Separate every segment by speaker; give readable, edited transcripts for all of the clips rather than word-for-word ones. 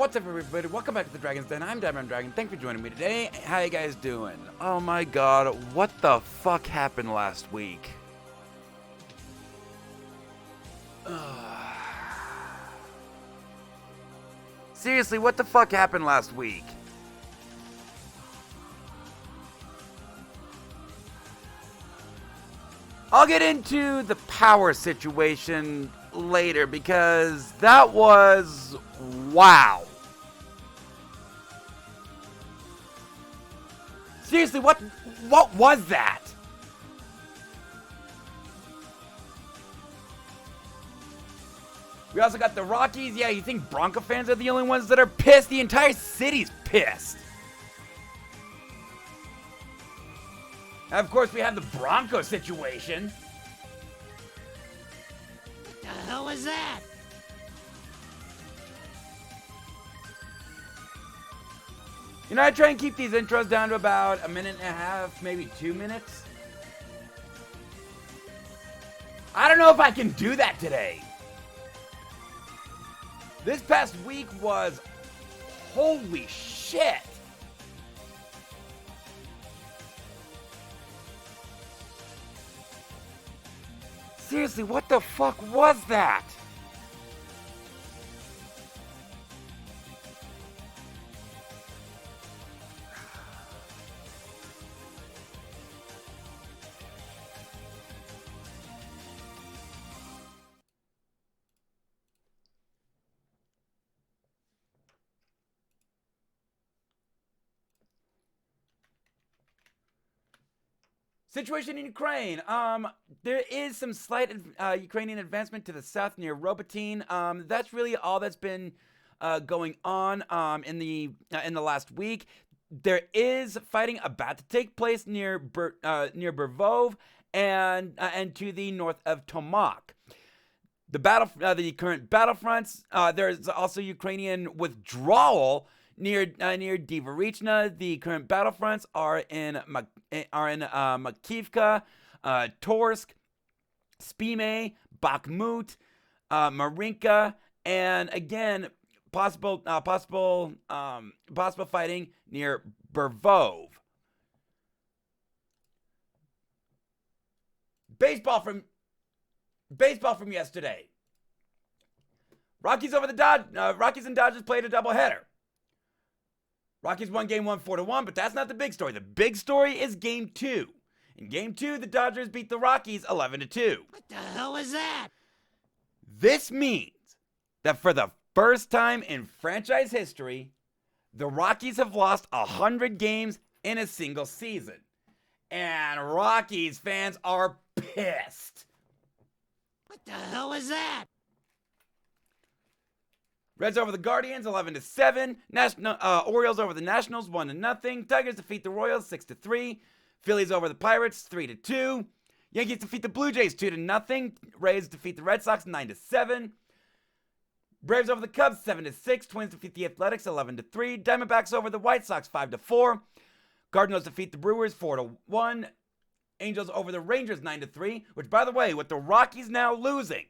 Speaker 1: What's up, everybody? Welcome back to the Dragon's Den. I'm Diamond Dragon. Thanks for joining me today. How you guys doing? Oh my god, what the fuck happened last week? Seriously, what the fuck happened last week? I'll get into the power situation later because that was wow. Seriously, what was that? We also got the Rockies. Yeah, you think Bronco fans are the only ones that are pissed? The entire city's pissed. And of course, we have the Bronco situation.
Speaker 2: What the hell was that?
Speaker 1: You know, I try and keep these intros down to about a minute and a half, maybe 2 minutes. I don't know if I can do that today. This past week was holy shit. Seriously, what the fuck was that? Situation in Ukraine. There is some slight Ukrainian advancement to the south near Robotyne. That's really all that's been going on in the last week. There is fighting about to take place near Bervov and to the north of Tomak. The current battlefronts. There's also Ukrainian withdrawal near Dvorichna. The current battlefronts are in Makivka, Torsk, Spime, Bakhmut, Marinka, and again possible fighting near Bervov. Baseball from yesterday. Rockies and Dodgers played a doubleheader. Rockies won game 1 4-1, but that's not the big story. The big story is game 2. In game 2, the Dodgers beat the Rockies 11-2.
Speaker 2: What the hell was that?
Speaker 1: This means that for the first time in franchise history, the Rockies have lost 100 games in a single season. And Rockies fans are pissed.
Speaker 2: What the hell was that?
Speaker 1: Reds over the Guardians 11-7. Orioles over the Nationals 1-0. Tigers defeat the Royals 6-3. Phillies over the Pirates 3-2. Yankees defeat the Blue Jays 2-0. Rays defeat the Red Sox 9-7. Braves over the Cubs 7-6. Twins defeat the Athletics 11-3. Diamondbacks over the White Sox 5-4. Cardinals defeat the Brewers 4-1. Angels over the Rangers 9-3. Which, by the way, with the Rockies now losing,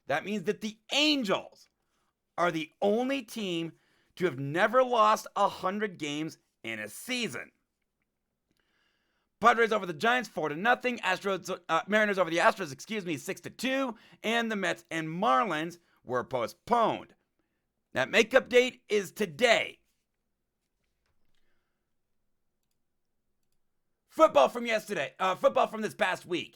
Speaker 1: that means that the Angels are the only team to have never lost 100 games in a season. Padres over the Giants 4-0. Mariners over the Astros, 6-2. And the Mets and Marlins were postponed. That makeup date is today. Football from this past week.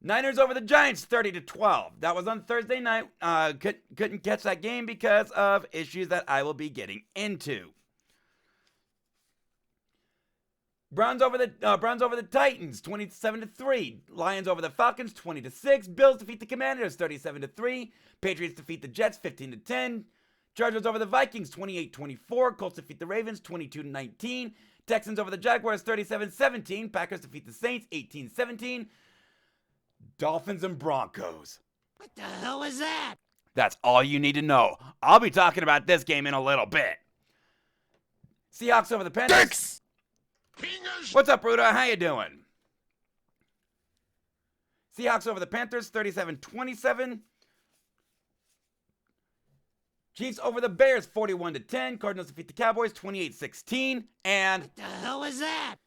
Speaker 1: Niners over the Giants 30-12. That was on Thursday night. Couldn't catch that game because of issues that I will be getting into. Browns over the Titans 27-3. Lions over the Falcons 20-6. Bills defeat the Commanders 37-3. Patriots defeat the Jets 15-10. Chargers over the Vikings 28-24. Colts defeat the Ravens 22-19. Texans over the Jaguars 37-17. Packers defeat the Saints 18-17. Dolphins and Broncos.
Speaker 2: What the hell was that?
Speaker 1: That's all you need to know. I'll be talking about this game in a little bit. Seahawks over the Panthers. What's up, Ruda? How you doing? Seahawks over the Panthers, 37-27. Chiefs over the Bears 41-10. Cardinals defeat the Cowboys 28-16. And
Speaker 2: What the hell was that?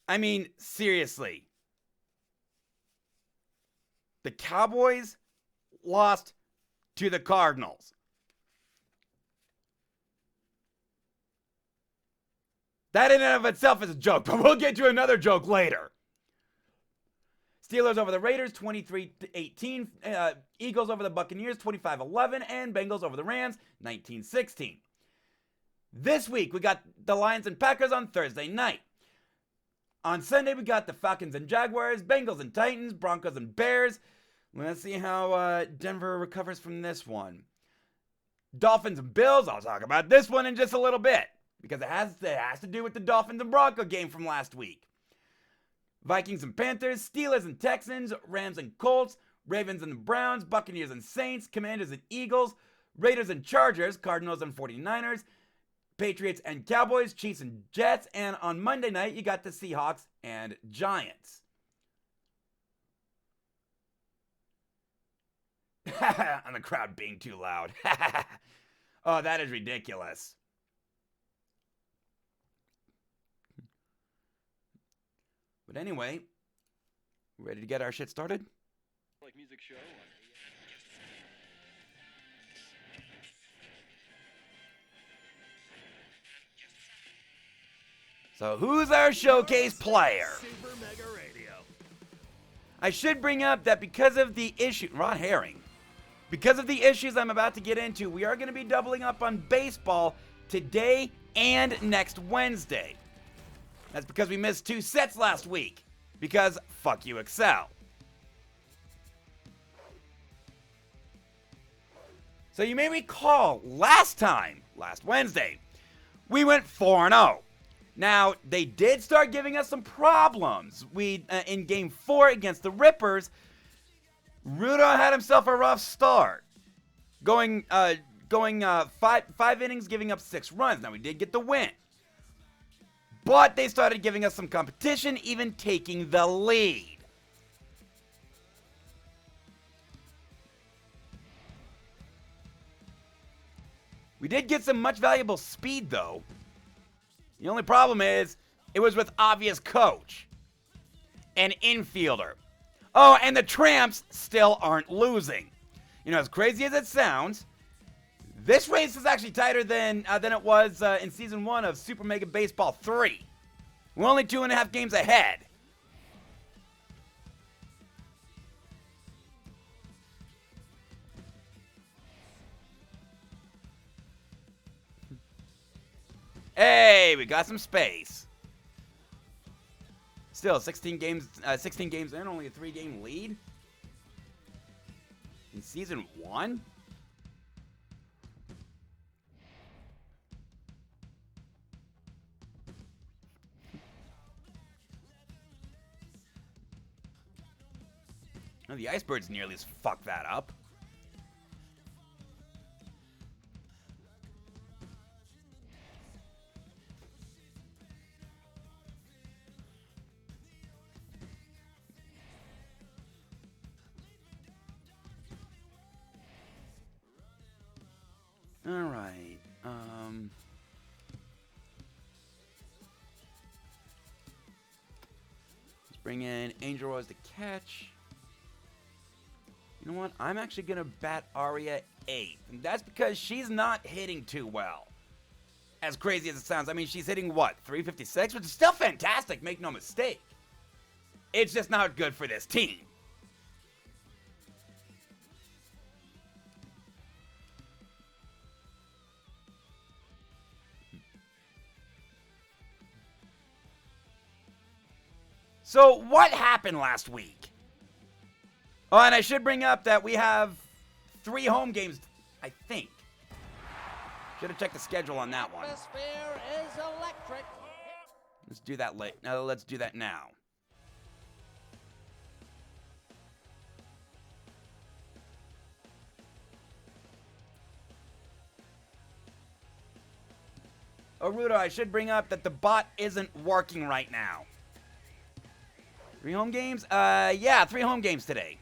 Speaker 1: I mean, seriously. The Cowboys lost to the Cardinals. That in and of itself is a joke, but we'll get to another joke later. Steelers over the Raiders 23-18. Eagles over the Buccaneers 25-11. And Bengals over the Rams 19-16. This week, we got the Lions and Packers on Thursday night. On Sunday, we got the Falcons and Jaguars, Bengals and Titans, Broncos and Bears. Let's see how Denver recovers from this one. Dolphins and Bills. I'll talk about this one in just a little bit because it has to do with the Dolphins and Bronco game from last week. Vikings and Panthers, Steelers and Texans, Rams and Colts, Ravens and the Browns, Buccaneers and Saints, Commanders and Eagles, Raiders and Chargers, Cardinals and 49ers, Patriots and Cowboys, Chiefs and Jets, and on Monday night, you got the Seahawks and Giants. And the crowd being too loud. Oh, that is ridiculous. But anyway, ready to get our shit started?
Speaker 3: Like music show.
Speaker 1: So who's our showcase player?
Speaker 3: Super Mega Radio.
Speaker 1: I should bring up that because of the issue, Ron Herring, because of the issues I'm about to get into, we are going to be doubling up on baseball today and next Wednesday. That's because we missed 2 sets last week. Because fuck you, Excel. So you may recall last Wednesday, we went 4-0. Now, they did start giving us some problems. In Game 4 against the Rippers, Rudo had himself a rough start. Going 5 innings, giving up 6 runs. Now, we did get the win. But they started giving us some competition, even taking the lead. We did get some much valuable speed, though. The only problem is, it was with obvious coach. An infielder. Oh, and the Tramps still aren't losing. You know, as crazy as it sounds, this race is actually tighter than it was in Season 1 of Super Mega Baseball 3. We're only 2.5 games ahead. Hey, we got some space. Still, 16 games in, only a 3-game lead? In Season 1? Oh, the Icebirds nearly fucked that up. All right. Let's bring in Angel Rose to catch. You know what? I'm actually going to bat Arya 8th. And that's because she's not hitting too well. As crazy as it sounds. I mean, she's hitting what? 356? Which is still fantastic, make no mistake. It's just not good for this team. So, what happened last week? Oh, and I should bring up that we have 3 home games, I think. Should have checked the schedule on that one.
Speaker 2: Atmosphere is electric.
Speaker 1: Let's do that late. Now let's do that now. Oh, Rudo, I should bring up that the bot isn't working right now. 3 home games? Yeah, 3 home games today.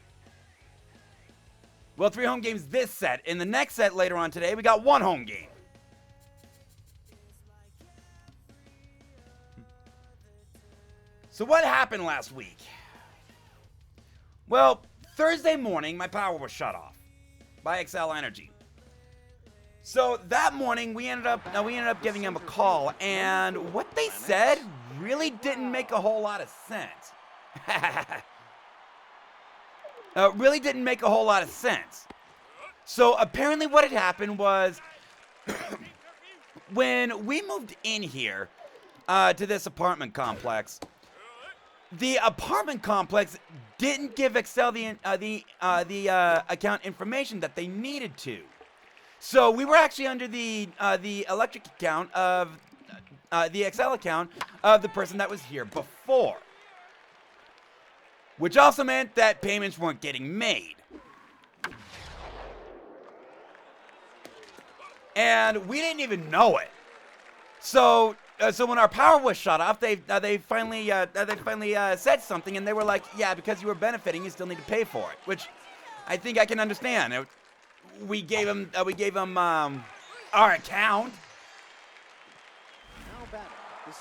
Speaker 1: Well, 3 home games this set. In the next set later on today, we got 1 home game. So what happened last week? Well, Thursday morning, my power was shut off by Excel Energy. So that morning, we ended up giving them a call, and what they said really didn't make a whole lot of sense. Really didn't make a whole lot of sense. So apparently what had happened was when we moved in here to this apartment complex, the apartment complex didn't give Excel the account information that they needed to. So we were actually under the electric account of the Excel account of the person that was here before, which also meant that payments weren't getting made. And we didn't even know it. So when our power was shut off, they finally said something, and they were like, "Yeah, because you were benefiting, you still need to pay for it," which I think I can understand. We gave them our account,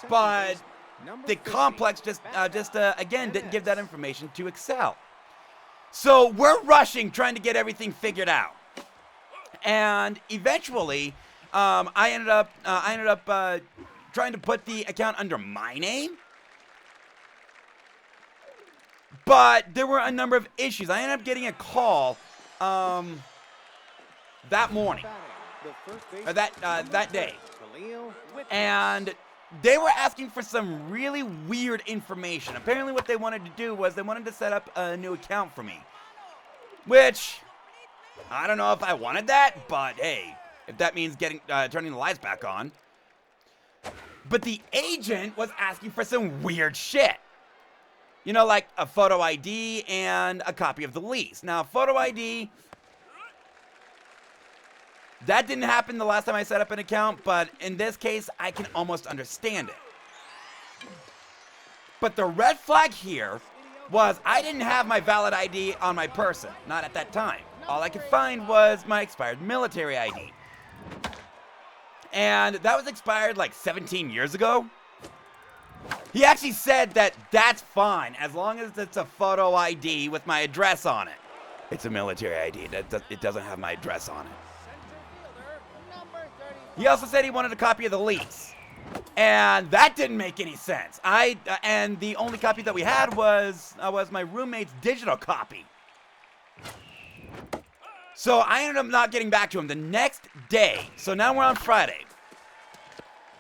Speaker 1: but the complex just again didn't give that information to Excel. So we're rushing, trying to get everything figured out. And eventually, I ended up trying to put the account under my name, but there were a number of issues. I ended up getting a call that morning, or that day, and they were asking for some really weird information. Apparently, what they wanted to do was they wanted to set up a new account for me, which I don't know if I wanted that, but hey, if that means turning the lights back on. But the agent was asking for some weird shit. You know, like a photo ID and a copy of the lease. Now, photo ID, that didn't happen the last time I set up an account, but in this case, I can almost understand it. But the red flag here was I didn't have my valid ID on my person, not at that time. All I could find was my expired military ID. And that was expired like 17 years ago. He actually said that that's fine as long as it's a photo ID with my address on it. It's a military ID. It doesn't have my address on it. He also said he wanted a copy of the lease. And that didn't make any sense. And the only copy that we had was my roommate's digital copy. So I ended up not getting back to him the next day. So now we're on Friday.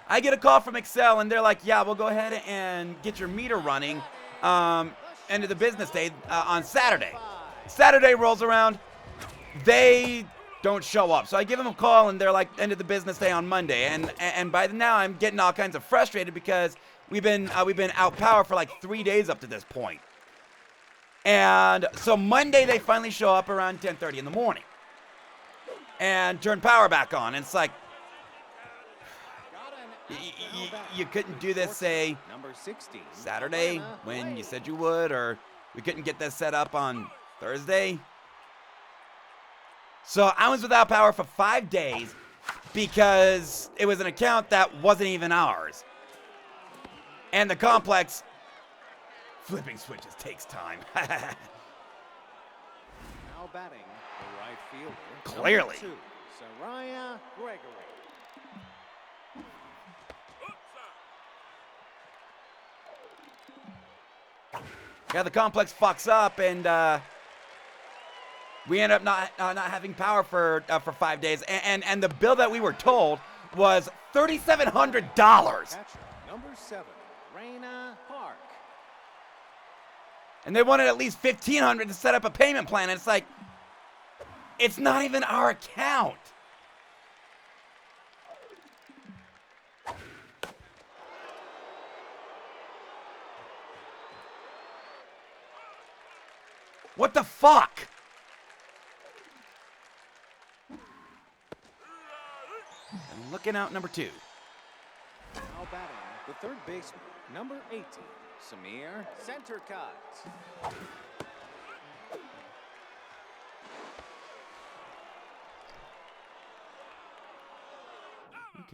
Speaker 1: I get a call from Excel, and they're like, "Yeah, we'll go ahead and get your meter running end of the business day on Saturday." Saturday rolls around. They don't show up. So I give them a call, and they're like, "End of the business day on Monday." And by now, I'm getting all kinds of frustrated because we've been out power for like 3 days up to this point. And so Monday, they finally show up around 10:30 in the morning and turn power back on. And it's like, you couldn't do this, say, Saturday when you said you would, or we couldn't get this set up on Thursday. So I was without power for 5 days because it was an account that wasn't even ours. And the complex, flipping switches takes time.
Speaker 2: Now batting the right fielder.
Speaker 1: Clearly.
Speaker 2: Number 2, Saraya Gregory.
Speaker 1: Yeah, the complex fucks up, and we end up not having power for 5 days. And the bill that we were told was $3,700.
Speaker 2: Catcher number 7, Raina Park.
Speaker 1: And they wanted at least $1,500 to set up a payment plan. And it's like, it's not even our account. What the fuck? I'm looking out number 2.
Speaker 2: Now batting the third baseman, number 18, Samir Center cut.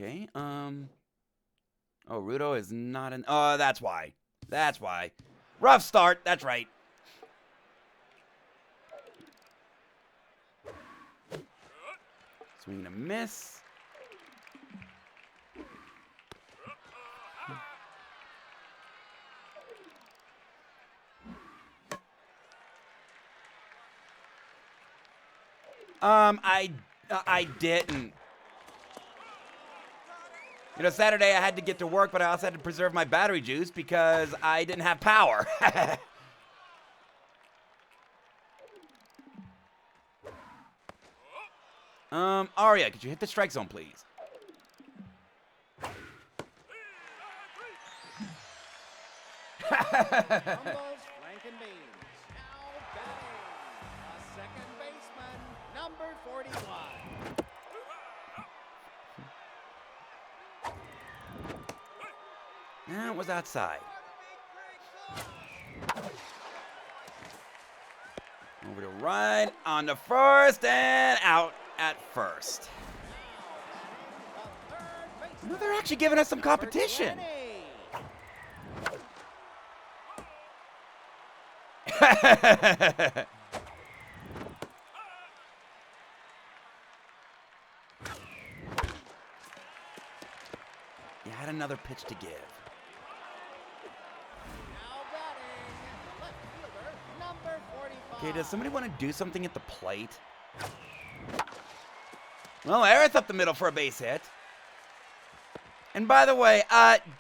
Speaker 1: Okay, Oh, Rudo is not an... Oh, that's why. That's why. Rough start, that's right. Swing and a miss. I didn't. You know, Saturday I had to get to work, but I also had to preserve my battery juice because I didn't have power. Arya, could you hit the strike zone, please?
Speaker 2: Skullz, flank and beans. Now batting, a second baseman, number 41.
Speaker 1: It was outside. Over to right, on to first, and out at first. You know, they're actually giving us some competition. You had another pitch to give. Okay, does somebody want to do something at the plate? Well, Aerith up the middle for a base hit. And by the way,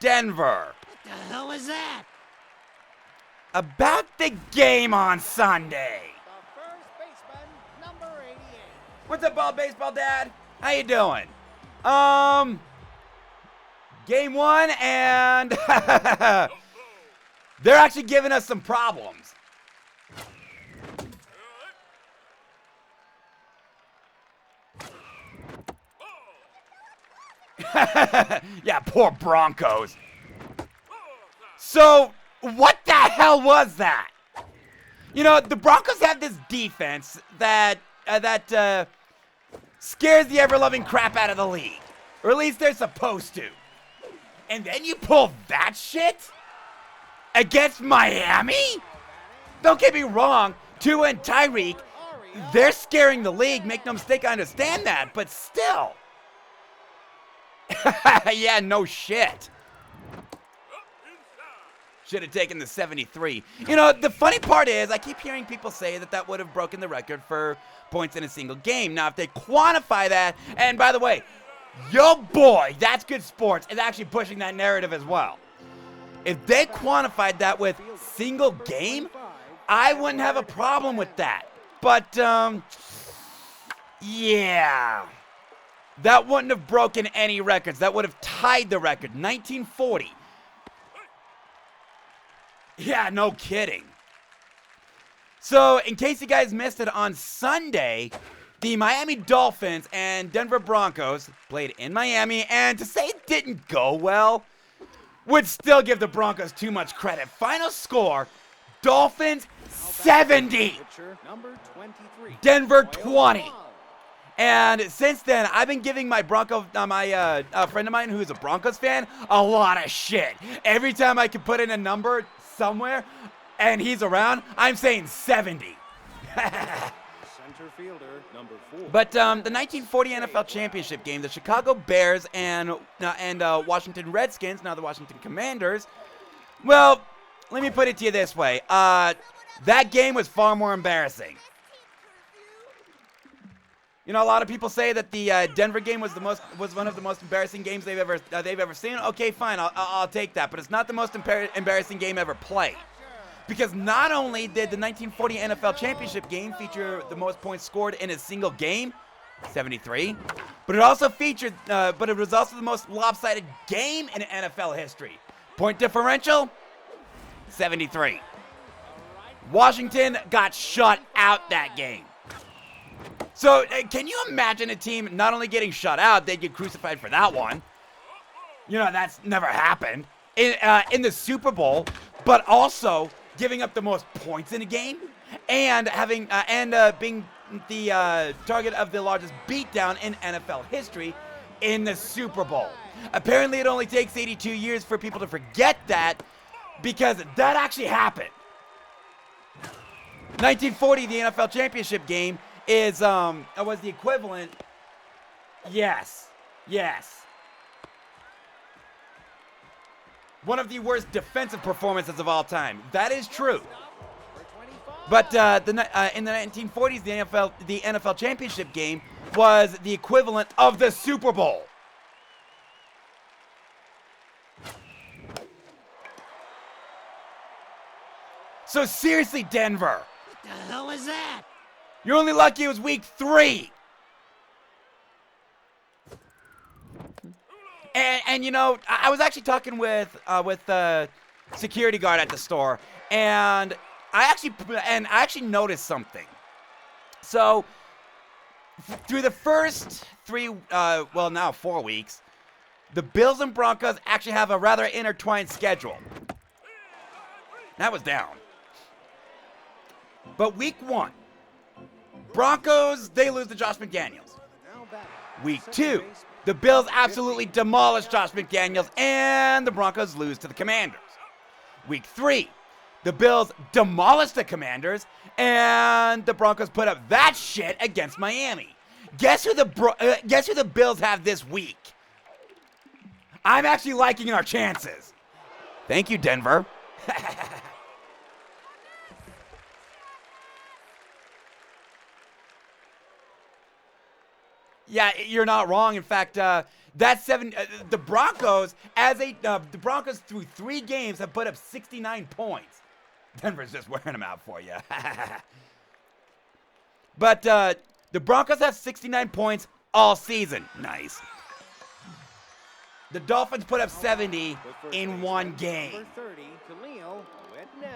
Speaker 1: Denver.
Speaker 4: What the hell was that?
Speaker 1: About the game on Sunday.
Speaker 2: The first baseman, number 88.
Speaker 1: What's up, Ball Baseball Dad? How you doing? Game 1, and they're actually giving us some problems. Yeah, poor Broncos. So, what the hell was that? You know, the Broncos have this defense that scares the ever-loving crap out of the league. Or at least they're supposed to. And then you pull that shit against Miami? Don't get me wrong, Tua and Tyreek, they're scaring the league. Make no mistake, I understand that, but still. Yeah, no shit. Should have taken the 73. You know, the funny part is, I keep hearing people say that would have broken the record for points in a single game. Now, if they quantify that, and by the way, yo boy, That's Good Sports is actually pushing that narrative as well. If they quantified that with single game, I wouldn't have a problem with that. But, yeah. That wouldn't have broken any records. That would have tied the record. 1940. Yeah, no kidding. So, in case you guys missed it, on Sunday, the Miami Dolphins and Denver Broncos played in Miami, and to say it didn't go well would still give the Broncos too much credit. Final score, Dolphins 70,
Speaker 2: Number 23.
Speaker 1: Denver 20. And since then, I've been giving my friend of mine who's a Broncos fan, a lot of shit. Every time I can put in a number somewhere and he's around, I'm saying 70.
Speaker 2: Center fielder, number 4.
Speaker 1: But the 1940 NFL Championship game, the Chicago Bears and Washington Redskins, now the Washington Commanders, well, let me put it to you this way. That game was far more embarrassing. You know, a lot of people say that the Denver game was one of the most embarrassing games they've ever seen. Okay, fine, I'll take that, but it's not the most embarrassing game ever played, because not only did the 1940 NFL Championship game feature the most points scored in a single game, 73, but it also featured, but it was also the most lopsided game in NFL history. Point differential, 73. Washington got shut out that game. So, can you imagine a team not only getting shut out, they'd get crucified for that one? You know, that's never happened. In the Super Bowl, but also giving up the most points in a game and being the target of the largest beatdown in NFL history. in the Super Bowl. Apparently, it only takes 82 years for people to forget that because that actually happened. 1940, the NFL championship game was the equivalent. Yes. One of the worst defensive performances of all time. That is true. But in the 1940s, the NFL championship game was the equivalent of the Super Bowl. So seriously, Denver.
Speaker 2: What the hell is that?
Speaker 1: You're only lucky it was week 3. And you know, I was actually talking with the security guard at the store, and I actually noticed something. So through the first 4 weeks, the Bills and Broncos actually have a rather intertwined schedule. That was down. But week 1, Broncos, they lose to Josh McDaniels. Week 2, the Bills absolutely demolish Josh McDaniels, and the Broncos lose to the Commanders. Week 3, the Bills demolish the Commanders, and the Broncos put up that shit against Miami. Guess who the Bills have this week? I'm actually liking our chances. Thank you, Denver. Yeah, you're not wrong. In fact, the Broncos, the Broncos through 3 games have put up 69 points. Denver's just wearing them out for you. But the Broncos have 69 points all season. Nice. The Dolphins put up 70 in 1 game.
Speaker 2: Number 30, Khalil Witness.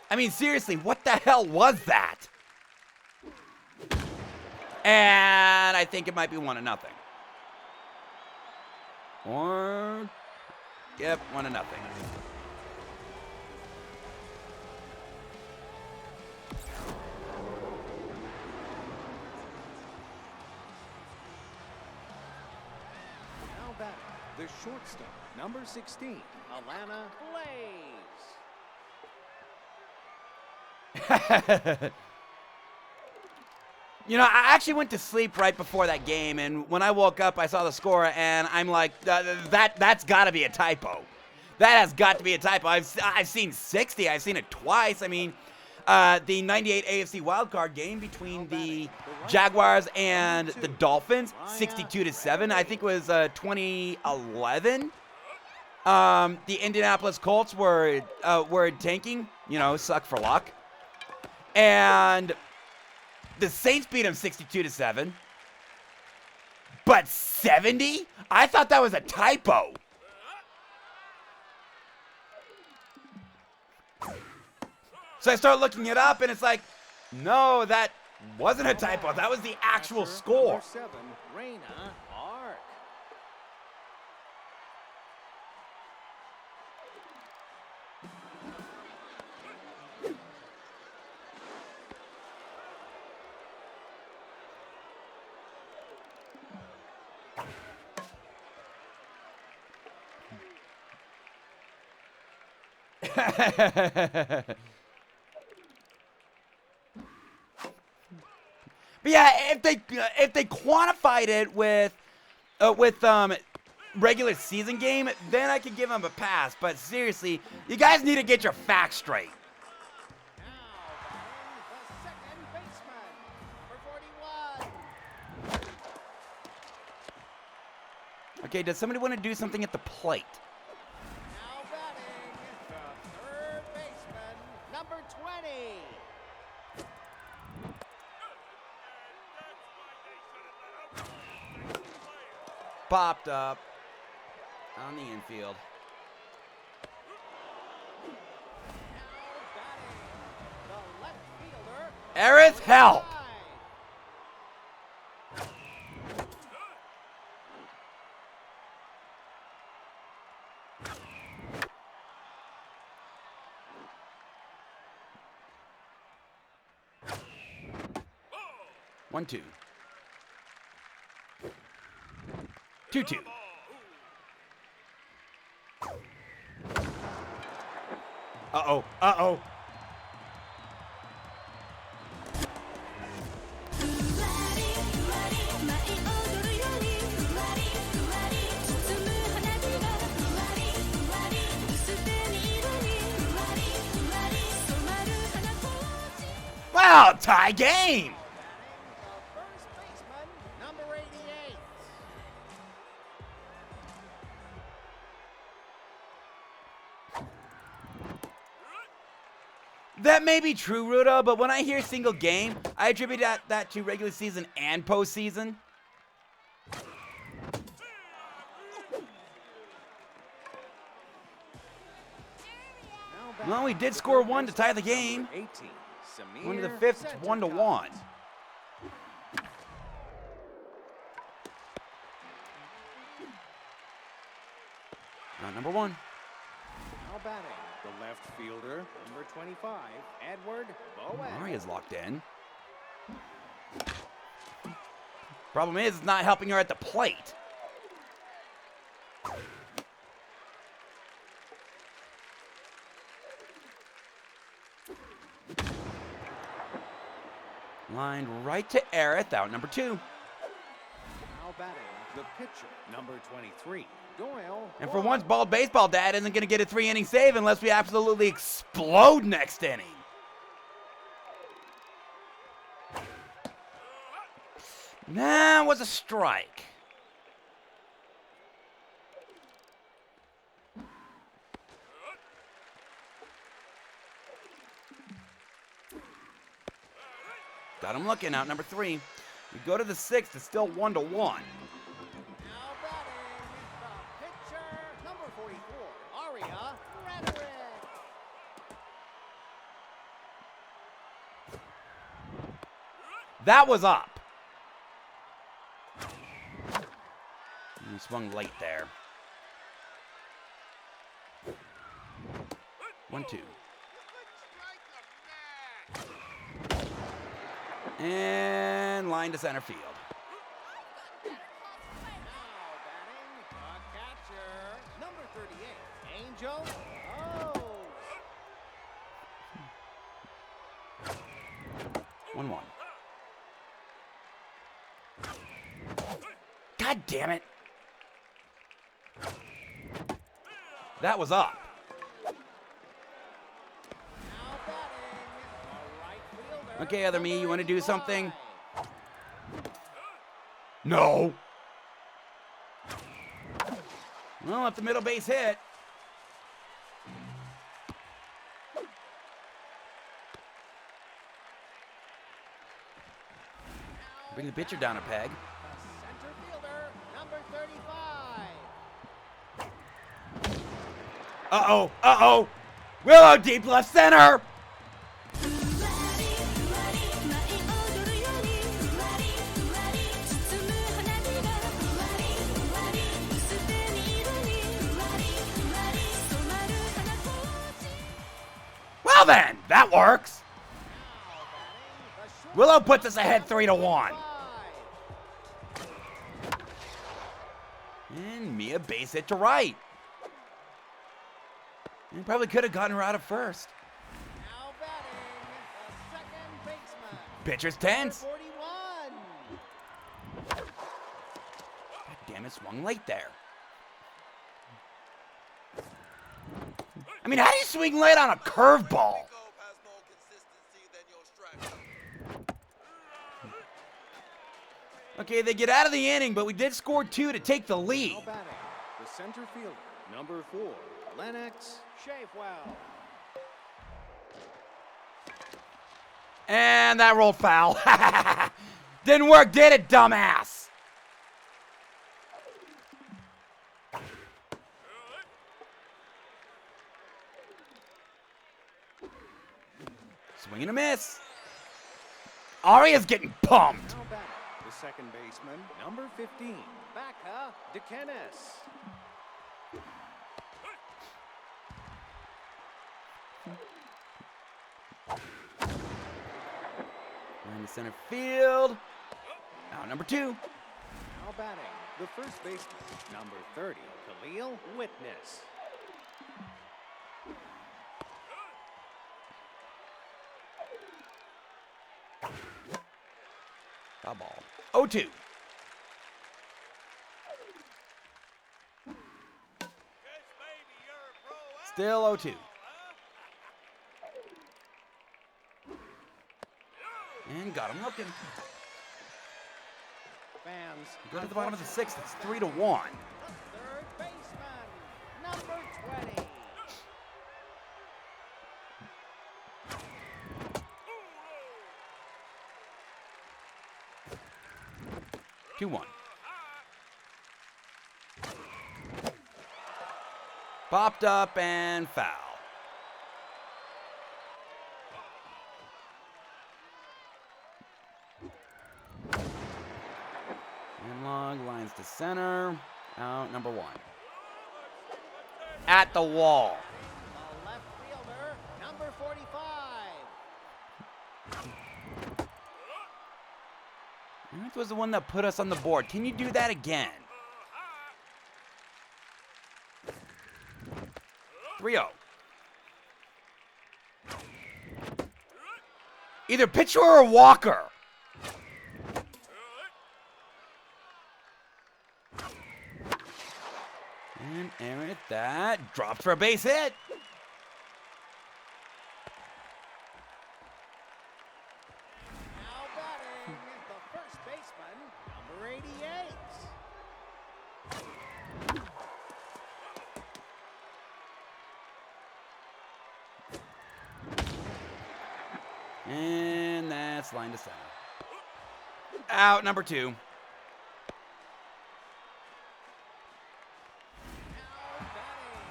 Speaker 1: I mean, seriously, what the hell was that? And I think it might be 1-0. Or, yep, 1-0.
Speaker 2: Now back, the shortstop, number 16, Alana Blaze.
Speaker 1: You know, I actually went to sleep right before that game, and when I woke up, I saw the score, and I'm like, that's got to be a typo. That has got to be a typo. I've seen 60. I've seen it twice. I mean, the 98 AFC wildcard game between the Jaguars and the Dolphins, 62-7. I think it was 2011. The Indianapolis Colts were tanking. You know, suck for luck. And the Saints beat them 62-7. But 70? I thought that was a typo. So I start looking it up, and it's like, no, that wasn't a typo. That was the actual score.
Speaker 2: Number 7, Raina Ark.
Speaker 1: But yeah, if they quantified it with regular season game, then I could give them a pass. But seriously, you guys need to get your facts straight.
Speaker 2: Now batting the second baseman, number 41.
Speaker 1: Okay, does somebody want to do something at the plate?
Speaker 2: Now batting the third baseman, number 20.
Speaker 1: Popped up on the infield.
Speaker 2: Now batting the left fielder,
Speaker 1: Aerith, help!
Speaker 2: 9.
Speaker 1: 1-2. 2-2. Uh-oh. Uh-oh. Wow, tie game.
Speaker 2: The first baseman, number 88.
Speaker 1: That may be true, Ruda, but when I hear single game, I attribute that to regular season and postseason. Well, we did score one to tie the game.
Speaker 2: 18.
Speaker 1: One to the
Speaker 2: Samir
Speaker 1: fifth, it's
Speaker 2: center
Speaker 1: 1-1.
Speaker 2: cut.
Speaker 1: Number 1.
Speaker 2: Now batting, the left fielder, number 25, Edward Bowen.
Speaker 1: Maria's locked in. Problem is, it's not helping her at the plate. Lined right to Aerith, out number 2.
Speaker 2: Now batting, the pitcher, number 23, Doyle.
Speaker 1: And for once, Bald Baseball Dad isn't going to get a 3-inning save unless we absolutely explode next inning. Nah, it was a strike. Got him looking, out number 3. We go to the 6th, it's still 1-1.
Speaker 2: Now batting, the pitcher, number 44, Aria Frederick.
Speaker 1: That was up. He swung late there. 1-2. And line to center field.
Speaker 2: Now batting, the catcher, number 38, Angel Rose.
Speaker 1: 1-1. God damn it. That was up.
Speaker 2: Now batting, the right fielder.
Speaker 1: Okay, other me, you want to do
Speaker 2: 85.
Speaker 1: something? No. Well, if the middle base hit. Bring the pitcher down a peg.
Speaker 2: The center fielder, number 35.
Speaker 1: Uh-oh, uh-oh. Willow deep left center. Well then, that works. Willow puts us ahead 3-1. And Mia base hit to right. And probably could have gotten her out of first.
Speaker 2: Now batting, the second baseman.
Speaker 1: Pitcher's tense.
Speaker 2: 41.
Speaker 1: God damn it, swung late there. I mean, how do you swing late on a curveball? Okay, they get out of the inning, but we did score 2 to take the lead.
Speaker 2: Now batting, the center fielder, number 4, Lennox Shafwell.
Speaker 1: And that rolled foul. Didn't work, did it, dumbass? Swing and a miss. Aria's getting pumped.
Speaker 2: Now batting, the second baseman, number 15, Becca DeKennis.
Speaker 1: We're in the center field. Out number 2.
Speaker 2: Now batting, the first baseman, number 30, Khalil Witness.
Speaker 1: Foul ball. 0-2. Still 0-2. And got him looking.
Speaker 2: Fans,
Speaker 1: Go to the bottom of the 6th. It's 3-1.
Speaker 2: third baseman, number 20.
Speaker 1: 2-1. Popped up and foul. And long lines to center. Out number 1. At the wall.
Speaker 2: The left fielder, number 45.
Speaker 1: That was the one that put us on the board. Can you do that again? 3-0. Either pitcher or walker. And Aaron at that. Dropped for a base hit.
Speaker 2: Now batting, the first baseman, number 88.
Speaker 1: And that's line to center. Out number 2.
Speaker 2: Now batting,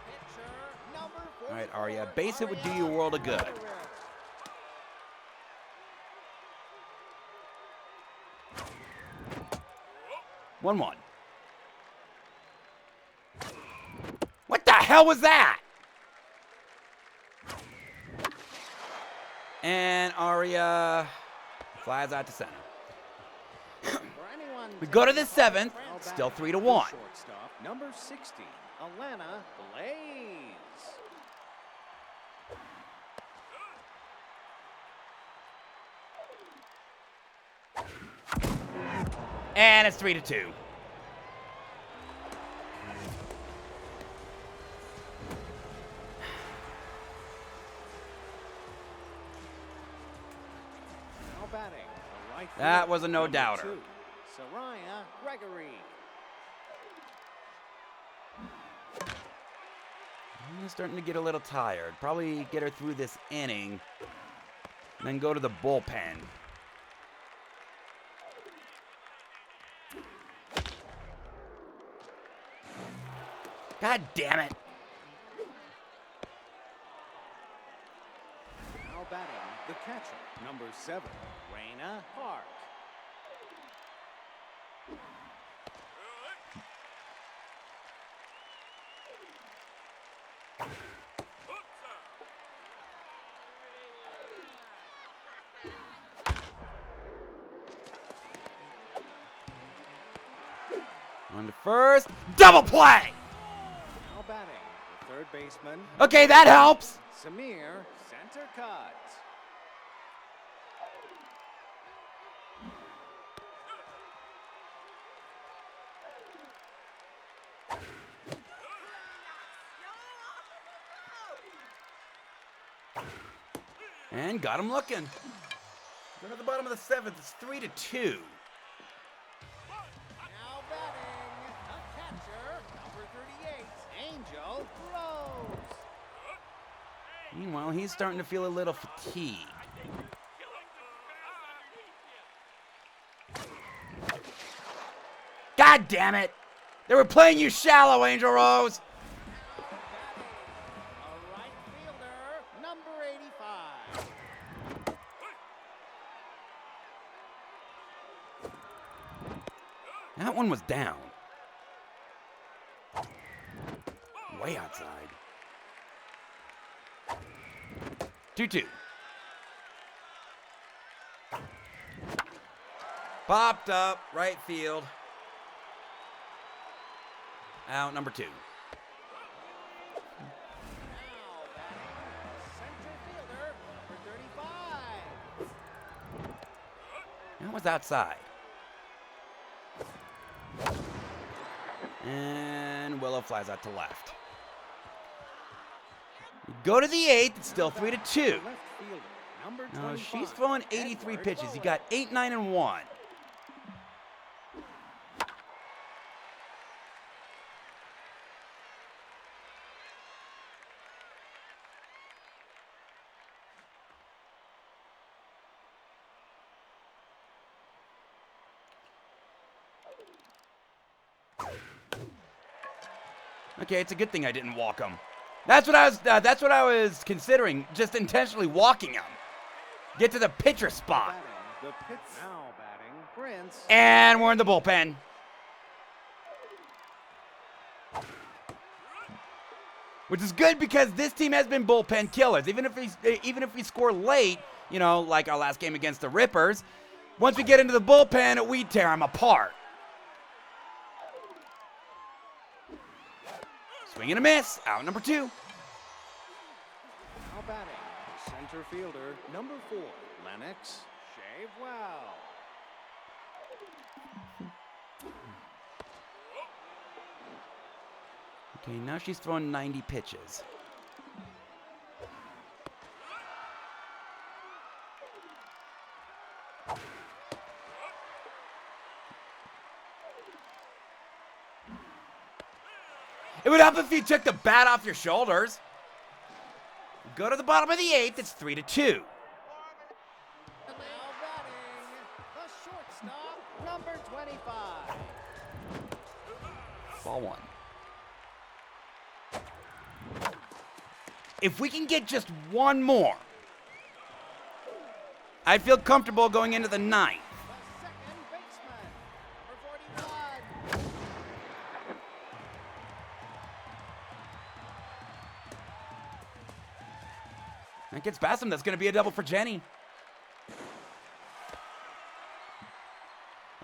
Speaker 2: the pitcher, number 44.
Speaker 1: All right, Arya. Base hit would do you a world of good. 1-1. What the hell was that? And Arya flies out to center. We go to the 7th. Still 3-1.
Speaker 2: Shortstop, number 60, Alana Blaze.
Speaker 1: And it's 3-2.
Speaker 2: Now batting, the right
Speaker 1: That
Speaker 2: fielder,
Speaker 1: was a no
Speaker 2: number
Speaker 1: doubter.
Speaker 2: 2, Soraya Gregory.
Speaker 1: I'm starting to get a little tired. Probably get her through this inning. And then go to the bullpen. God damn it.
Speaker 2: Now batting, the catcher, number 7, Raina Park.
Speaker 1: On to first. Double play!
Speaker 2: Now batting, the third baseman,
Speaker 1: Okay, that helps.
Speaker 2: Samir center cut.
Speaker 1: And got him looking. Go to the bottom of the 7th. It's 3-2.
Speaker 2: Now batting, the catcher, number 38, Angel Rose.
Speaker 1: Meanwhile, he's starting to feel a little fatigued. God damn it! They were playing you shallow, Angel Rose!
Speaker 2: A right fielder, number 85.
Speaker 1: That one was down. Way outside. 2-2. Popped up, right field. Out number 2.
Speaker 2: Now batting, center fielder, number 35.
Speaker 1: That was outside. And Willow flies out to left. Go to the 8th. It's still 3-2.
Speaker 2: Left fielder, number
Speaker 1: No,
Speaker 2: 25.
Speaker 1: she's throwing 83
Speaker 2: Edward
Speaker 1: pitches. You
Speaker 2: Bowen.
Speaker 1: got 8, 9, and 1. Okay, it's a good thing I didn't walk him. That's what I was considering, just intentionally walking him. Get to the pitcher spot.
Speaker 2: Batting, the pitch now batting, Prince.
Speaker 1: And we're in the bullpen. Which is good because this team has been bullpen killers. Even if we score late, you know, like our last game against the Rippers, once we get into the bullpen, we tear them apart. Swing and a miss. Out number 2.
Speaker 2: Now batting, the center fielder, number 4, Lennox. Shave well.
Speaker 1: Okay, now she's throwing 90 pitches. It would help if you took the bat off your shoulders. Go to the bottom of the 8th. It's 3-2.
Speaker 2: Now batting, the shortstop, number 25.
Speaker 1: Ball 1. If we can get just one more, I'd feel comfortable going into the 9th.
Speaker 2: The second baseman, number 41.
Speaker 1: That gets past him. That's going to be a double for Jenny.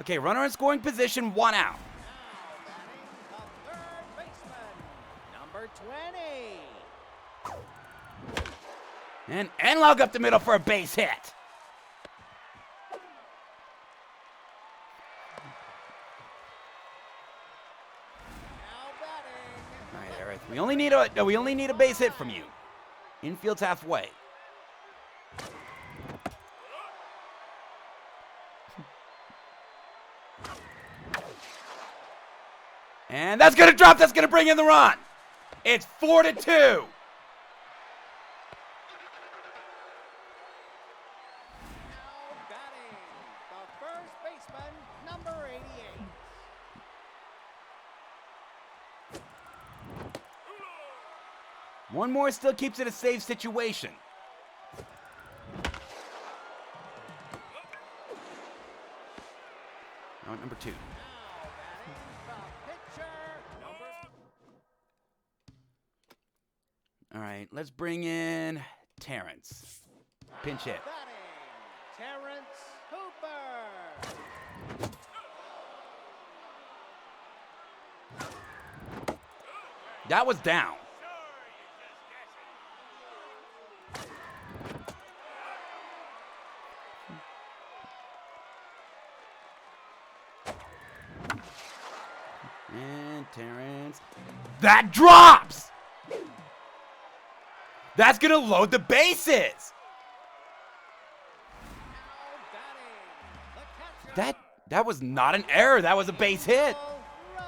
Speaker 1: Okay, runner in scoring position, 1 out.
Speaker 2: Now batting, the third baseman, number 20.
Speaker 1: And Enlog up the middle for a base hit.
Speaker 2: Now batting,
Speaker 1: All right, Eric. We only need a base hit from you. Infield's halfway. And that's gonna drop. That's gonna bring in the run. It's 4-2.
Speaker 2: now batting, the first baseman, number 88.
Speaker 1: One more still keeps it a safe situation. Out number 2.
Speaker 2: Now batting, the pitcher, number.
Speaker 1: All right, let's bring in Terrence. Pinch hit.
Speaker 2: Batting, Terrence Hooper.
Speaker 1: That was down. And Terrence. That drops! That's gonna load the bases!
Speaker 2: Now batting, the catcher.
Speaker 1: That was not an error, that was a base hit.
Speaker 2: Rose.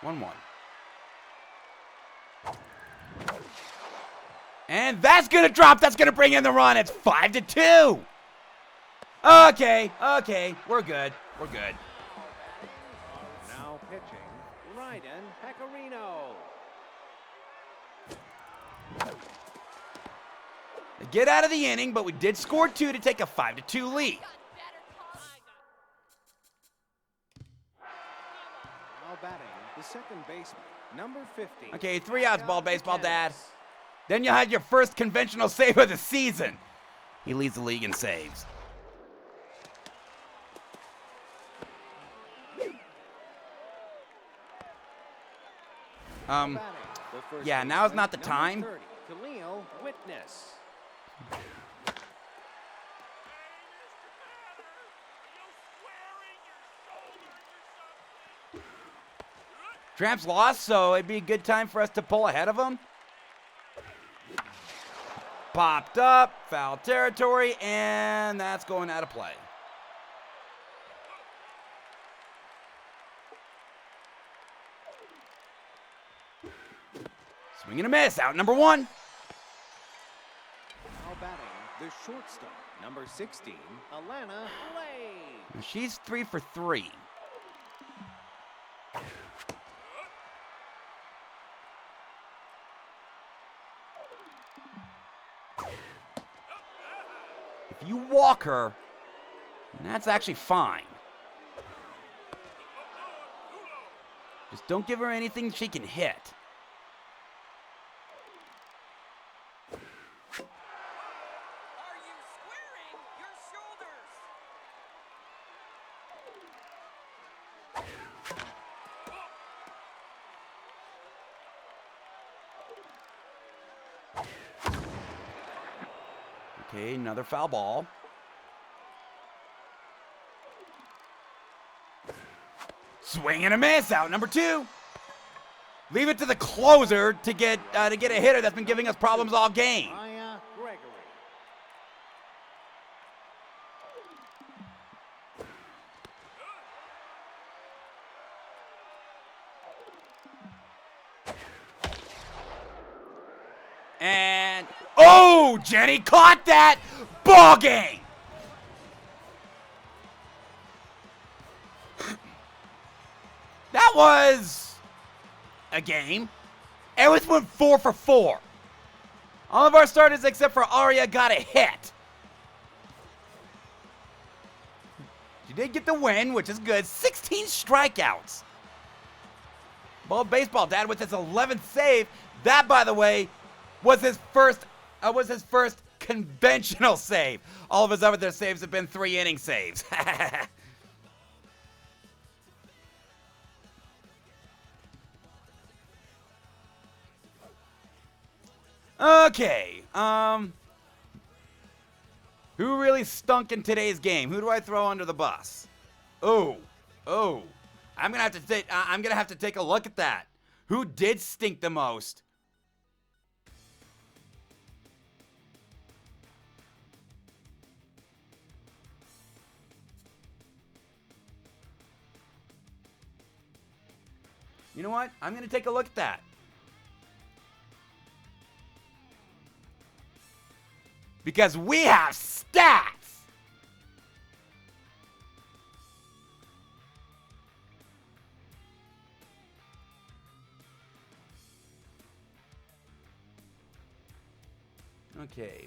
Speaker 1: 1-1. And that's gonna drop. That's gonna bring in the run. It's 5-2. Okay, we're good. We're good.
Speaker 2: Now pitching, Ryden Pecorino.
Speaker 1: They get out of the inning, but we did score 2 to take a 5-2 lead.
Speaker 2: Now batting, the second baseman, number 50.
Speaker 1: Okay, 3 outs, ball baseball, Dad.
Speaker 2: Mechanics.
Speaker 1: Then you had your first conventional save of the season. He leads the league in saves.
Speaker 2: Batting, the first
Speaker 1: Yeah, now's
Speaker 2: baseman,
Speaker 1: not the
Speaker 2: number
Speaker 1: time.
Speaker 2: 30, Khalil Witness.
Speaker 1: Tramps lost, so it'd be a good time for us to pull ahead of him. Popped up, foul territory, and that's going out of play. Swing and a miss, out number 1.
Speaker 2: Now batting, the shortstop, number 16, Alana Lay.
Speaker 1: She's 3 for 3. If you walk her, that's actually fine. Just don't give her anything she can hit.
Speaker 4: Are you squaring your shoulders?
Speaker 1: Okay, another foul ball. Swing and a miss, out number 2. Leave it to the closer to get a hitter that's been giving us problems all game.
Speaker 2: Maya Gregory.
Speaker 1: And oh, Jenny caught that ball game. That was a game. It went 4 for 4. All of our starters except for Arya got a hit. She did get the win, which is good. 16 strikeouts. Ball baseball, Dad, with his 11th save. That, by the way, was his first conventional save. All of his other saves have been 3-inning saves. Okay, who really stunk in today's game? Who do I throw under the bus? I'm gonna have to take a look at that. Who did stink the most? You know what? I'm gonna take a look at that. Because we have stats! Okay,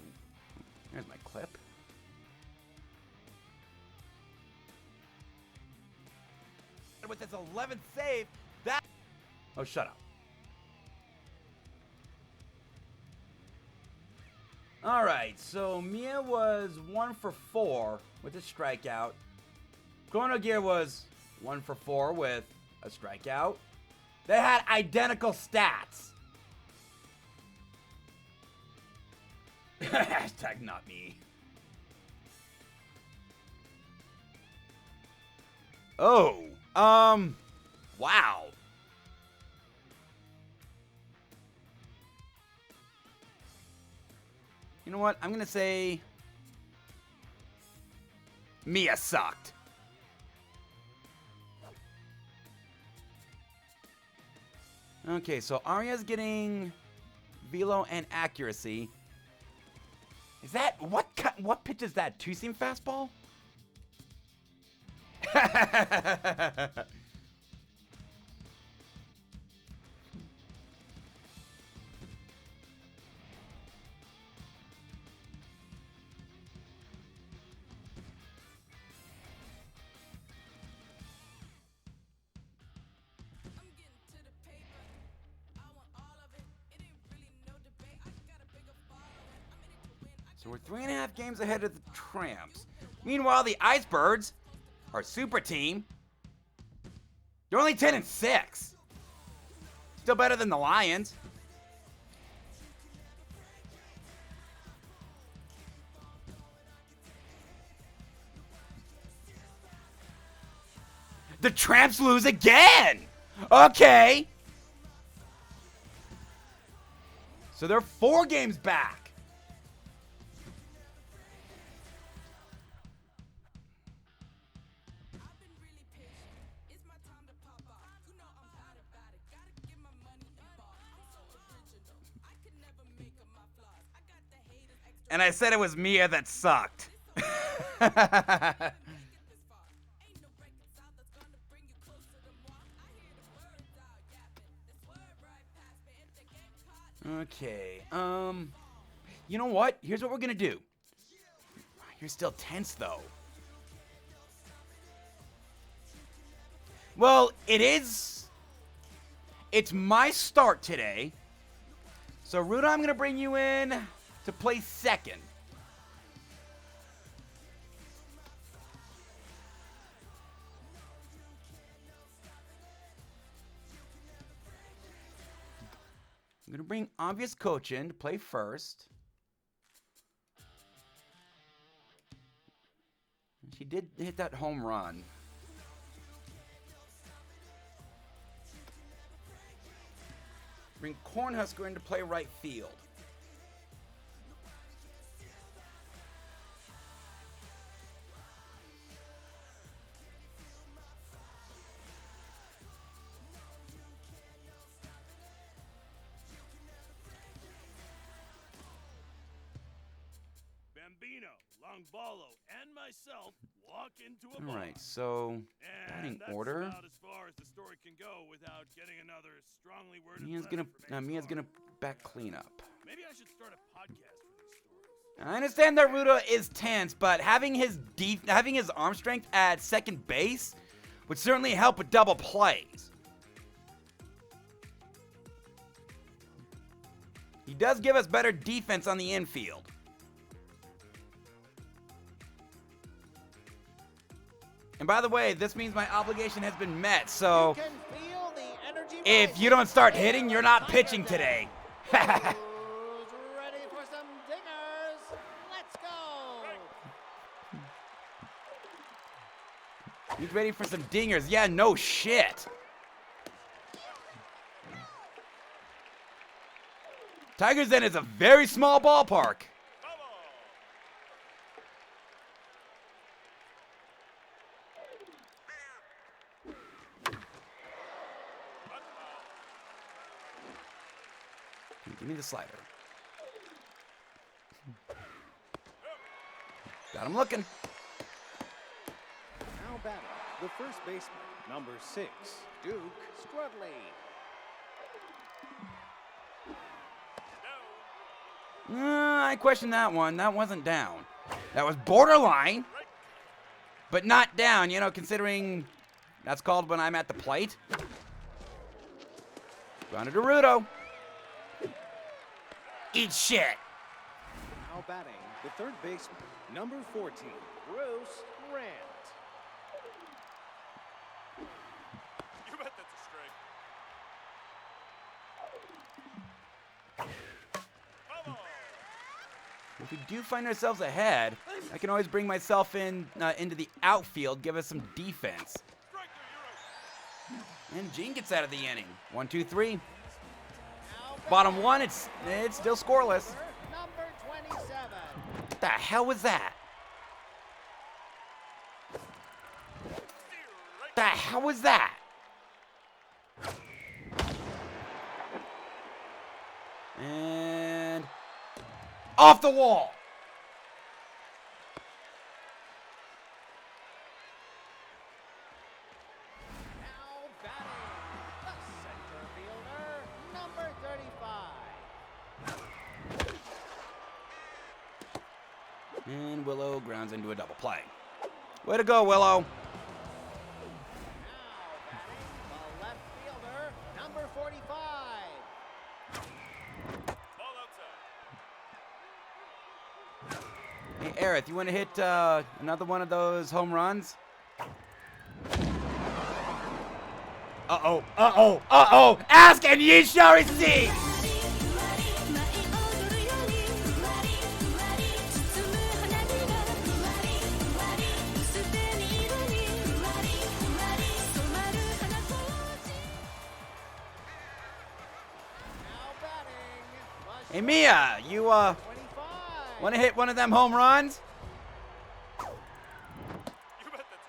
Speaker 1: here's my clip. With this 11th save, that... Oh, shut up. All right, so Mia was 1 for 4 with a strikeout. Chrono Gear was 1 for 4 with a strikeout. They had identical stats. Hashtag not me. Oh, wow. You know what? I'm going to say Mia sucked. Okay, so Arya's getting velo and accuracy. Is that what pitch is that? Two-seam fastball? So we're 3.5 games ahead of the Tramps. Meanwhile, the Icebirds, our super team, they're only 10-6. Still better than the Lions. The Tramps lose again! Okay. So they're 4 games back. And I said it was Mia that sucked. Okay, you know what? Here's what we're gonna do. You're still tense, though. Well, it's my start today. So, Ruda, I'm gonna bring you in to play second. I'm going to bring Obvious Coach in to play first. She did hit that home run. Bring Cornhusker in to play right field.
Speaker 3: Bambino, Longballo, and myself walk into a
Speaker 1: All
Speaker 3: bar.
Speaker 1: right, so batting
Speaker 3: And that's
Speaker 1: order.
Speaker 3: about as far as the story can go without getting another strongly worded
Speaker 1: Mia's gonna back cleanup.
Speaker 3: Maybe I should start a podcast for these stories.
Speaker 1: I understand that Ruda is tense, but having his arm strength at second base would certainly help with double plays. He does give us better defense on the infield. And by the way, this means my obligation has been met, so
Speaker 2: You can feel the energy
Speaker 1: if
Speaker 2: rising.
Speaker 1: you don't start hitting, you're not pitching today.
Speaker 2: Who's ready for some dingers? Let's go.
Speaker 1: He's ready for some dingers. Yeah, no shit. Tigers Den is a very small ballpark. Give me the slider. Got him looking.
Speaker 2: Now batting, the first baseman, number 6, Duke Strudley.
Speaker 1: I question that one. That wasn't down. That was borderline, but not down, you know, considering that's called when I'm at the plate. Grounded to Rudo. Eat shit.
Speaker 2: Now batting, the third baseman, number 14, Bruce Grant.
Speaker 3: You bet that's a strike.
Speaker 1: If we do find ourselves ahead, I can always bring myself in into the outfield, give us some defense. And Gene gets out of the inning. 1, 2, 3. Bottom one, it's still scoreless.
Speaker 2: Number 27.
Speaker 1: What the hell was that? The hell was that? And off the wall.
Speaker 2: Now batting, the center fielder, number 35.
Speaker 1: And Willow grounds into a double play. Way to go, Willow.
Speaker 2: Now batting, the left fielder, number 45.
Speaker 3: Ball outside.
Speaker 1: Hey, Aerith, you want to hit another one of those home runs? Uh-oh, uh-oh, uh-oh! Ask and ye shall receive!
Speaker 2: Now batting.
Speaker 1: Hey, Mia, you,
Speaker 2: 25.
Speaker 1: want to hit one of them home runs?
Speaker 3: You bet that's a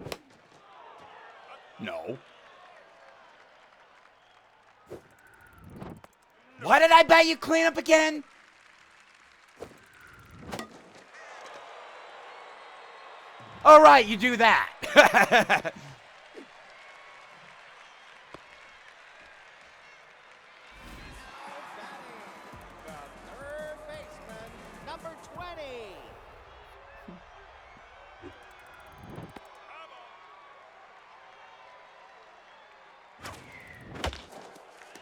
Speaker 3: strike.
Speaker 1: No. Why did I bet you clean up again? All right, you do that.
Speaker 2: The third baseman, number 20.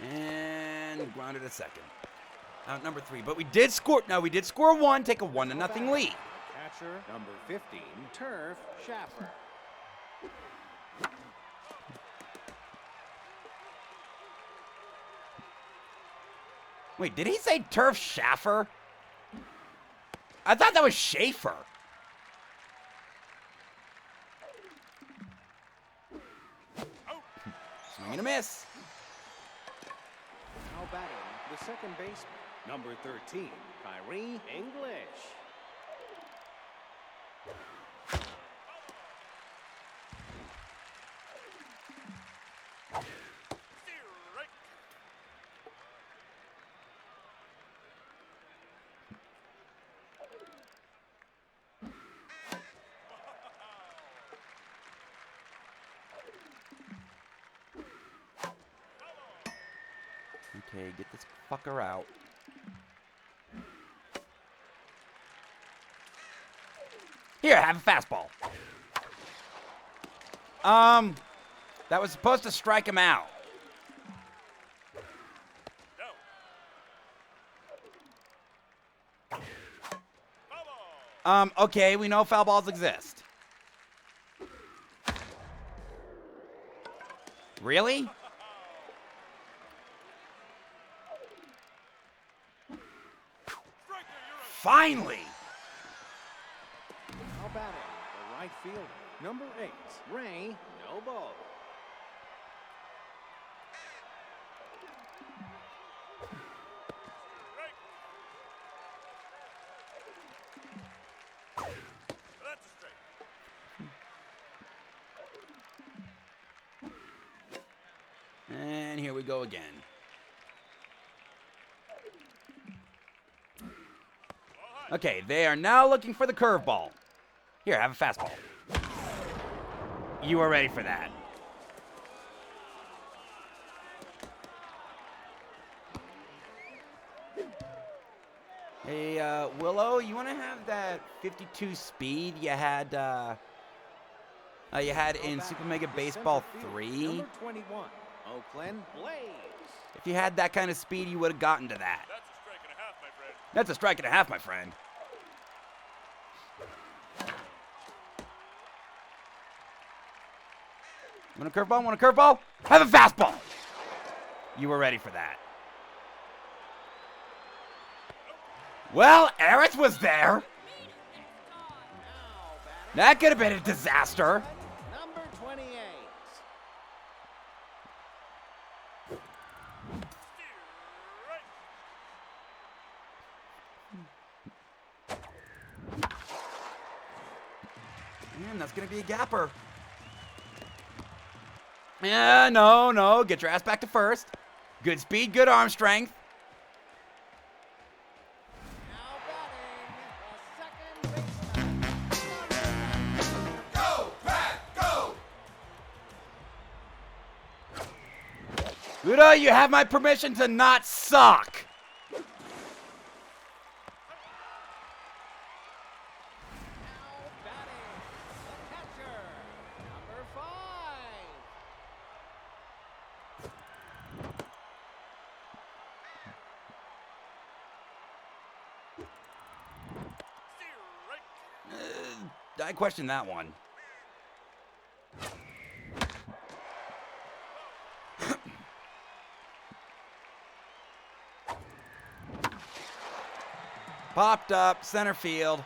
Speaker 1: And grounded a second. Out number 3. But we did score. No, we did score 1. Take a 1-0 lead.
Speaker 2: Catcher, number 15, Turf Schaffer.
Speaker 1: Wait, did he say Turf Schaffer? I thought that was Schaefer. Swing and a miss.
Speaker 2: Now batting, the second baseman, number 13, Kyrie English.
Speaker 3: Strike.
Speaker 1: Okay, get this fucker out. Here, have a fastball. That was supposed to strike him out.
Speaker 3: No. Foul ball.
Speaker 1: Okay, we know foul balls exist. Really?
Speaker 3: Striker, you're out.
Speaker 1: Finally!
Speaker 2: Now batting, the right fielder, number 8, Ray Noble.
Speaker 3: Strike. That's a strike.
Speaker 1: And here we go again. Okay, they are now looking for the curveball. Here, have a fastball. You are ready for that. Hey, Willow, you want to have that 52 speed you had in Super Mega Baseball 3?
Speaker 2: Number 21, Oakland Blaze.
Speaker 1: If you had that kind of speed, you would have gotten to that.
Speaker 3: That's a strike and a half, my friend.
Speaker 1: That's a strike and a half, my friend. Want a curveball? Want a curveball? Have a fastball! You were ready for that. Well, Aerith was there.
Speaker 2: Now batting,
Speaker 1: That could have been a disaster.
Speaker 2: number 28.
Speaker 1: Man, that's going to be a gapper. Yeah, no. Get your ass back to first. Good speed, good arm strength.
Speaker 2: Now batting, the second baseman.
Speaker 1: Go, Pat, go! Luda, you have my permission to not suck.
Speaker 2: Now batting, the catcher, number 5.
Speaker 1: I question that one. Popped up, center field.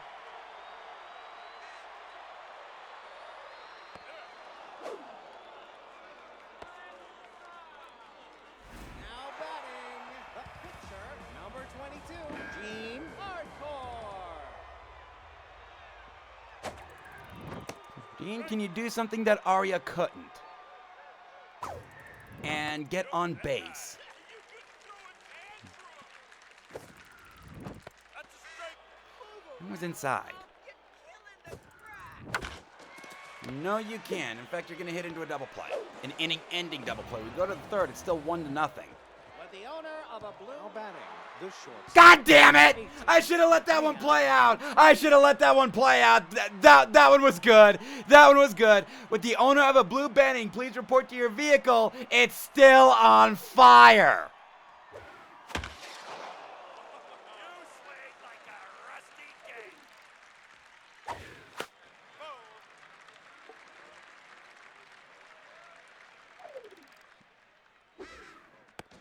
Speaker 2: Now batting, the pitcher, number 22, Gene Hardcore.
Speaker 1: Gene, can you do something that Arya couldn't? And get on base. Who was inside? No, you can't. In fact, you're going to hit into a double play. An inning-ending double play. We go to the third. It's still 1-0.
Speaker 2: But the owner of a blue now batting, the shortstop.
Speaker 1: God damn it! I should have let that one play out. I should have let that one play out. That one was good. That one was good. With the owner of a blue Benning, please report to your vehicle. It's still on fire.
Speaker 3: You swing like a rusty gate.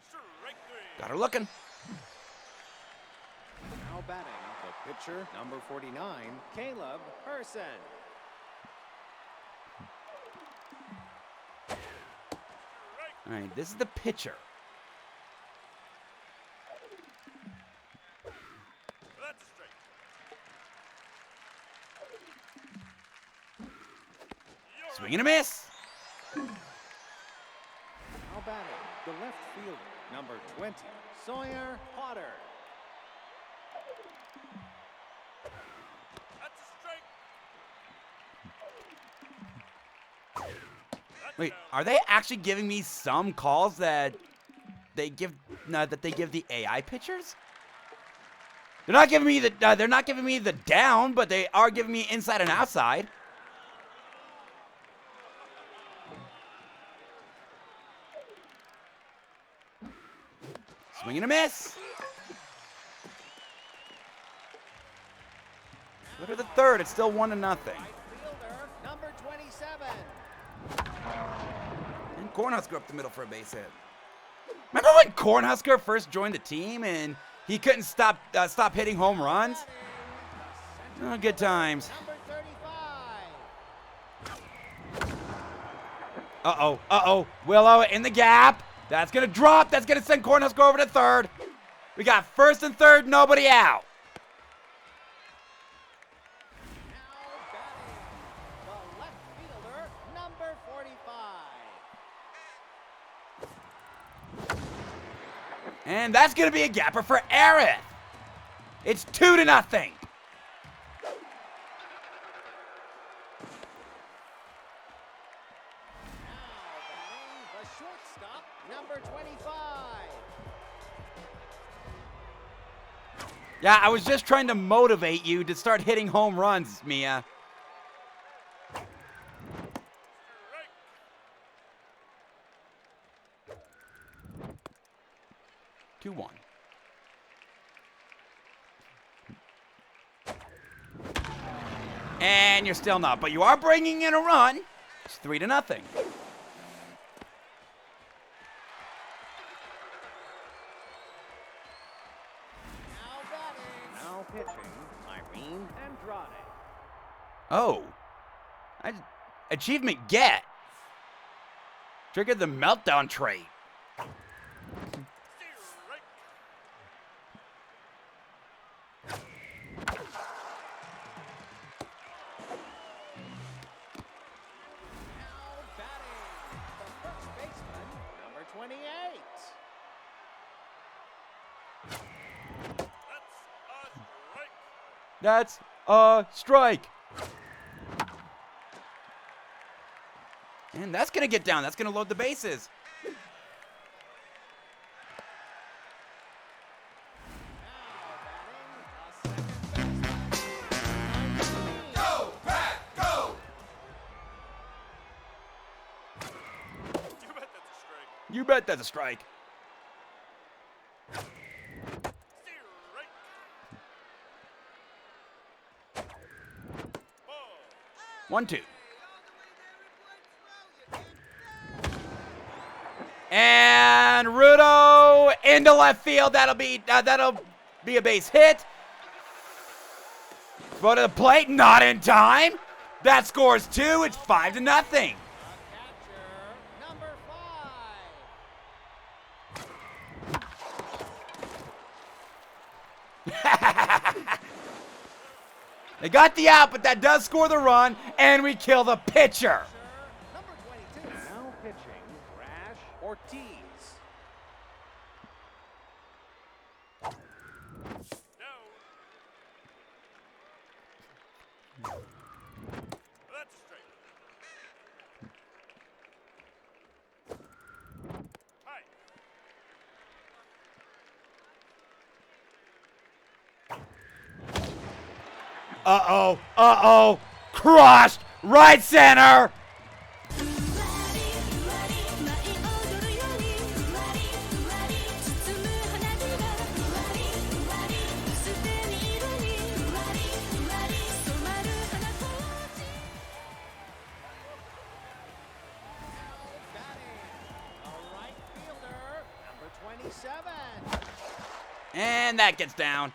Speaker 3: Strike three.
Speaker 1: Got her looking.
Speaker 2: Now batting, the pitcher, number 49, Caleb Person.
Speaker 1: All right, this is the pitcher.
Speaker 3: That's a strike.
Speaker 1: Swing and a miss.
Speaker 2: Now batting, the left fielder, number 20, Sawyer Potter.
Speaker 3: That's a strike.
Speaker 1: Wait, are they actually giving me some calls that they give the AI pitchers? They're not giving me the down, but they are giving me inside and outside. Swing and a miss. Look at the third. It's still 1-0.
Speaker 2: Right fielder, number 27.
Speaker 1: And Cornhusker up the middle for a base hit. Remember when Cornhusker first joined the team and he couldn't stop hitting home runs? Oh, good times.
Speaker 2: Number 35.
Speaker 1: Uh-oh. Willow in the gap. That's going to drop. That's going to send Cornhusker over to third. We got first and third, nobody out.
Speaker 2: Now batting, the left fielder, number 45.
Speaker 1: And that's going to be a gapper for Aerith. It's 2-0.
Speaker 2: Now batting, the shortstop, number 25.
Speaker 1: Yeah, I was just trying to motivate you to start hitting home runs, Mia.
Speaker 3: Strike.
Speaker 1: 2-1. And you're still not, but you are bringing in a run. It's 3-0.
Speaker 2: Now batting, now pitching, Irene Andrade.
Speaker 1: Oh. Achievement get. Triggered the meltdown trait.
Speaker 3: Strike.
Speaker 2: Now batting, the first baseman, number 28.
Speaker 3: That's a strike.
Speaker 1: That's a strike. And that's going to get down. That's going to load the bases.
Speaker 2: Now batting, a second baseman.
Speaker 3: You bet that's a strike.
Speaker 1: You bet that's a strike.
Speaker 3: Strike. Ball.
Speaker 1: 1-2. And Rudo into left field. That'll be a base hit. Throw to the plate, not in time. That scores 2. It's 5-0.
Speaker 2: Catcher, number 5.
Speaker 1: They got the out, but that does score the run, and we kill the pitcher.
Speaker 2: Number 22. Now pitching, Rash Ortiz.
Speaker 3: No. That's straight. Hi.
Speaker 1: Uh-oh. Crushed. Right center.
Speaker 2: A right fielder, number 27.
Speaker 1: And that gets down.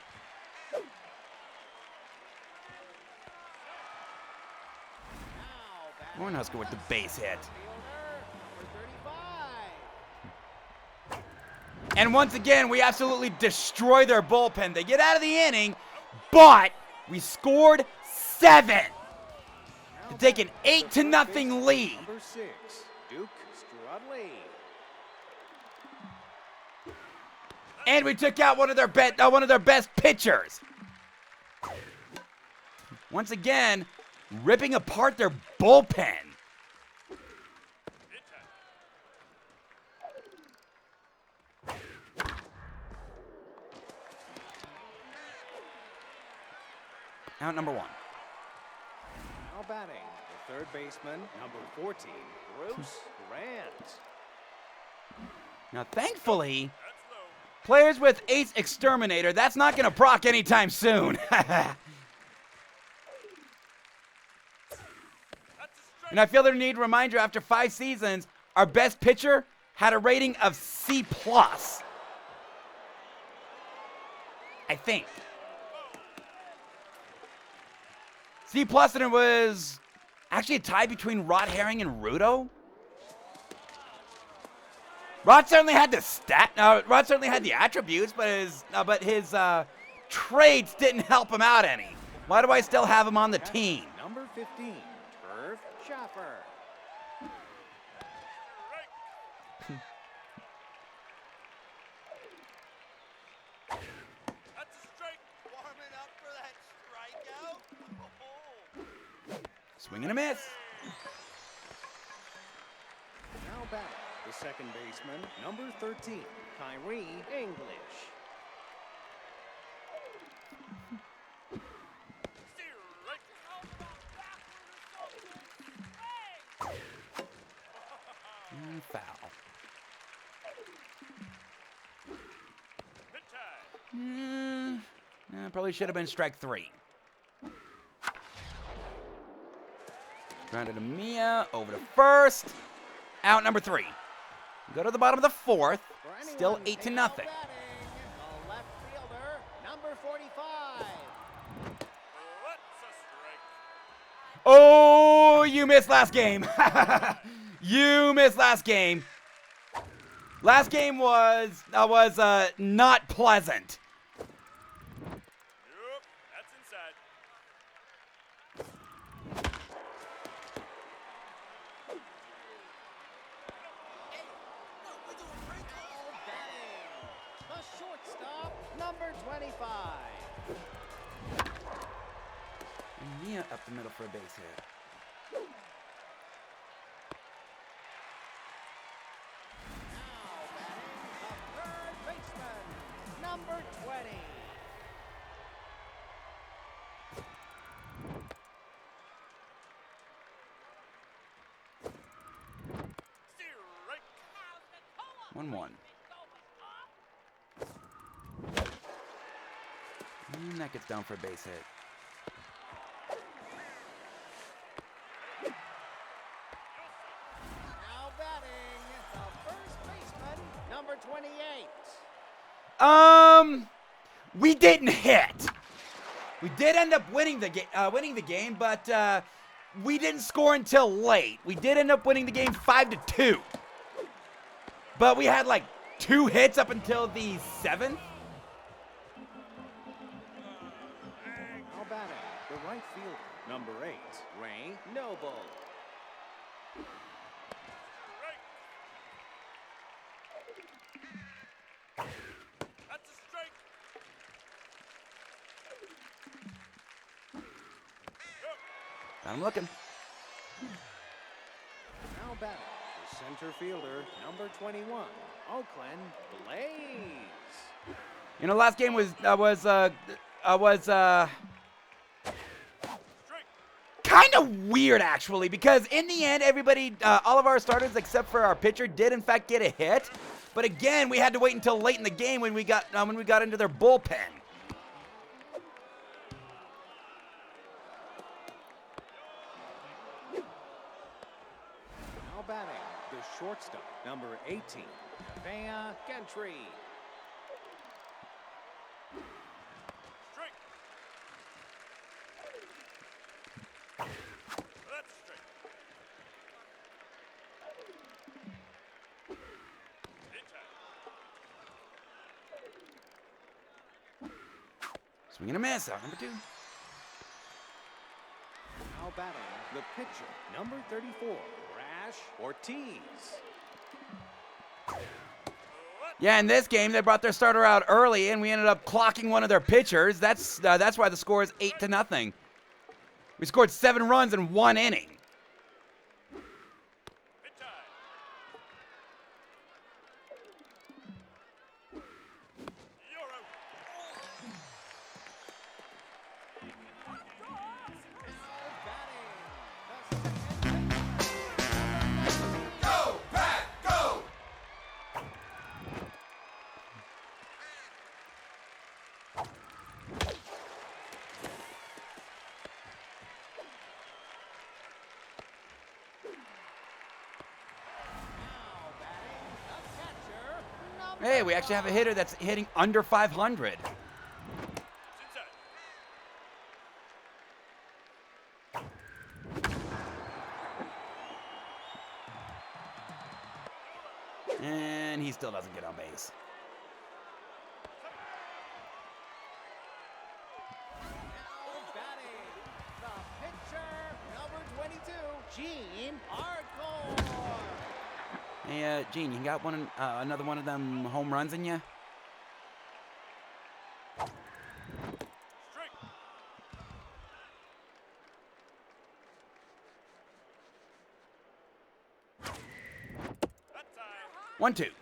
Speaker 2: Now batting
Speaker 1: Cornhusker with the base hit.
Speaker 2: fielder, number 35.
Speaker 1: And once again, we absolutely destroy their bullpen. They get out of the inning, but we scored 7 to take an 8-0 lead.
Speaker 2: Number 6, Duke Strudley.
Speaker 1: And we took out one of their best pitchers. Once again, ripping apart their bullpen. Out number 1.
Speaker 2: Now batting, the third baseman, number 14, Bruce Grant.
Speaker 1: Now, thankfully, players with Ace Exterminator, that's not going to proc anytime soon. And I feel the need to remind you, after 5 seasons, our best pitcher had a rating of C+. I think. C+, and it was actually a tie between Rod Herring and Rudo. Rod certainly had the Rod certainly had the attributes, but his traits didn't help him out any. Why do I still have him on the team?
Speaker 2: Number 15, Turf Schaffer.
Speaker 3: That's a strike.
Speaker 4: Warming up for that strikeout? Oh.
Speaker 1: Swing and a miss.
Speaker 2: Now batting, the second baseman, number 13, Kyrie English.
Speaker 1: And foul. Probably should have been strike 3. Grounded to Mia, over to first. Out number 3. Go to the bottom of the 4th. Still 8-0.
Speaker 2: The left fielder, number 45.
Speaker 1: Oh, you missed last game. You missed last game. Last game was not pleasant.
Speaker 3: Yep, that's inside.
Speaker 2: The shortstop, number 25.
Speaker 1: And Mia up the middle for a base hit.
Speaker 2: Now batting, the third baseman, number 20.
Speaker 3: Strike.
Speaker 1: 1-1. And that gets down for a base hit. We didn't hit. We did end up winning the game, but we didn't score until late. We did end up winning the game 5-2. But we had like 2 hits up until the 7th.
Speaker 2: How about it? The right fielder, number 8, Ray Noble.
Speaker 3: That's a strike.
Speaker 1: I'm looking.
Speaker 2: Now batting, the center fielder, number 21, Oakland Blaze.
Speaker 1: You know, last game was kind of weird actually, because in the end, everybody, all of our starters except for our pitcher, did in fact get a hit. But again, we had to wait until late in the game when we got into their bullpen.
Speaker 2: Now batting, the shortstop, number 18, Thea Gentry.
Speaker 3: Strike. That's a strike. Pitch out.
Speaker 1: Swing and a miss, out number 2.
Speaker 2: Now batting, the pitcher, number 34, Rash Ortiz.
Speaker 1: Yeah, in this game, they brought their starter out early, and we ended up clocking one of their pitchers. That's why the score is 8-0. We scored 7 runs in 1 inning.
Speaker 3: Pitch out. You're out.
Speaker 1: Go, Pat, go! Hey, we actually have a hitter that's hitting under 500.
Speaker 3: It's inside.
Speaker 1: And he still doesn't get on base.
Speaker 2: Now batting, the pitcher, number 22, Gene Hardcore.
Speaker 1: Hey, Gene, you got another one of them home runs in you?
Speaker 3: Strike. That time.
Speaker 1: 1-2.
Speaker 5: But I've seen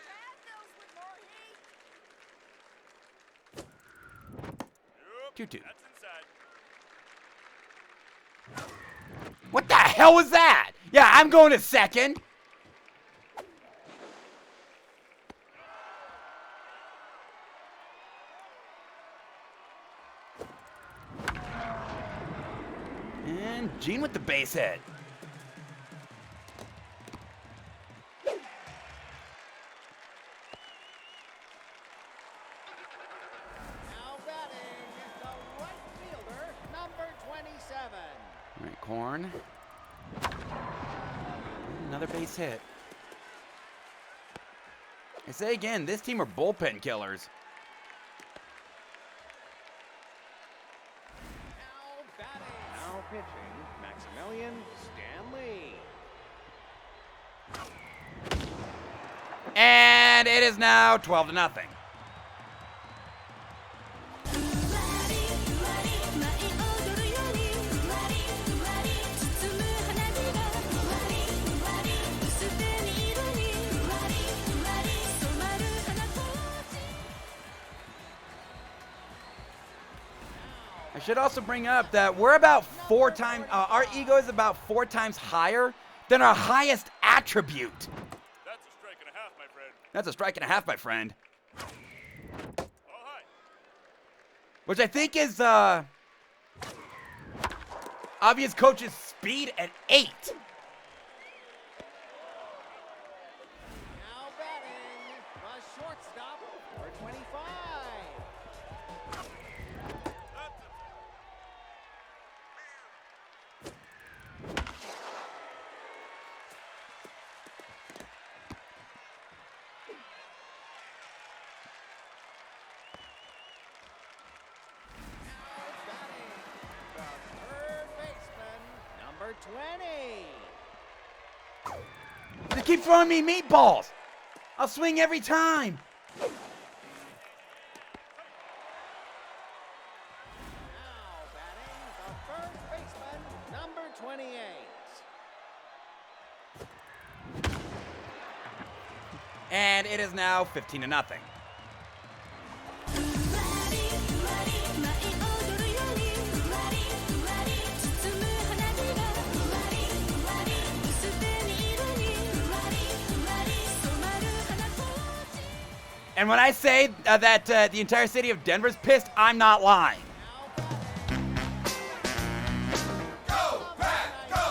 Speaker 5: bad bills with more heat.
Speaker 1: 2-2.
Speaker 3: That's inside.
Speaker 1: What the hell was that? Yeah, I'm going to second. And Gene with the base hit.
Speaker 2: Now batting, the right fielder, number 27.
Speaker 1: All right, Corn. Another base hit. I say again, this team are bullpen killers.
Speaker 2: Now batting. Now pitching, Maximilian Stanley.
Speaker 1: And it is now 12-0. I should also bring up that we're about 4 times, our ego is about 4 times higher than our highest attribute.
Speaker 3: That's a strike and a half, my friend.
Speaker 1: That's a strike and a half, my friend.
Speaker 3: All high.
Speaker 1: Which I think is, obvious coach's speed at 8.
Speaker 2: Now batting, the shortstop, Number 25. Third baseman, number 20.
Speaker 1: They keep throwing me meatballs. I'll swing every time.
Speaker 2: Now batting the first baseman, number 28.
Speaker 1: And it is now 15-0. And when I say that the entire city of Denver's pissed, I'm not lying.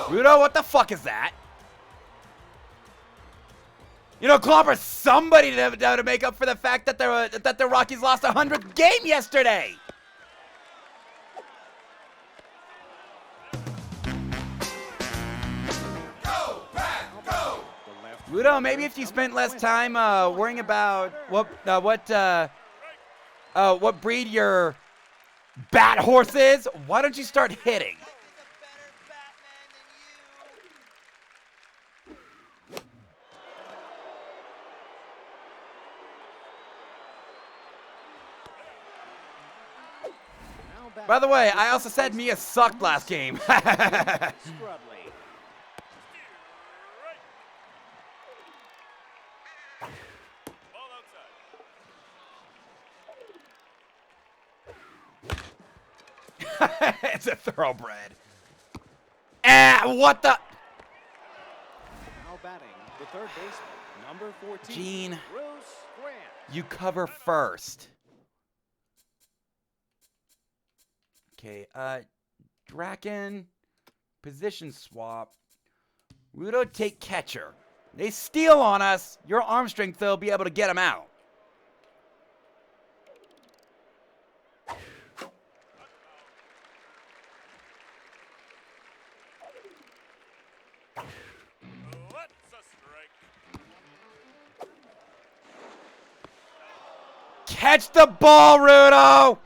Speaker 1: Rudo, what the fuck is that? You know, clobber somebody to make up for the fact that the Rockies lost a 100th game yesterday. Rudo, maybe if you spent less time worrying about what breed your bat horse is, why don't you start hitting?
Speaker 4: He's a better Batman than you.
Speaker 2: Now batting
Speaker 1: By the way,
Speaker 2: the
Speaker 1: I also
Speaker 2: first
Speaker 1: said
Speaker 2: baseman,
Speaker 1: Mia sucked
Speaker 2: number
Speaker 1: last
Speaker 2: 6,
Speaker 1: game.
Speaker 2: Scrubly.
Speaker 5: Ball outside.
Speaker 1: It's a thoroughbred. Ah, what the?
Speaker 2: Now batting the third baseman, number 14.
Speaker 1: Gene.
Speaker 2: Bruce Grant.
Speaker 1: You cover first. Okay, Draken, position swap. Rudo, take catcher. They steal on us. Your arm strength, though, will be able to get them out.
Speaker 5: What's a strike?
Speaker 1: Catch the ball, Rudo!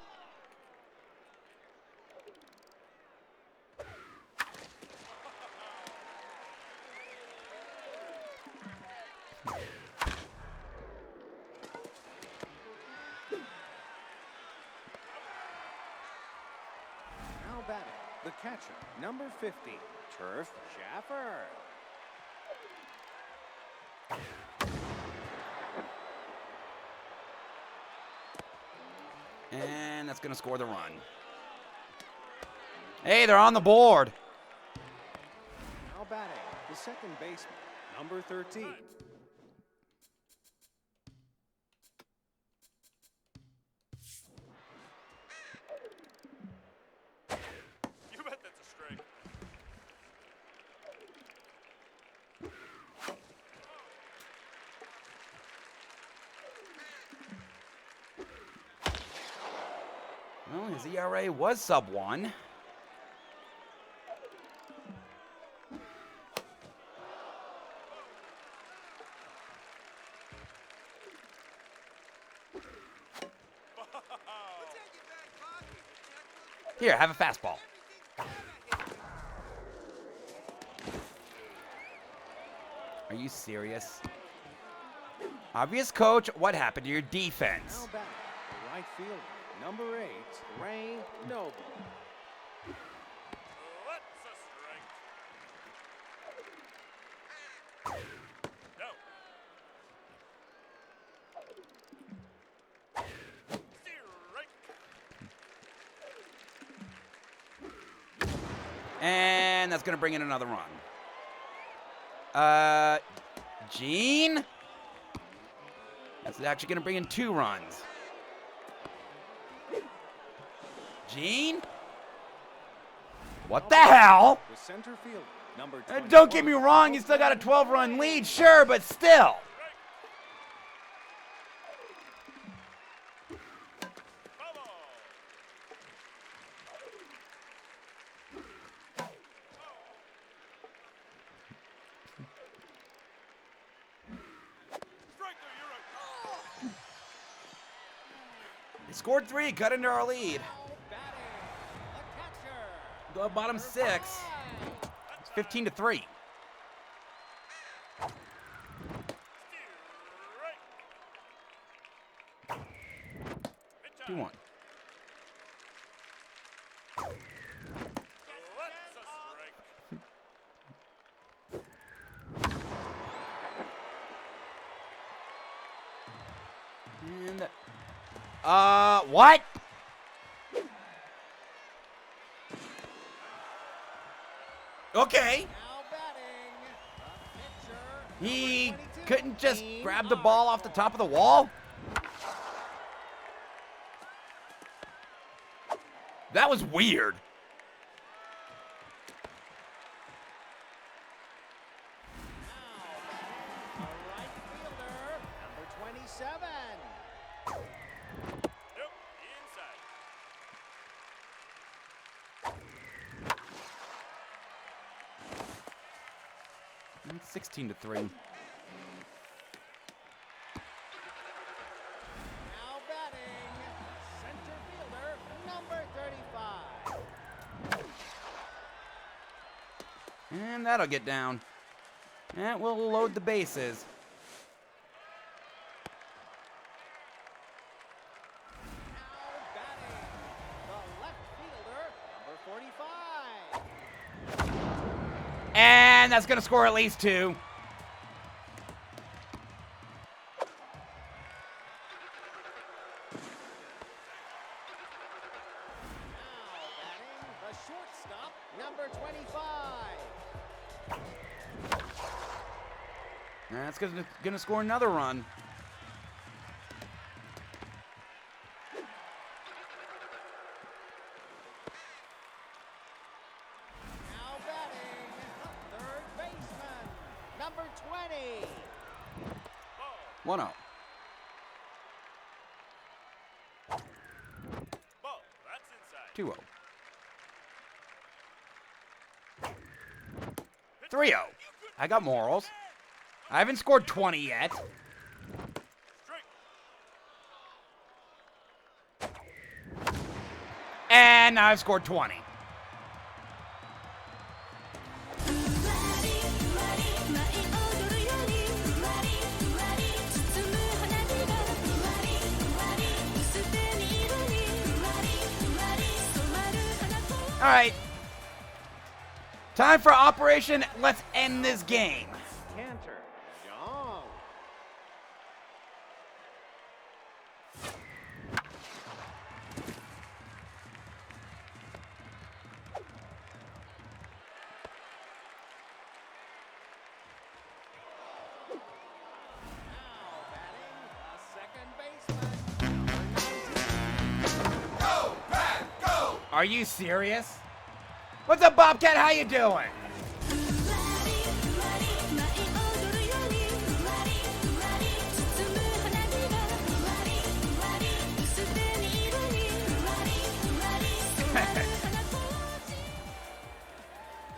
Speaker 2: Now batting the catcher, number 50, Turf Schaffer.
Speaker 1: And that's going to score the run. Hey, they're on the board.
Speaker 2: Now batting the second baseman, number 13.
Speaker 5: You bet that's a strike.
Speaker 1: Well, his ERA was sub 1. Here, have a fastball. Are you serious? Obvious coach, what happened to your defense?
Speaker 2: Now batting the right fielder, number 8, Ray Noble.
Speaker 5: What's a strike? No. Strike.
Speaker 1: And that's going to bring in another run. Gene? That's actually going to bring in 2 runs. Gene? What the hell?
Speaker 2: The center fielder, number
Speaker 1: Don't get me
Speaker 2: 21,
Speaker 1: wrong, you still got a 12-run lead, sure, but still. Scored 3, cut into our lead.
Speaker 2: Now batting, the catcher.
Speaker 1: Go bottom 6. It's 15 to 3.
Speaker 5: Strike.
Speaker 1: 2-1.
Speaker 5: That's a strike.
Speaker 1: And what? Okay.
Speaker 2: Now batting, the pitcher.
Speaker 1: He
Speaker 2: number 22,
Speaker 1: couldn't just
Speaker 2: Dean
Speaker 1: grab the ball off the top of the wall. That was weird.
Speaker 2: Now batting, the right fielder, number 27.
Speaker 5: Nope. Inside.
Speaker 1: 16 to 3.
Speaker 2: Now batting, center fielder, number 35.
Speaker 1: And that'll get down. And we'll load the bases.
Speaker 2: Now batting, the left fielder, number 45.
Speaker 1: And that's going to score at least 2.
Speaker 2: Now batting, the shortstop, number 25.
Speaker 1: That's going to score another run.
Speaker 2: Now batting, the third baseman, number 20.
Speaker 1: 1-0.
Speaker 5: Ball. That's inside.
Speaker 1: 2-0. 3-0. I got morals. I haven't scored 20 yet.
Speaker 5: Strike.
Speaker 1: And now I've scored 20. All right. Time for Operation Let's End This Game.
Speaker 2: Cantor, Young. Now batting, the second baseman, number 19.
Speaker 1: Are you serious? What's up, Bobcat? How you doing?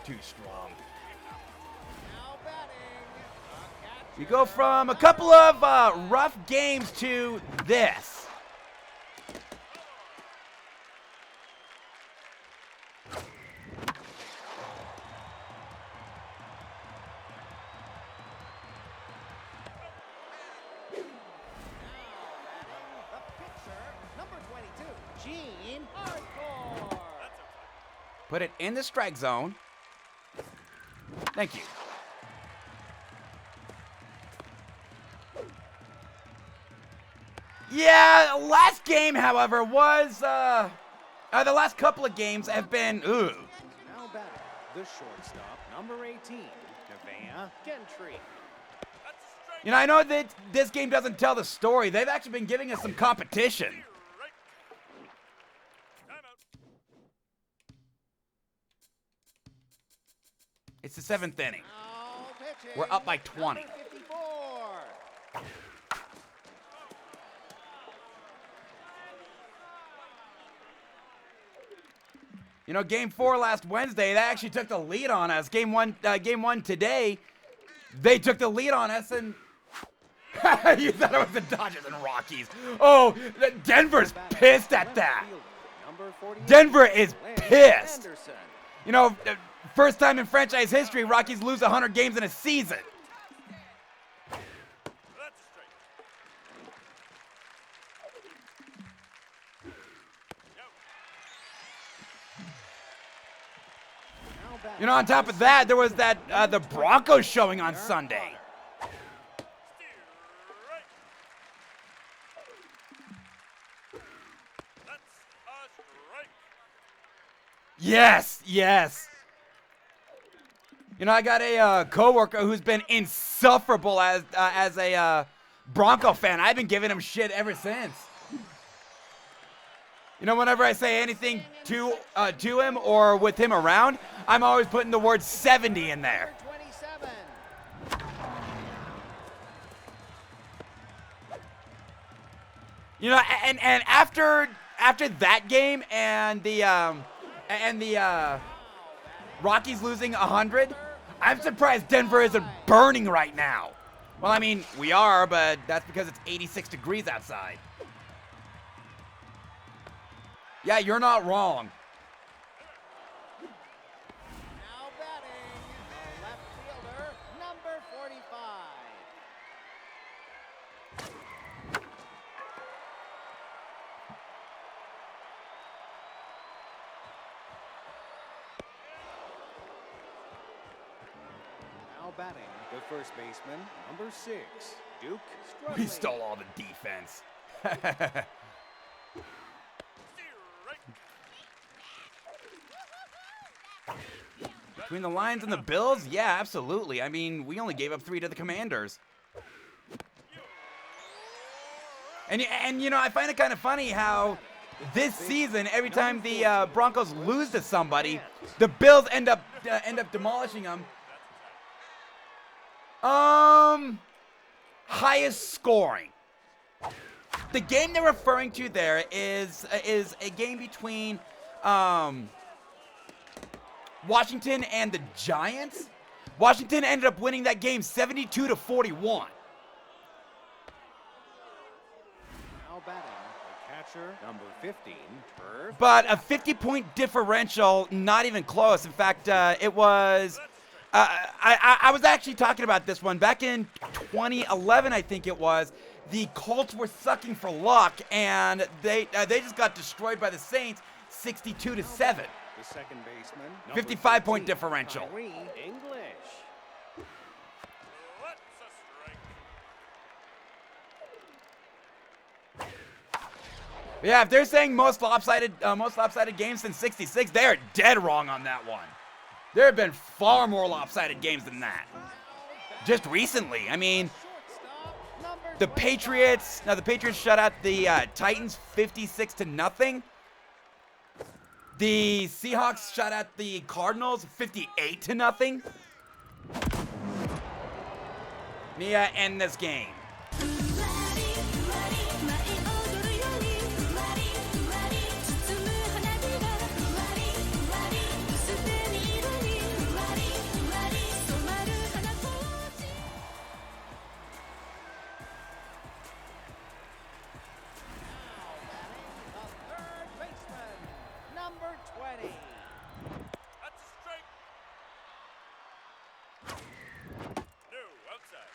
Speaker 1: Too strong.
Speaker 2: Now batting, the catcher.
Speaker 1: You go from a couple of rough games to this.
Speaker 2: The pitcher, number 22, Gene Hardcore.
Speaker 1: Put it in the strike zone. Thank you. Yeah, last game, however, was the last couple of games have been
Speaker 2: Now batting, the shortstop, number 18, Nevaeh Gentry.
Speaker 5: That's a strike.
Speaker 1: You know, I know that this game doesn't tell the story. They've actually been giving us some competition.
Speaker 5: Strike. Timeout.
Speaker 1: It's the 7th inning.
Speaker 2: Now pitching,
Speaker 1: We're up by 20.
Speaker 2: number 54.
Speaker 1: You know, game 4 last Wednesday, they actually took the lead on us. Game one today, they took the lead on us, and You thought it was the Dodgers and Rockies. Oh, Denver's pissed at that.
Speaker 2: Number 48,
Speaker 1: Denver is
Speaker 2: Lynn
Speaker 1: pissed.
Speaker 2: Anderson.
Speaker 1: You know, first time in franchise history, Rockies lose 100 games in a season.
Speaker 5: That's a strike.
Speaker 2: Now batting
Speaker 1: You know, on top of that, there was that the Broncos showing on Sunday.
Speaker 5: Strike. That's a strike.
Speaker 1: Yes, yes. You know, I got a coworker who's been insufferable as a Bronco fan. I've been giving him shit ever since. You know, whenever I say anything to him or with him around, I'm always putting the word 70 in there.
Speaker 2: Number 27.
Speaker 1: You know, and after that game and the Rockies losing 100, I'm surprised Denver isn't burning right now. Well, I mean, we are, but that's because it's 86 degrees outside. Yeah, you're not wrong.
Speaker 2: Now batting, the left fielder, number 45. Now batting, the first baseman, number 6, Duke Strudley.
Speaker 1: We stole all the defense.
Speaker 5: Strike.
Speaker 1: Between the Lions and the Bills? Yeah, absolutely. I mean, we only gave up 3 to the Commanders. And you know, I find it kind of funny how this season, every time the Broncos lose to somebody, the Bills end up demolishing them. Highest scoring. The game they're referring to there is a game between Washington and the Giants. Washington ended up winning that game 72-41.
Speaker 2: Now batting, the catcher, number 15, Turf.
Speaker 1: But a 50-point differential, not even close. In fact, it was. I was actually talking about this one back in 2011, I think it was. The Colts were sucking for luck, and they just got destroyed by the Saints, 62-7.
Speaker 2: The second baseman, number
Speaker 1: 55-point
Speaker 2: 13,
Speaker 1: differential.
Speaker 2: Tyree English.
Speaker 5: That's a strike.
Speaker 1: Yeah, if they're saying most lopsided games since '66, they are dead wrong on that one. There have been far more lopsided games than that. Just recently, I mean,
Speaker 2: Shortstop, number
Speaker 1: the
Speaker 2: 25.
Speaker 1: Patriots. Now the Patriots shut out the Titans 56-0. The Seahawks shut out the Cardinals 58-0. Mia, end this game.
Speaker 2: The third baseman, number 20.
Speaker 5: That's a strike. No, outside.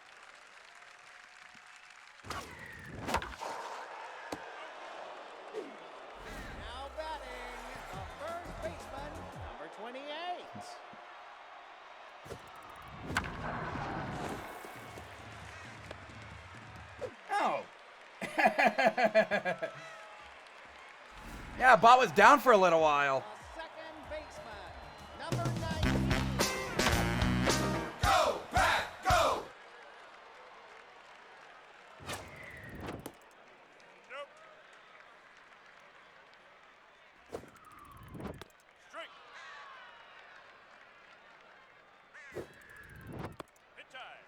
Speaker 2: Now batting, the first baseman, number 28.
Speaker 1: Oh. Yeah, Bot was down for a little while.
Speaker 2: The second baseman, number 19.
Speaker 1: Go, Pat, go!
Speaker 5: Nope. Strike. Hit time.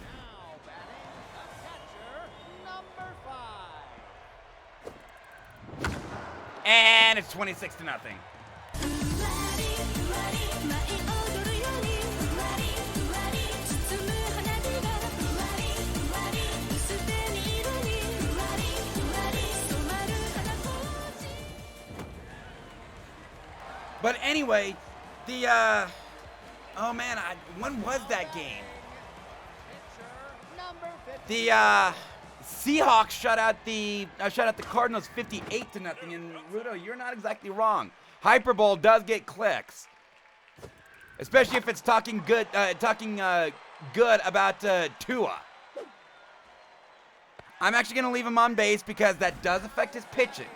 Speaker 2: Now batting, the catcher, number 5.
Speaker 1: And it's 26-0. But anyway, the, oh man, when was that game?
Speaker 2: Number 50.
Speaker 1: The, Seahawks shut out the Cardinals 58-0, and Rudo, you're not exactly wrong. Hyperbole does get clicks, especially if it's talking good about Tua. I'm actually gonna leave him on base because that does affect his pitching.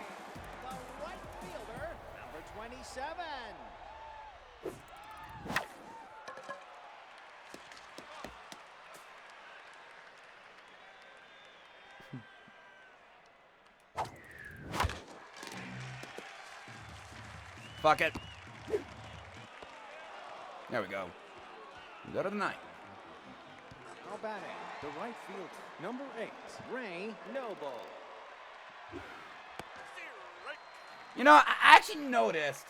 Speaker 2: The right fielder, number 27.
Speaker 1: Fuck it. There we go. Go to the ninth.
Speaker 2: Now batting, the right fielder, number 8, Ray Noble.
Speaker 5: Strike.
Speaker 1: You know, I actually noticed.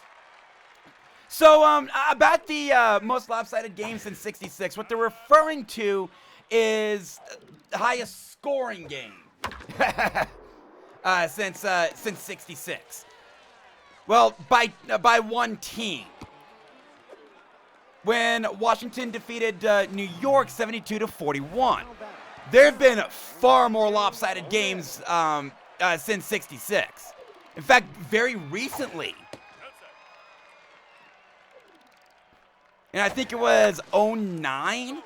Speaker 1: So, about the most lopsided game since '66, what they're referring to is the highest scoring game since '66. Well, by one team. When Washington defeated New York 72-41. There have been far more lopsided games since '66. In fact, very recently.
Speaker 5: Outside.
Speaker 1: And I think it was 09.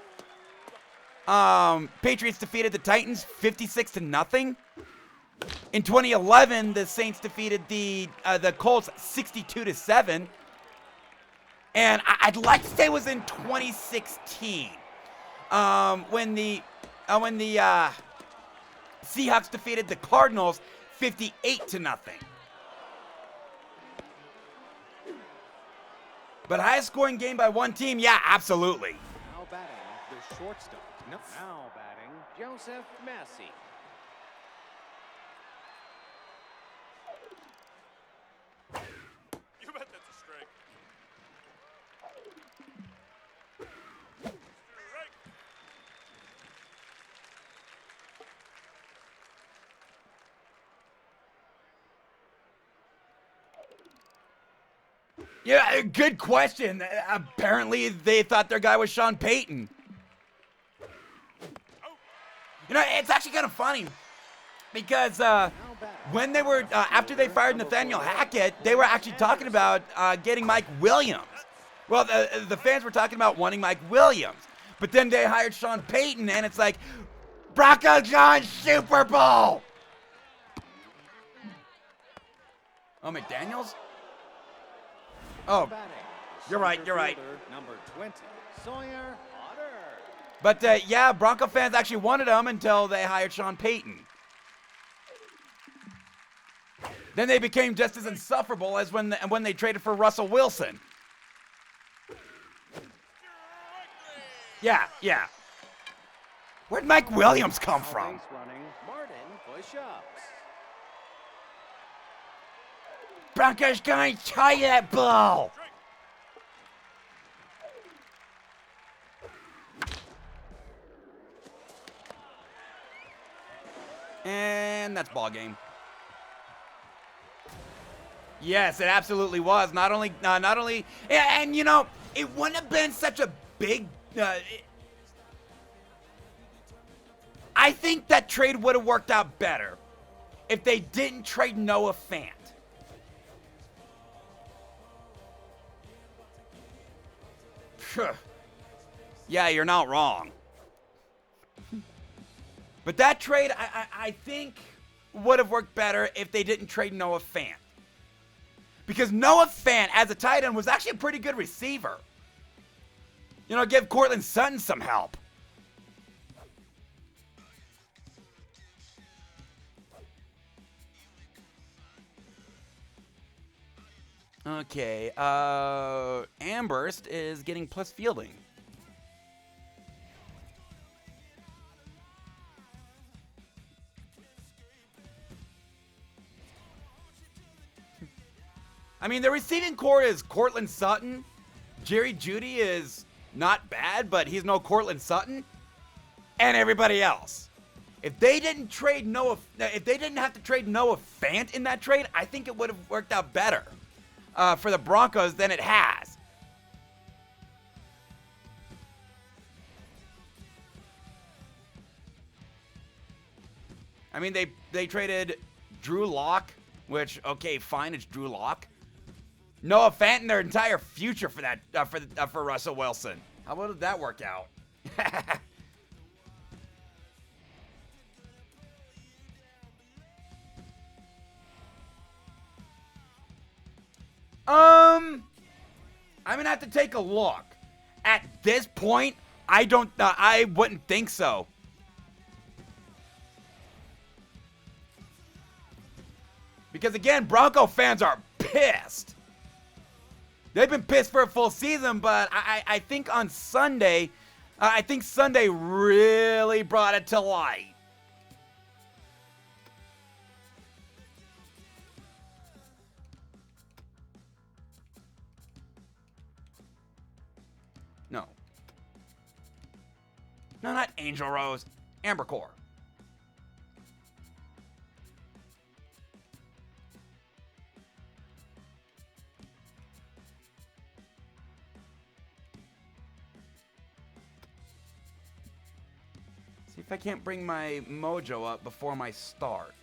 Speaker 1: Patriots defeated the Titans 56-0. In 2011, the Saints defeated the Colts 62-7. And I'd like to say it was in 2016 when the Seahawks defeated the Cardinals 58-0. But highest scoring game by one team, yeah, absolutely.
Speaker 2: Now batting, the shortstop. Now batting, Joseph Massey.
Speaker 5: You bet that's a strike. Strike.
Speaker 1: Yeah, good question. Apparently, they thought their guy was Sean Payton. You know, it's actually kind of funny because when they were, after they fired Nathaniel Hackett, they were actually talking about getting Mike Williams. Well, the fans were talking about wanting Mike Williams. But then they hired Sean Payton, and it's like, Broncos on Super Bowl! Oh, McDaniels? Oh,
Speaker 2: Batting,
Speaker 1: you're right,
Speaker 2: center
Speaker 1: you're right.
Speaker 2: fielder, number 20, Sawyer Otter.
Speaker 1: But yeah, Bronco fans actually wanted him until they hired Sean Payton. Then they became just as insufferable as when they traded for Russell Wilson. Yeah, yeah. Where'd Mike Williams come from?
Speaker 2: Base running, Martin push-ups.
Speaker 1: Broncos going to toilet bowl. And that's ball game. Yes, it absolutely was. Not only, and you know, it wouldn't have been such a big. I think that trade would have worked out better if they didn't trade Noah Fant. Phew. Yeah, you're not wrong. But that trade, I think, would have worked better if they didn't trade Noah Fant. Because Noah Fant, as a tight end, was actually a pretty good receiver. You know, give Cortland Sutton some help. Okay, Amherst is getting plus fielding. I mean, the receiving core is Cortland Sutton. Jerry Jeudy is not bad, but he's no Cortland Sutton. And everybody else. If they didn't trade Noah, if they didn't have to trade Noah Fant in that trade, I think it would have worked out better. for the Broncos than it has. I mean, they traded Drew Lock, which, okay, fine, it's Drew Lock. Noah Fant and their entire future for that for Russell Wilson. How well did that work out? I'm gonna have to take a look. At this point, I wouldn't think so. Because again, Bronco fans are pissed. They've been pissed for a full season, but I think on Sunday, I think Sunday really brought it to light. No. No, not Angel Rose. Amber Core. See if I can't bring my mojo up before my start.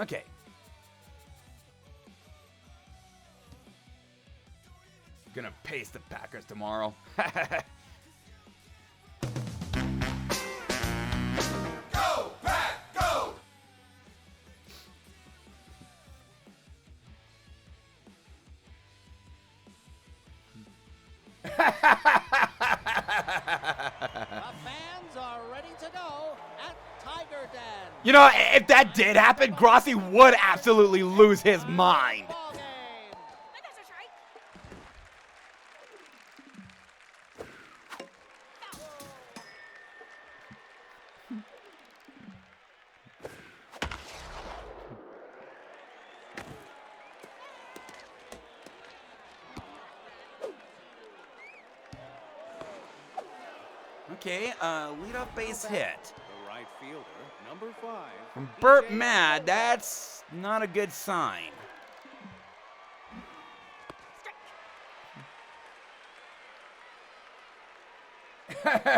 Speaker 1: Okay. Gonna pace the Packers tomorrow.
Speaker 6: Go, Pack, go!
Speaker 2: The fans are ready to go at Tiger Den.
Speaker 1: You know, if that did happen, Grossi would absolutely lose his mind.
Speaker 2: Ball game.
Speaker 1: Okay, lead-off base hit.
Speaker 2: The right fielder, number 5.
Speaker 1: From Burt Mad, that's not a good sign.
Speaker 2: Now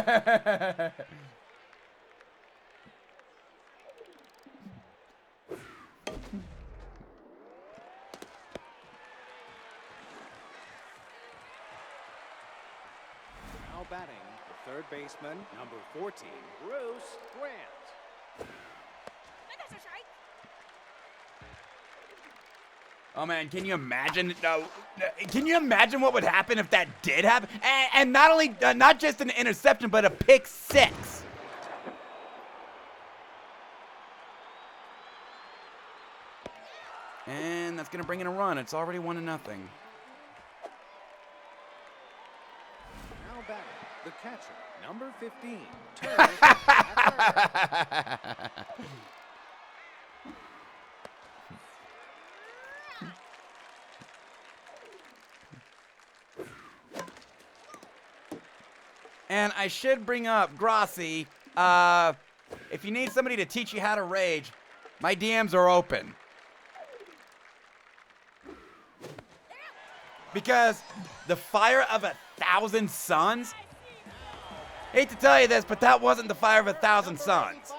Speaker 2: batting, the third baseman, number 14, Bruce Grant.
Speaker 1: Oh man, can you imagine? Can you imagine what would happen if that did happen? And not only, not just an interception, but a pick six. And that's gonna bring in a run. It's already 1-0.
Speaker 2: Now batting, the catcher, number 15, Turner at third.
Speaker 1: And I should bring up Grossi. If you need somebody to teach you how to rage, my DMs are open. Because the fire of 1,000 suns, hate to tell you this, but that wasn't the fire of 1,000 suns.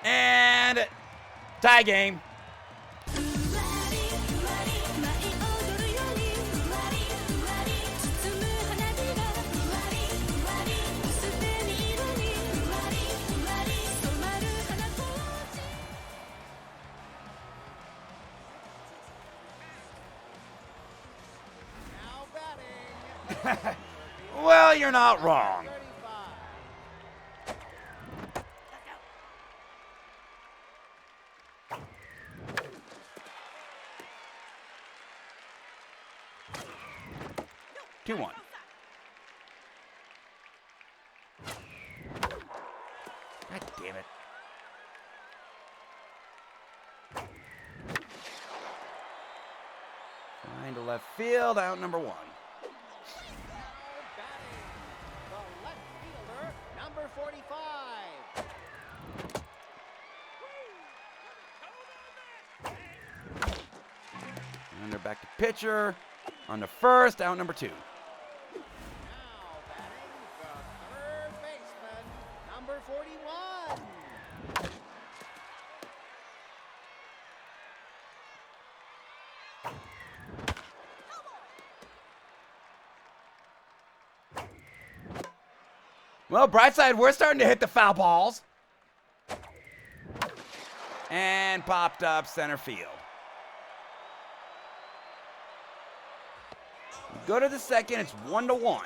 Speaker 1: And tie game.
Speaker 2: Now batting,
Speaker 1: Well, you're not wrong.
Speaker 2: 35.
Speaker 1: 2-1. God damn it. Flying to left field, out number 1.
Speaker 2: Batting, the left fielder, number 45.
Speaker 1: And they're back to pitcher. On the first, out number 2.
Speaker 2: Now batting, the third baseman, number 41.
Speaker 1: Well, bright side, we're starting to hit the foul balls. And popped up center field. Go to the second, it's 1-1.
Speaker 2: Now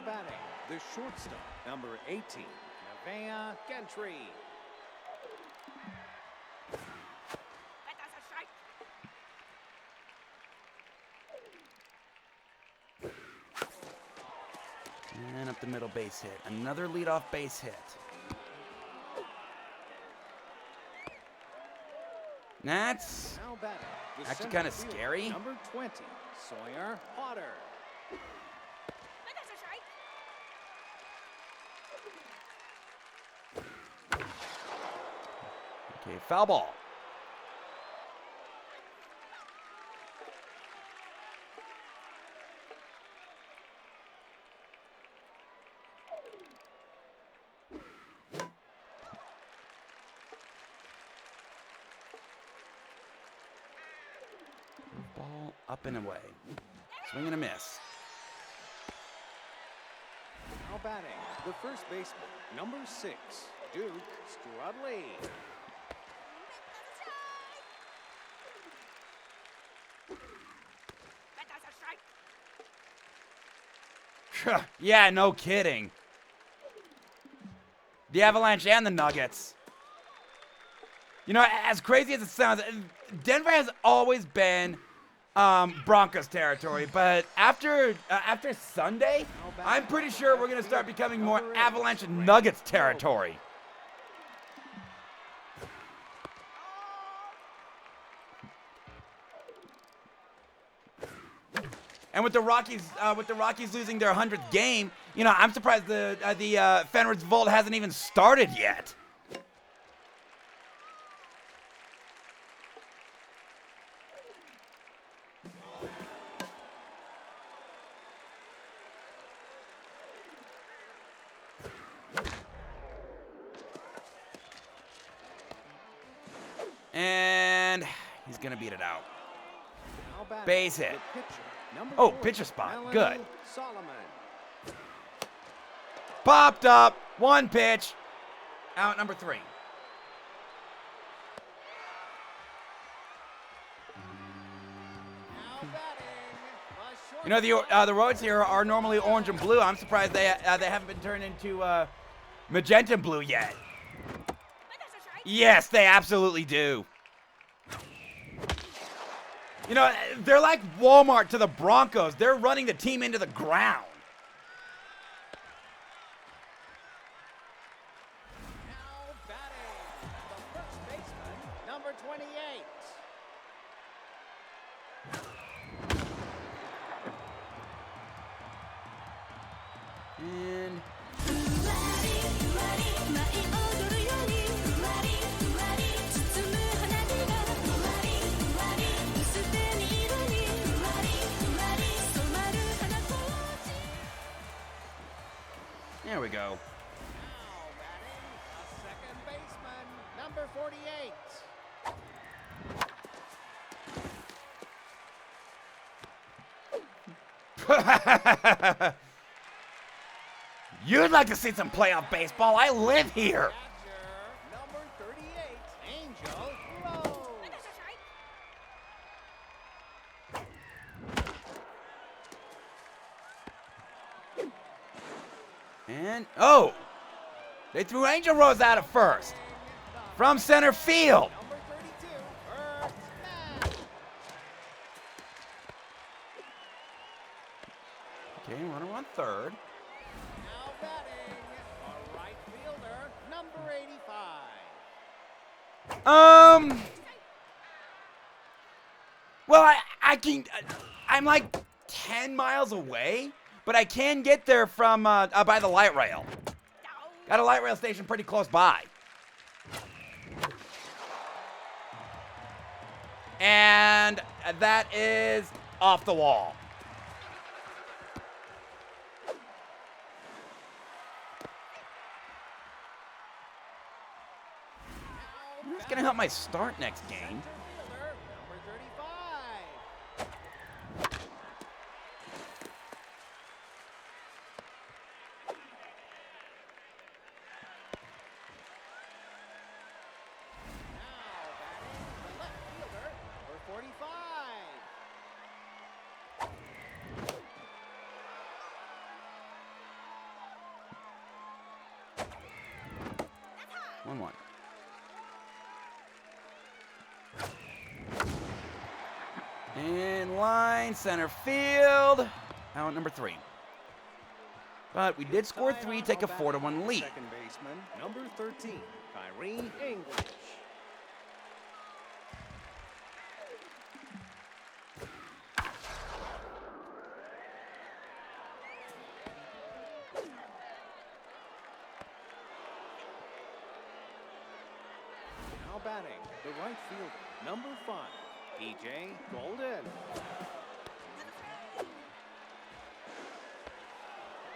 Speaker 2: batting, the shortstop, number 18, Nevaeh Gentry.
Speaker 1: And up the middle, base hit. Another leadoff base hit. That's
Speaker 2: Now batting, the
Speaker 1: actually
Speaker 2: center
Speaker 1: kind of
Speaker 2: fielder,
Speaker 1: scary.
Speaker 2: Number 20, Sawyer Potter.
Speaker 1: Okay, foul ball. Ball up and away. Swing and a miss.
Speaker 2: Now batting, the first baseman, number 6, Duke Strudley.
Speaker 1: Yeah, no kidding. The Avalanche and the Nuggets. You know, as crazy as it sounds, Denver has always been Broncos territory, but after Sunday, I'm pretty sure we're going to start becoming more Avalanche and Nuggets territory. And with the Rockies losing their 100th game, you know, I'm surprised the Fenway's Vault hasn't even started yet. And he's gonna beat it out.
Speaker 2: Now batting,
Speaker 1: Base hit.
Speaker 2: the pitcher, number
Speaker 1: Oh,
Speaker 2: 40,
Speaker 1: pitcher spot.
Speaker 2: Melanie
Speaker 1: Good.
Speaker 2: Solomon.
Speaker 1: Popped up. 1 pitch. Out number 3.
Speaker 2: Now batting, the
Speaker 1: You know, the roads here are normally orange and blue. I'm surprised they haven't been turned into magenta and blue yet. Yes, they absolutely do. You know, they're like Walmart to the Broncos. They're running the team into the ground.
Speaker 2: Now batting, the first baseman, number 28.
Speaker 1: And there we go.
Speaker 2: Now batting, a second baseman, number 48.
Speaker 1: You'd like to see some playoff baseball. I live here.
Speaker 2: Catcher, number 38, Angel Rose.
Speaker 1: And, oh, they threw Angel Rose out at first from center field.
Speaker 2: Number 32, Earth Smash.
Speaker 1: Okay, runner on third.
Speaker 2: Now batting, a right fielder, number 85.
Speaker 1: Well, I'm like 10 miles away, but I can get there from by the light rail. Got a light rail station pretty close by. And that is off the wall. It's gonna help my start next game.
Speaker 2: Fielder, number 35. Now batting, the left fielder, number 45.
Speaker 1: 1-1. And line center field. Out number 3. But we did score 3, take a 4-1 lead.
Speaker 2: Second baseman, number 13, Kyrie English. Now batting, the right fielder, number 5, PJ Golden.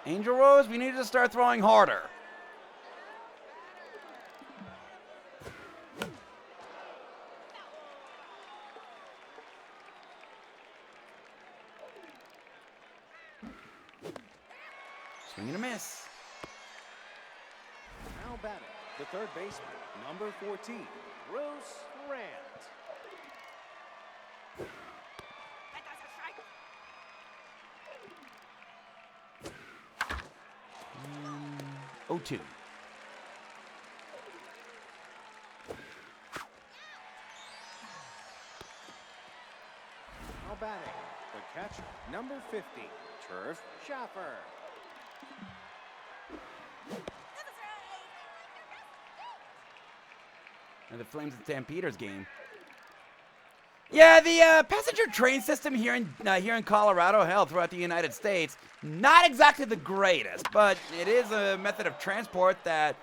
Speaker 1: Angel Rose, we need to start throwing harder. Swing and a miss.
Speaker 2: Now batting, the third baseman, number 14, Bruce Grant.
Speaker 1: Oh, 2.
Speaker 2: Now batting, the catcher, number 50, Turf Schaffer.
Speaker 1: And the Flames and Stampeders game. Yeah, the passenger train system here in Colorado, hell, throughout the United States, not exactly the greatest, but it is a method of transport that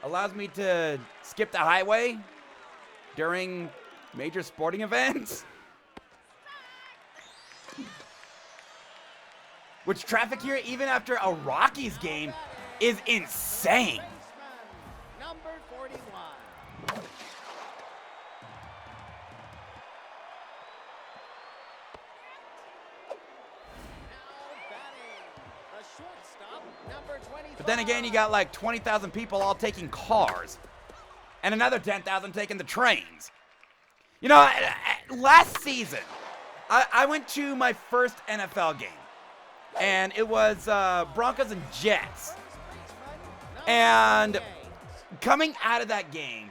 Speaker 1: allows me to skip the highway during major sporting events. Which traffic here, even after a Rockies game, is insane.
Speaker 2: Baseman, number 41.
Speaker 1: But then again, you got like 20,000 people all taking cars. And another 10,000 taking the trains. You know, last season, I went to my first NFL game. And it was Broncos and Jets. And coming out of that game,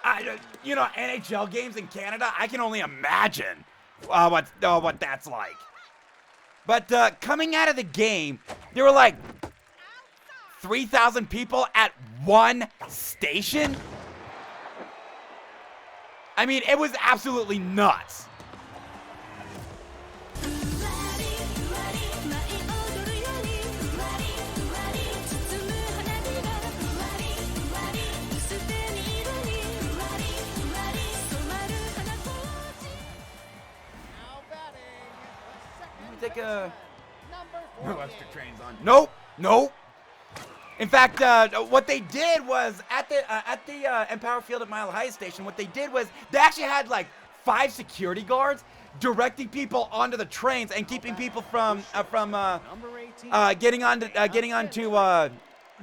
Speaker 1: NHL games in Canada, I can only imagine what that's like. But coming out of the game, there were like 3,000 people at one station. I mean, it was absolutely nuts. Take a extra trains on. Nope. In fact, what they did was at the Empower Field at Mile High Station. What they did was they actually had like 5 security guards directing people onto the trains and keeping people from getting onto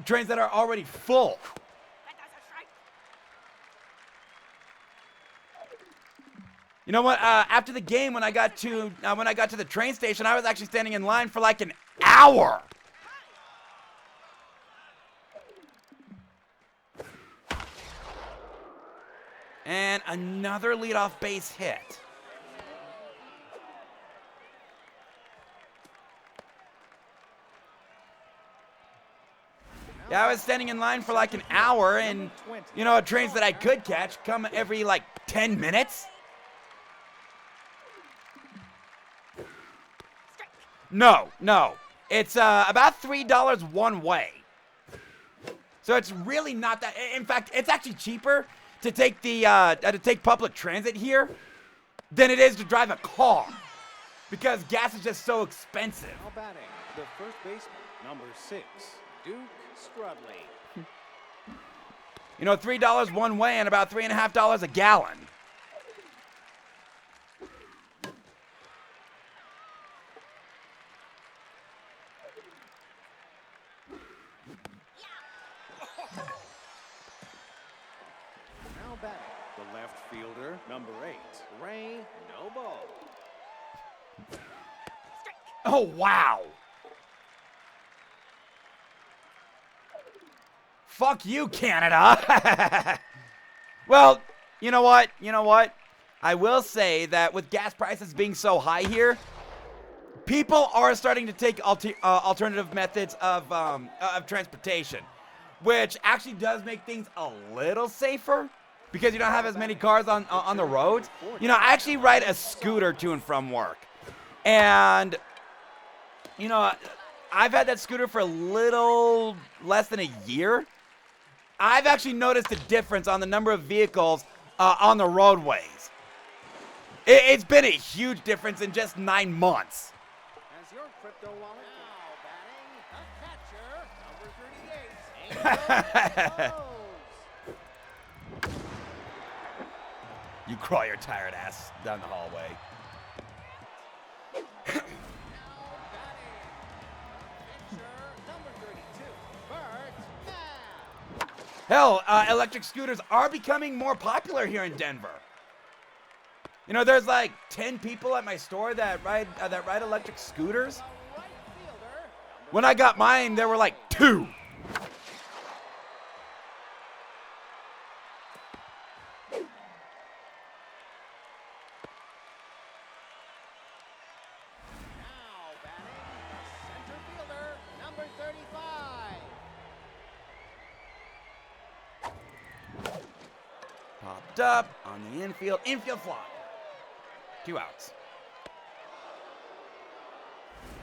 Speaker 1: trains that are already full. You know what? After the game, when I got to the train station, I was actually standing in line for like an hour. And another leadoff base hit. Yeah, I was standing in line for like an hour, and, you know, trains that I could catch come every like 10 minutes. No. It's about $3 one way. So it's really not that. In fact, it's actually cheaper to take public transit here than it is to drive a car, because gas is just so expensive.
Speaker 2: Now batting, the first baseman, number 6, Duke Strudley.
Speaker 1: You know, $3 one way and about $3.50 a gallon.
Speaker 2: Now batting, the left fielder, number 8, Ray Noble.
Speaker 1: Oh, wow. Fuck you, Canada. Well, you know what? I will say that with gas prices being so high here, people are starting to take alternative methods of transportation, which actually does make things a little safer because you don't have as many cars on the roads. You know, I actually ride a scooter to and from work. And, you know, I've had that scooter for a little less than a year. I've actually noticed a difference on the number of vehicles on the roadways. It's been a huge difference in just 9 months.
Speaker 2: As your crypto wallet. Now batting, a catcher, number 38, Angel Rose.
Speaker 1: You crawl your tired ass down the hallway. Hell, electric scooters are becoming more popular here in Denver. You know, there's like 10 people at my store that ride electric scooters. When I got mine, there were like 2. Popped up on the infield fly. 2 outs.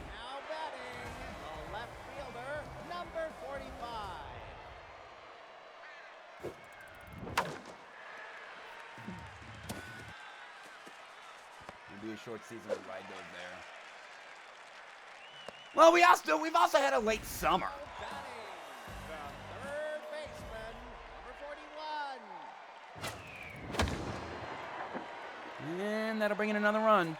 Speaker 2: Now batting, the left fielder, number 45.
Speaker 1: It'll be a short season to ride those there. Well, we've also had a late summer.
Speaker 2: Batting, the third baseman, number 41.
Speaker 1: And that'll bring in another run.
Speaker 2: Now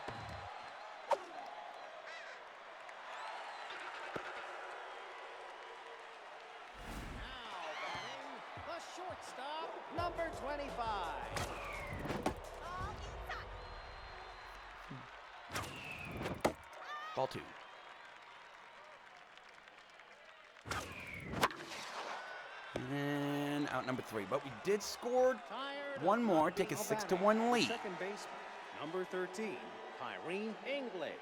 Speaker 2: batting, the shortstop, number 25.
Speaker 1: Ball 2. And out number 3. But we did score
Speaker 2: Tired
Speaker 1: one
Speaker 2: of
Speaker 1: more,
Speaker 2: not
Speaker 1: take a
Speaker 2: being
Speaker 1: 6-1 lead.
Speaker 2: Second baseman, number 13, Tyree English.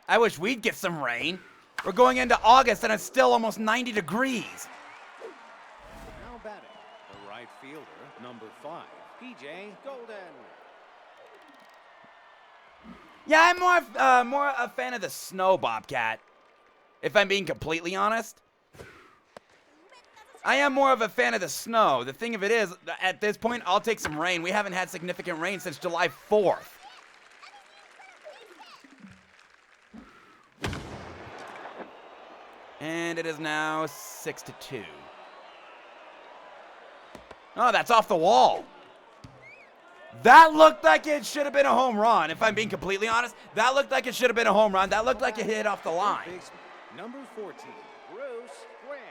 Speaker 1: I wish we'd get some rain. We're going into August and it's still almost 90 degrees.
Speaker 2: Now batting, the right fielder, number 5, PJ Golden.
Speaker 1: Yeah, I'm more a fan of the snow bobcat, if I'm being completely honest. I am more of a fan of the snow. The thing of it is, at this point, I'll take some rain. We haven't had significant rain since July 4th. And it is now 6-2. Oh, that's off the wall. That looked like it should have been a home run, if I'm being completely honest. That looked like it should have been a home run. That looked like it hit off the line.
Speaker 2: Baseman, number 14, Bruce Grant.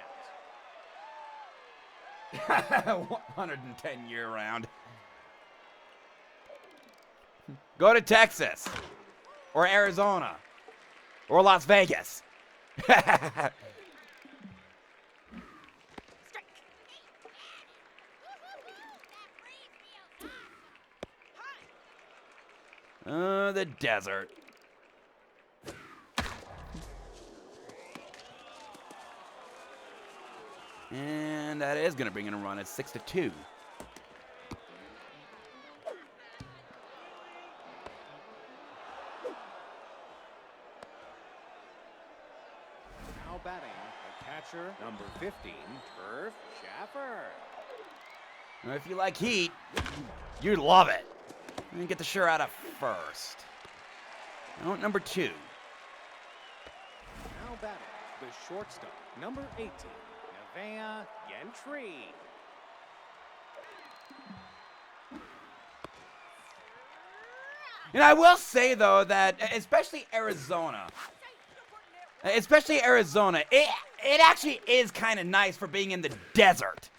Speaker 1: 110 year round. Go to Texas. Or Arizona. Or Las Vegas. The desert. And that is going to bring in a run at 6-2.
Speaker 2: Now batting, the catcher, number 15, Turf Schaffer.
Speaker 1: Now, if you like heat, you love it. And get the sure out of first. Out number 2.
Speaker 2: Now batting, the shortstop, number 18, Nevaeh Gentry.
Speaker 1: And I will say, though, that especially Arizona, it actually is kind of nice for being in the desert.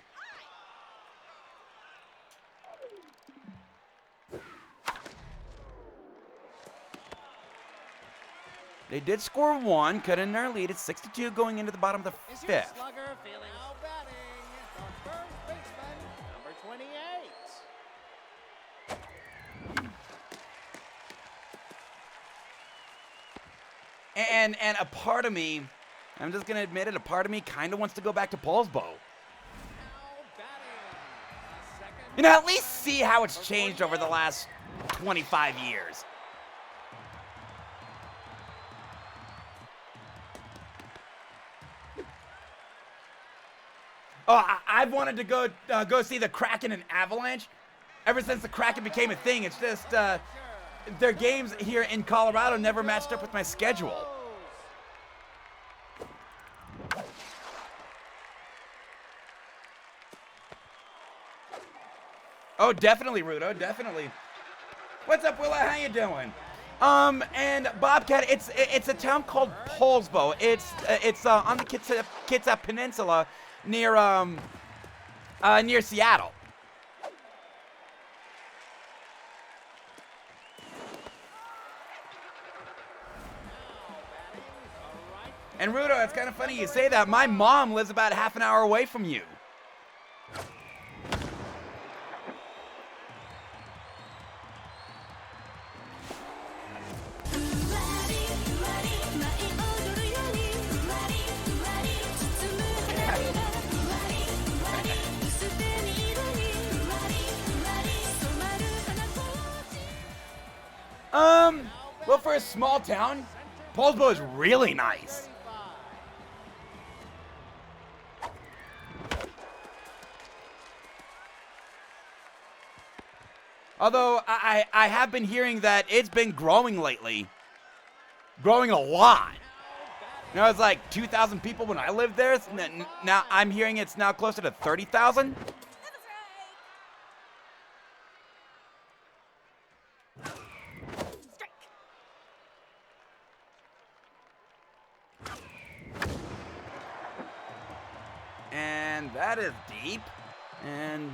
Speaker 1: They did score 1, cut in their lead. It's 6-2 going into the bottom of the
Speaker 2: Is your
Speaker 1: 5th.
Speaker 2: slugger feeling now batting, the first baseman, number 28.
Speaker 1: And a part of me, I'm just going to admit it, a part of me kind of wants to go back to Paulsbo.
Speaker 2: Now batting, the second.
Speaker 1: You know, at least see how it's changed over the last 25 years. Oh, I've wanted to go see the Kraken and Avalanche ever since the Kraken became a thing. It's just their games here in Colorado never matched up with my schedule. Oh, definitely, Rudo, definitely. What's up, Willa? How you doing? And Bobcat, it's a town called Paulsbo. It's on the Kitsap Peninsula near Seattle. And Rudo, it's kind of funny you say that. My mom lives about half an hour away from you. Well, for a small town, Paulsbo is really nice. Although I have been hearing that it's been growing lately. Growing a lot. You know, it's like 2,000 people when I lived there. Now I'm hearing it's now closer to 30,000. And that is deep. And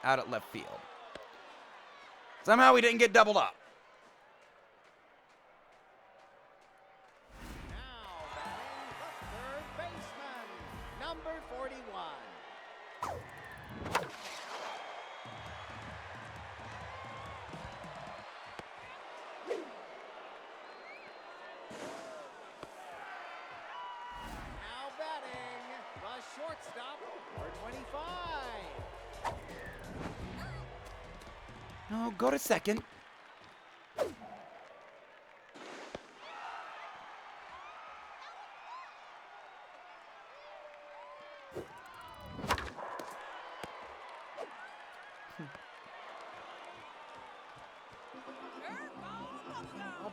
Speaker 1: out at left field. Somehow we didn't get doubled up.
Speaker 2: Now batting, the third baseman, number 41. Now batting, the shortstop, number 25.
Speaker 1: No, go to second.
Speaker 2: Now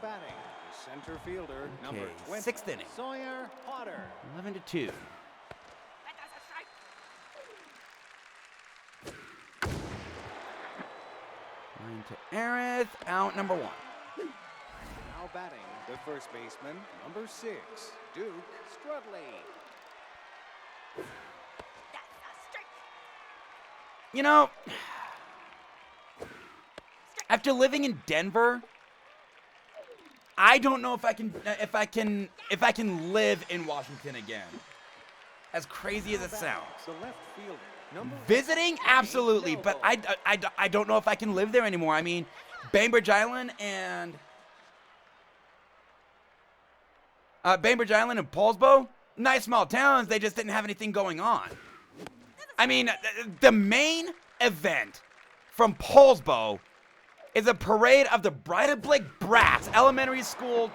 Speaker 2: batting, the center fielder, number
Speaker 1: Okay,
Speaker 2: 20.
Speaker 1: sixth inning.
Speaker 2: Sawyer Potter.
Speaker 1: 11-2. Line to Aerith, out number 1.
Speaker 2: Now batting, the first baseman, number 6, Duke Strudley.
Speaker 1: You know, after living in Denver, I don't know if I can live in Washington again. As crazy as it sounds.
Speaker 2: The left fielder, number
Speaker 1: Visiting, absolutely, but I don't know if I can live there anymore. I mean, Bainbridge Island and Paulsbo, nice small towns, they just didn't have anything going on. I mean, the main event from Poulsbo is a parade of the Brighton Blake Brass elementary school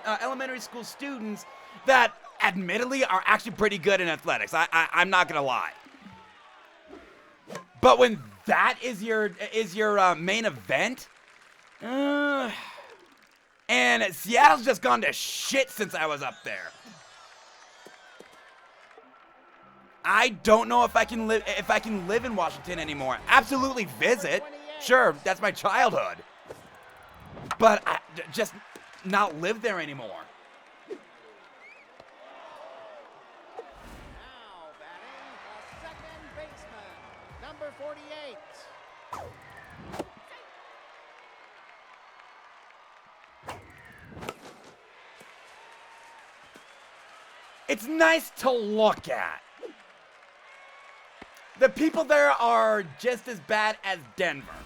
Speaker 1: students that admittedly are actually pretty good in athletics. I'm not gonna lie. But when that is your main event, and Seattle's just gone to shit since I was up there. I don't know if I can live in Washington anymore. Absolutely visit. Sure, that's my childhood. But just not live there anymore.
Speaker 2: Now batting, the second baseman, number 48.
Speaker 1: It's nice to look at. The people there are just as bad as Denver,
Speaker 2: Now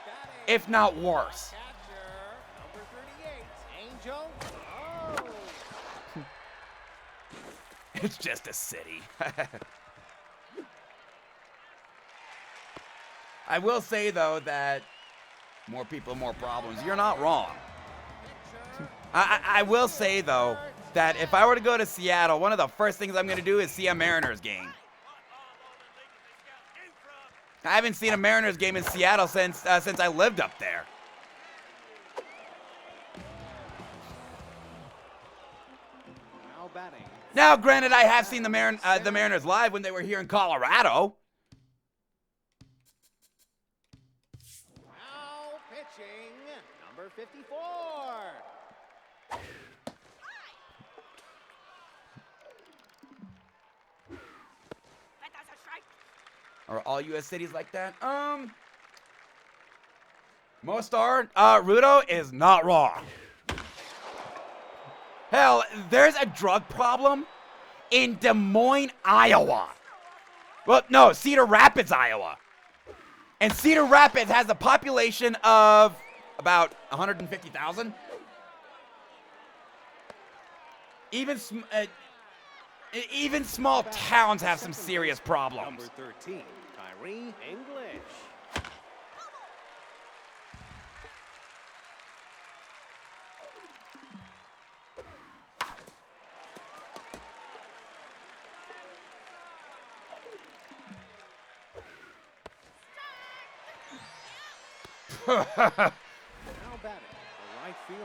Speaker 2: batting,
Speaker 1: if not worse.
Speaker 2: catcher, number 38, Angel. Oh,
Speaker 1: It's just a city. I will say, though, that more people, more problems. You're not wrong.
Speaker 2: pitcher,
Speaker 1: I will say, though, that if I were to go to Seattle, one of the first things I'm going to do is see a Mariners game. I haven't seen a Mariners game in Seattle since I lived up there.
Speaker 2: now batting,
Speaker 1: Now, granted, I have seen the Mariners live when they were here in Colorado.
Speaker 2: now pitching, number 54.
Speaker 1: Are all U.S. cities like that? Most are. Rudo is not wrong. Hell, there's a drug problem in Des Moines, Iowa. Well, no, Cedar Rapids, Iowa. And Cedar Rapids has a population of about 150,000. Even small towns have some serious problems.
Speaker 2: Number 13, Tyree English. Now batting, the right fielder,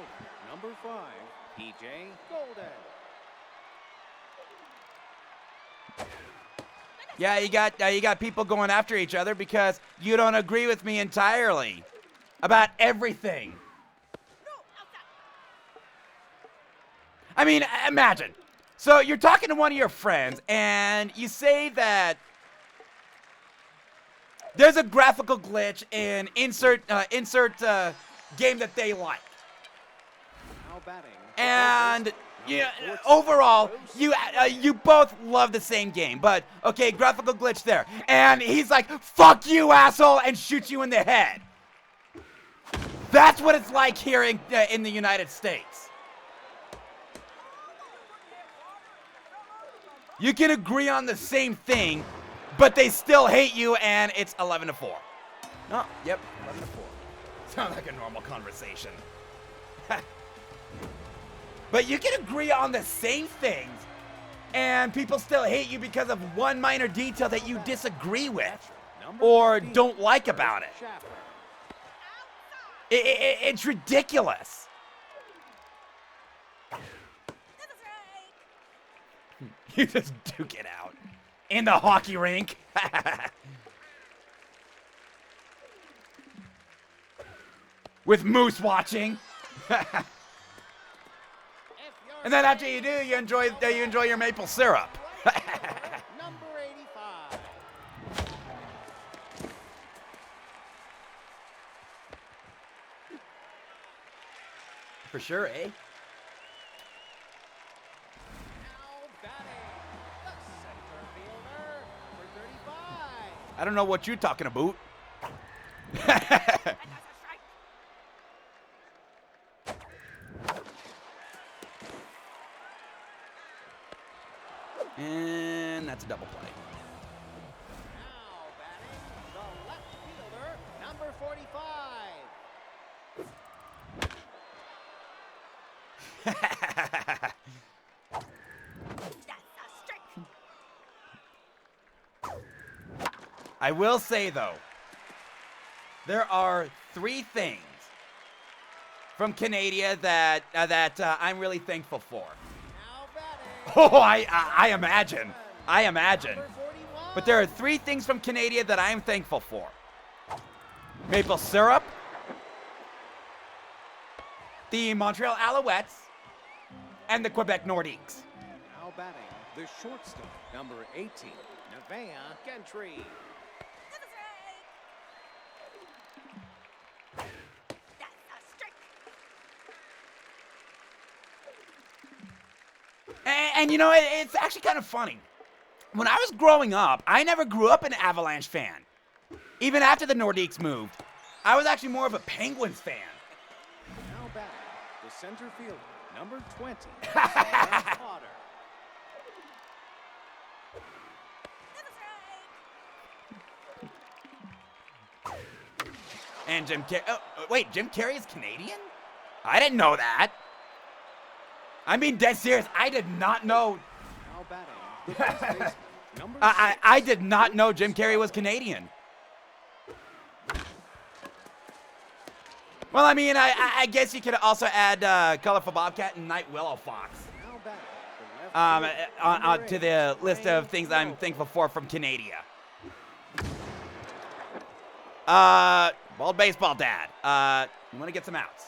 Speaker 2: number 5, PJ Golden.
Speaker 1: Yeah, you got people going after each other because you don't agree with me entirely about everything. I mean, imagine. So you're talking to one of your friends and you say that there's a graphical glitch in insert game that they like.
Speaker 2: Now batting,
Speaker 1: And yeah, overall, you both love the same game, but okay, graphical glitch there. And he's like, "Fuck you, asshole," and shoots you in the head. That's what it's like here in the United States. You can agree on the same thing, but they still hate you, and it's 11-4. Oh, yep, 11-4. Sounds like a normal conversation. But you can agree on the same things, and people still hate you because of one minor detail that you disagree with or don't like about it. It's ridiculous. You just duke it out in the hockey rink. With Moose watching. And then after you do, you enjoy your maple syrup.
Speaker 2: Number 85.
Speaker 1: For sure, eh?
Speaker 2: Now batting, the center fielder, number 35.
Speaker 1: I don't know what you're talking about. that's a double play.
Speaker 2: Now batting, the left fielder, number 45.
Speaker 1: I will say, though, there are 3 things from Canada that I'm really thankful for.
Speaker 2: Now batting,
Speaker 1: Oh, I imagine. I imagine.
Speaker 2: number 41.
Speaker 1: But there are 3 things from Canada that I am thankful for. Maple syrup, the Montreal Alouettes, and the Quebec Nordiques.
Speaker 2: Now batting, the shortstop, number 18, Nevaeh Gentry.
Speaker 1: And you know, it's actually kind of funny. When I was growing up, I never grew up an Avalanche fan. Even after the Nordiques moved, I was actually more of a Penguins fan.
Speaker 2: Now batting, the center fielder, number 20, Sam Potter.
Speaker 1: And Jim Carrey. Oh, wait, Jim Carrey is Canadian? I didn't know that. I mean, dead serious. I did not know.
Speaker 2: Now batting, the first baseman, number 6.
Speaker 1: I did not know Jim Carrey was Canadian. Well, I mean, I guess you could also add Colorful Bobcat and Night Willow Fox
Speaker 2: Now batting, the left fielder, number
Speaker 1: to
Speaker 2: 8,
Speaker 1: the list of
Speaker 2: Ryan
Speaker 1: things I'm
Speaker 2: Wilson.
Speaker 1: thankful for from Canada. Bald baseball dad. You want to get some outs?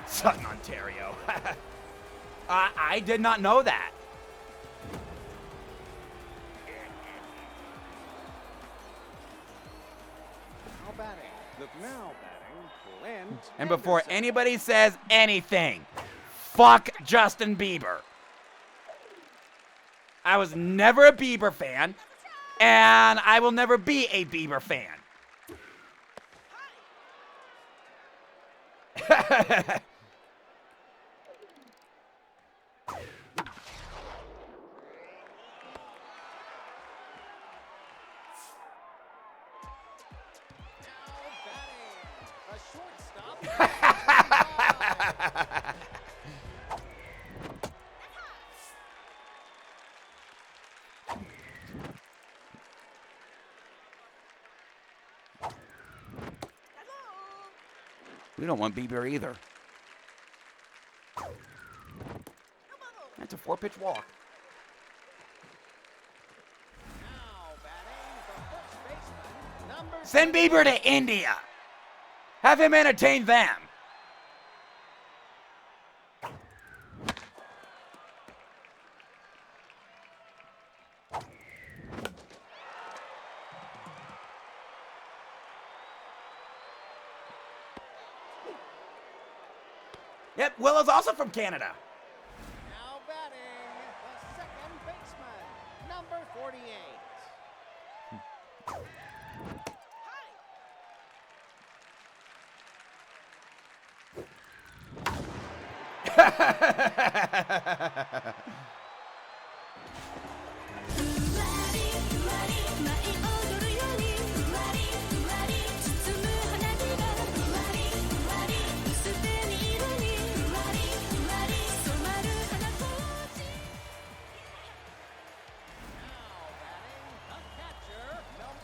Speaker 1: Sutton, Ontario. I did not know that.
Speaker 2: Now batting, Clint
Speaker 1: And before
Speaker 2: Anderson.
Speaker 1: anybody says anything, fuck Justin Bieber. I was never a Bieber fan, and I will never be a Bieber fan.
Speaker 2: A shortstop.
Speaker 1: We don't want Bieber either. That's a 4-pitch walk.
Speaker 2: Now batting, the first baseman, number
Speaker 1: Send Bieber to India. Have him entertain them. Yep, Willow's also from Canada.
Speaker 2: Now batting, the second baseman, number 48.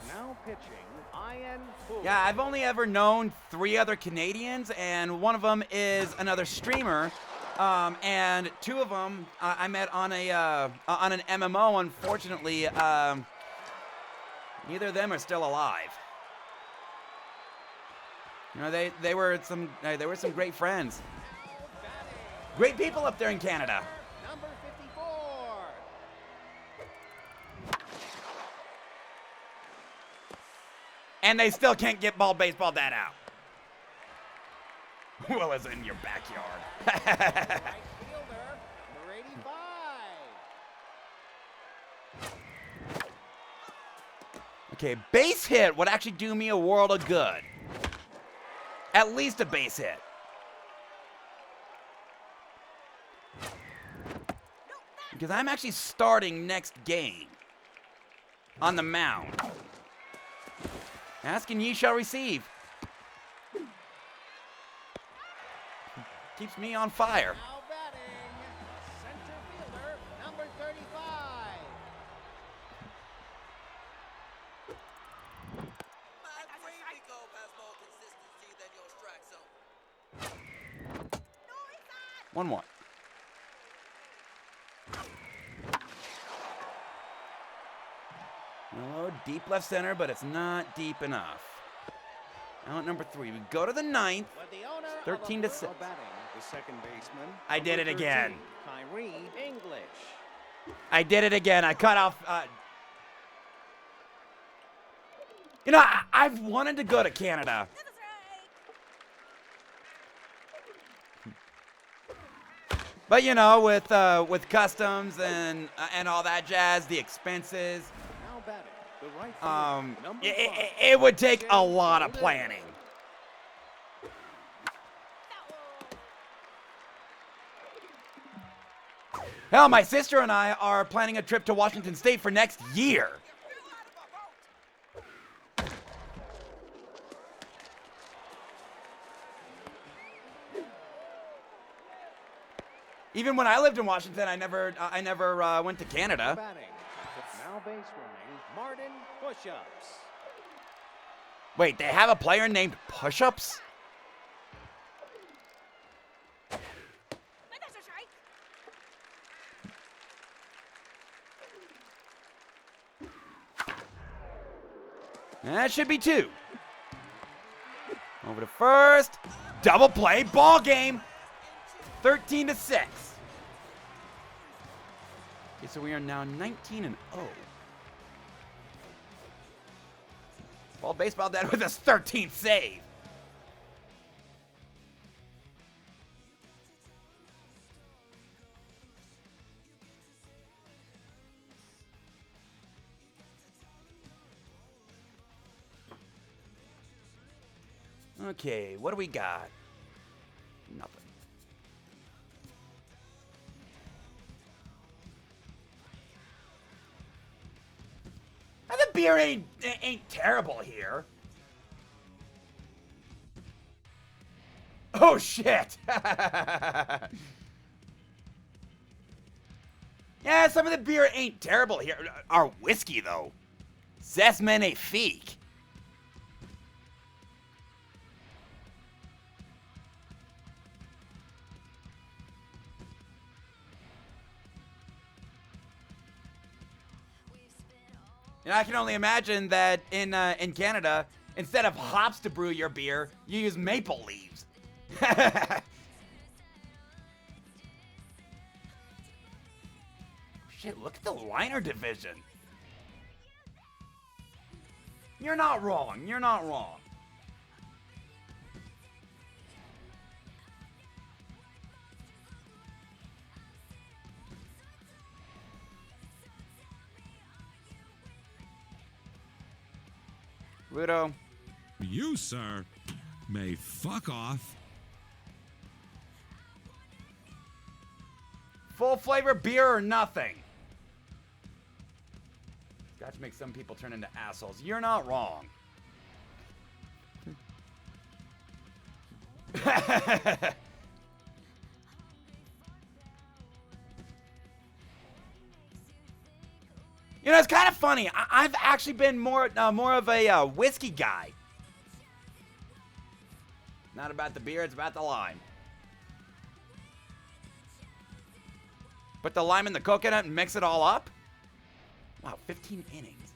Speaker 2: Now pitching, Ian Poole.
Speaker 1: Yeah, I've only ever known 3 other Canadians, and one of them is another streamer. And 2 of them I met on an MMO. Unfortunately, neither of them are still alive. You know, they were some great friends, great people up there in Canada.
Speaker 2: Number 54.
Speaker 1: And they still can't get bald baseball dad out. Well, it's in your backyard.
Speaker 2: Right fielder, number 85.
Speaker 1: Okay, base hit would actually do me a world of good. At least a base hit. Because I'm actually starting next game on the mound. Ask and ye shall receive. Keeps me on fire.
Speaker 2: Now batting, center fielder, number 35.
Speaker 4: My gravy goal has more consistency than your strike zone.
Speaker 1: 1-1. No, deep left center, but it's not deep enough. Out number 3. We go to the 9th.
Speaker 2: With the owner
Speaker 1: 13 to 6.
Speaker 2: Now batting, the second baseman.
Speaker 1: I did
Speaker 2: number
Speaker 1: it again.
Speaker 2: 13, Kyrie English.
Speaker 1: I did it again. I cut off. You know, I've wanted to go to Canada. But you know, with customs and all that jazz, the expenses,
Speaker 2: Now batting, the right fielder, number 5.
Speaker 1: it would take a lot of planning. Hell, my sister and I are planning a trip to Washington State for next year. Even when I lived in Washington, I never went to Canada.
Speaker 2: Batting, now base running, Martin Push-Ups.
Speaker 1: Wait, they have a player named Push-Ups? That should be 2. Over to first. Double play, ball game. 13 to 6. Okay, so we are now 19-0. Ball baseball dad with his 13th save. Okay, what do we got? Nothing. And the beer ain't terrible here. Oh shit! Yeah, some of the beer ain't terrible here. Our whiskey though, c'est magnifique. And I can only imagine that in Canada, instead of hops to brew your beer, you use maple leaves. Shit, look at the liner division. You're not wrong. You're not wrong. Ludo.
Speaker 7: You, sir, may fuck off.
Speaker 1: Full flavor beer or nothing. Scotch makes some people turn into assholes. You're not wrong. You know, it's kind of funny. I've actually been more of a whiskey guy. Not about the beer, it's about the lime. Put the lime in the coconut and mix it all up? Wow, 15 innings.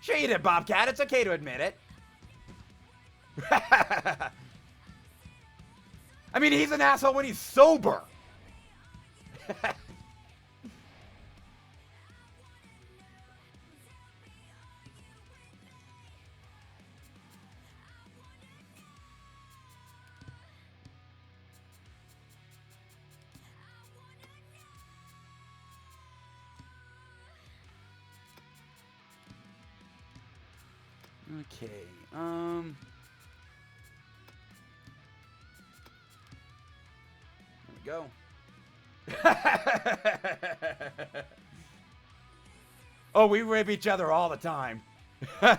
Speaker 1: Sure you did, Bobcat. It's okay to admit it. I mean, he's an asshole when he's sober. Okay, there we go. Oh, we rib each other all the time. All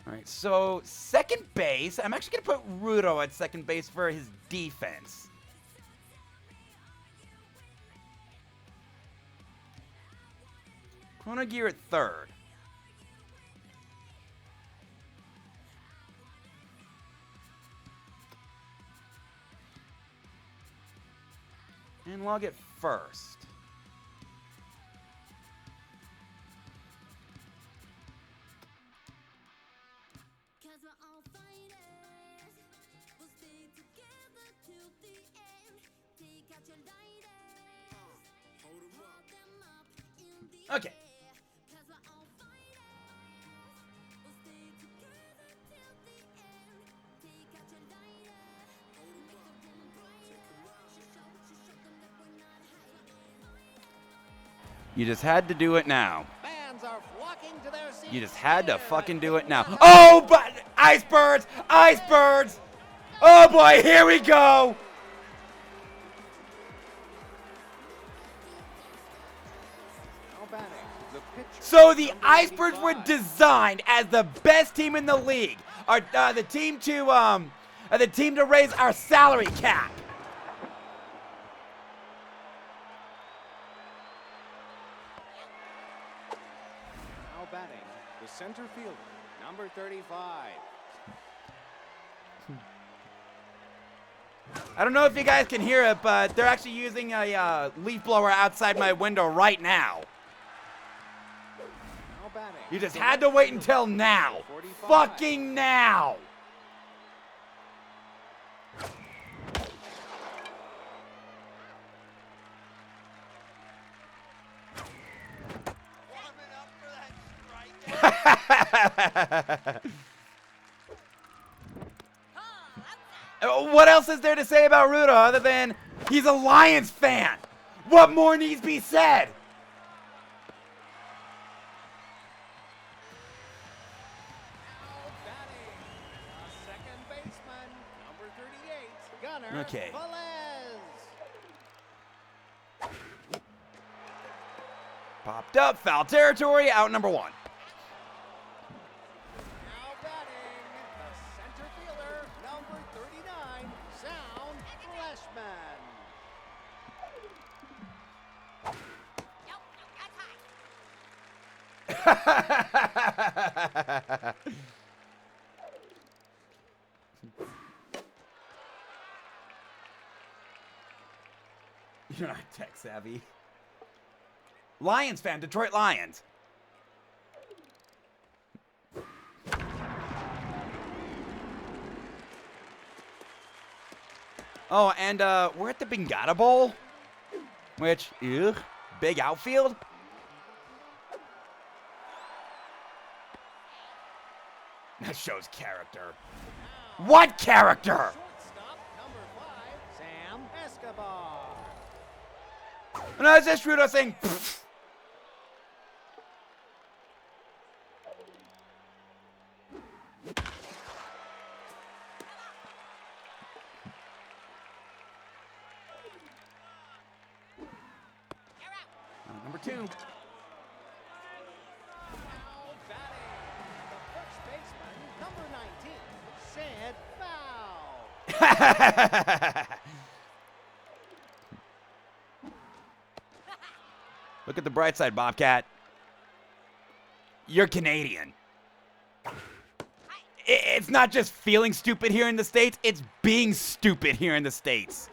Speaker 1: right, so second base. I'm actually going to put Rudo at second base for his defense. Chrono Gear at third. And Log at first. Okay. You just had to do it now.
Speaker 2: Fans are flocking to their seats.
Speaker 1: You just had to fucking do it now. Oh, but Icebirds! Icebirds! Oh boy, here we go!
Speaker 2: Now batting, the pitcher.
Speaker 1: So the Icebirds were designed as the best team in the league. The team to raise our salary cap.
Speaker 2: Now batting, the center fielder, number 35.
Speaker 1: I don't know if you guys can hear it, but they're actually using a leaf blower outside my window right now.
Speaker 2: Now batting.
Speaker 1: You just had to wait until now.
Speaker 2: 45.
Speaker 1: Fucking now.
Speaker 4: Warming up for that strike.
Speaker 1: What else is there to say about Rudo other than he's a Lions fan? What more needs to be said?
Speaker 2: Now batting, a second baseman, number 38, Gunnar
Speaker 1: Okay.
Speaker 2: Velez.
Speaker 1: Popped up, foul territory, out number one.
Speaker 2: Now batting, the center fielder, number 39, Sound Fleshman.
Speaker 1: You're not tech savvy. Lions fan, Detroit Lions. Oh, and we're at the Bengata Bowl, which, ugh, big outfield. That shows character. What character?
Speaker 2: Shortstop, number 5, Sam Escobar.
Speaker 1: No, it's just Rudo saying, pfft. Number 2.
Speaker 2: Now batting, the first baseman, number 19, said foul.
Speaker 1: Look at the bright side, Bobcat. You're Canadian. It's not just feeling stupid here in the States, it's being stupid here in the States.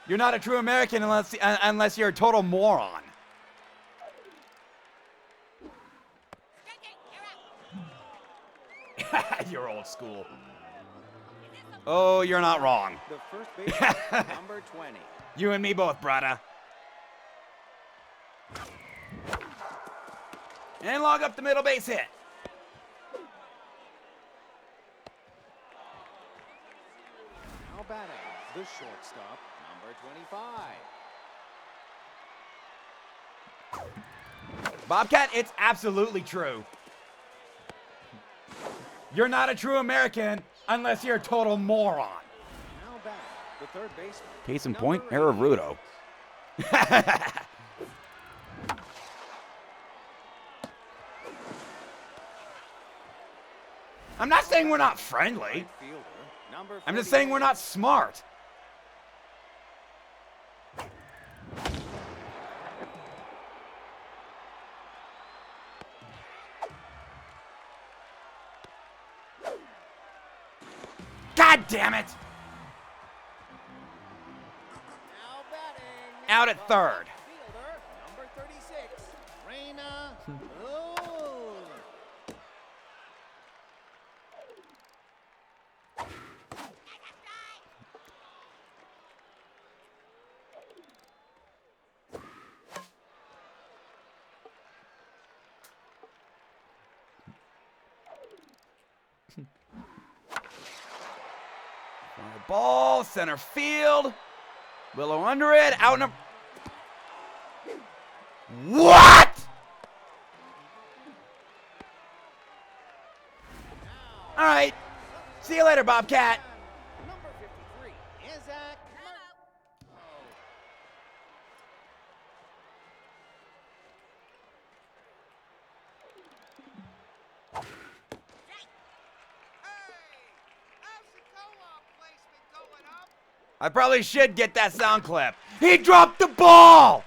Speaker 1: You're not a true American unless you're a total moron. You're old school. Oh, you're not wrong.
Speaker 2: The first baseman, number 20.
Speaker 1: You and me both, brother. And log up the middle base hit.
Speaker 2: Now batting, the shortstop, number 25.
Speaker 1: Bobcat, it's absolutely true. You're not a true American unless you're a total moron.
Speaker 2: Now batting, the third baseman.
Speaker 1: Case in
Speaker 2: number
Speaker 1: point,
Speaker 2: 88.
Speaker 1: error of Rudo. I'm not saying we're not friendly.
Speaker 2: Right fielder, number
Speaker 1: I'm just saying we're
Speaker 2: 48.
Speaker 1: not smart. God damn it!
Speaker 2: Now batting.
Speaker 1: Out at
Speaker 2: the
Speaker 1: third.
Speaker 2: left fielder, number 36, Reina Boone.
Speaker 1: Fly ball, center field. Willow under it, out number. What? All right. See you later, Bobcat.
Speaker 2: Number 53, Isaac
Speaker 1: I probably should get that sound clip. He dropped the ball.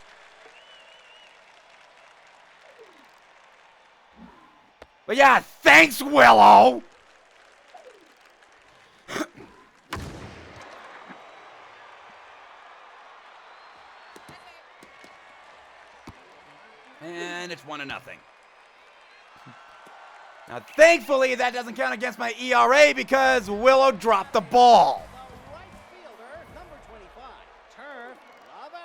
Speaker 1: But yeah, thanks, Willow. And it's 1-0. Now, thankfully, that doesn't count against my ERA because Willow dropped the ball.
Speaker 2: the right fielder, number 25, Turf Lover.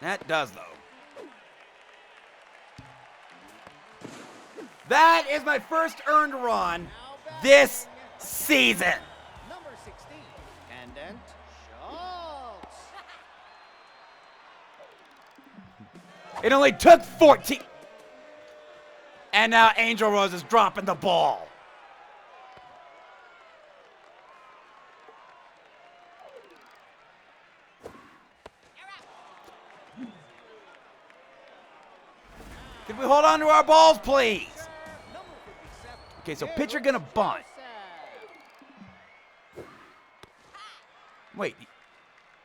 Speaker 1: That does, though. That is my first earned run this season.
Speaker 2: Number 16, Pendant Schultz.
Speaker 1: It only took 14. And now Angel Rose is dropping the ball. Can we hold on to our balls, please?
Speaker 2: Number 57.
Speaker 1: Okay, so pitcher gonna bunt. Wait,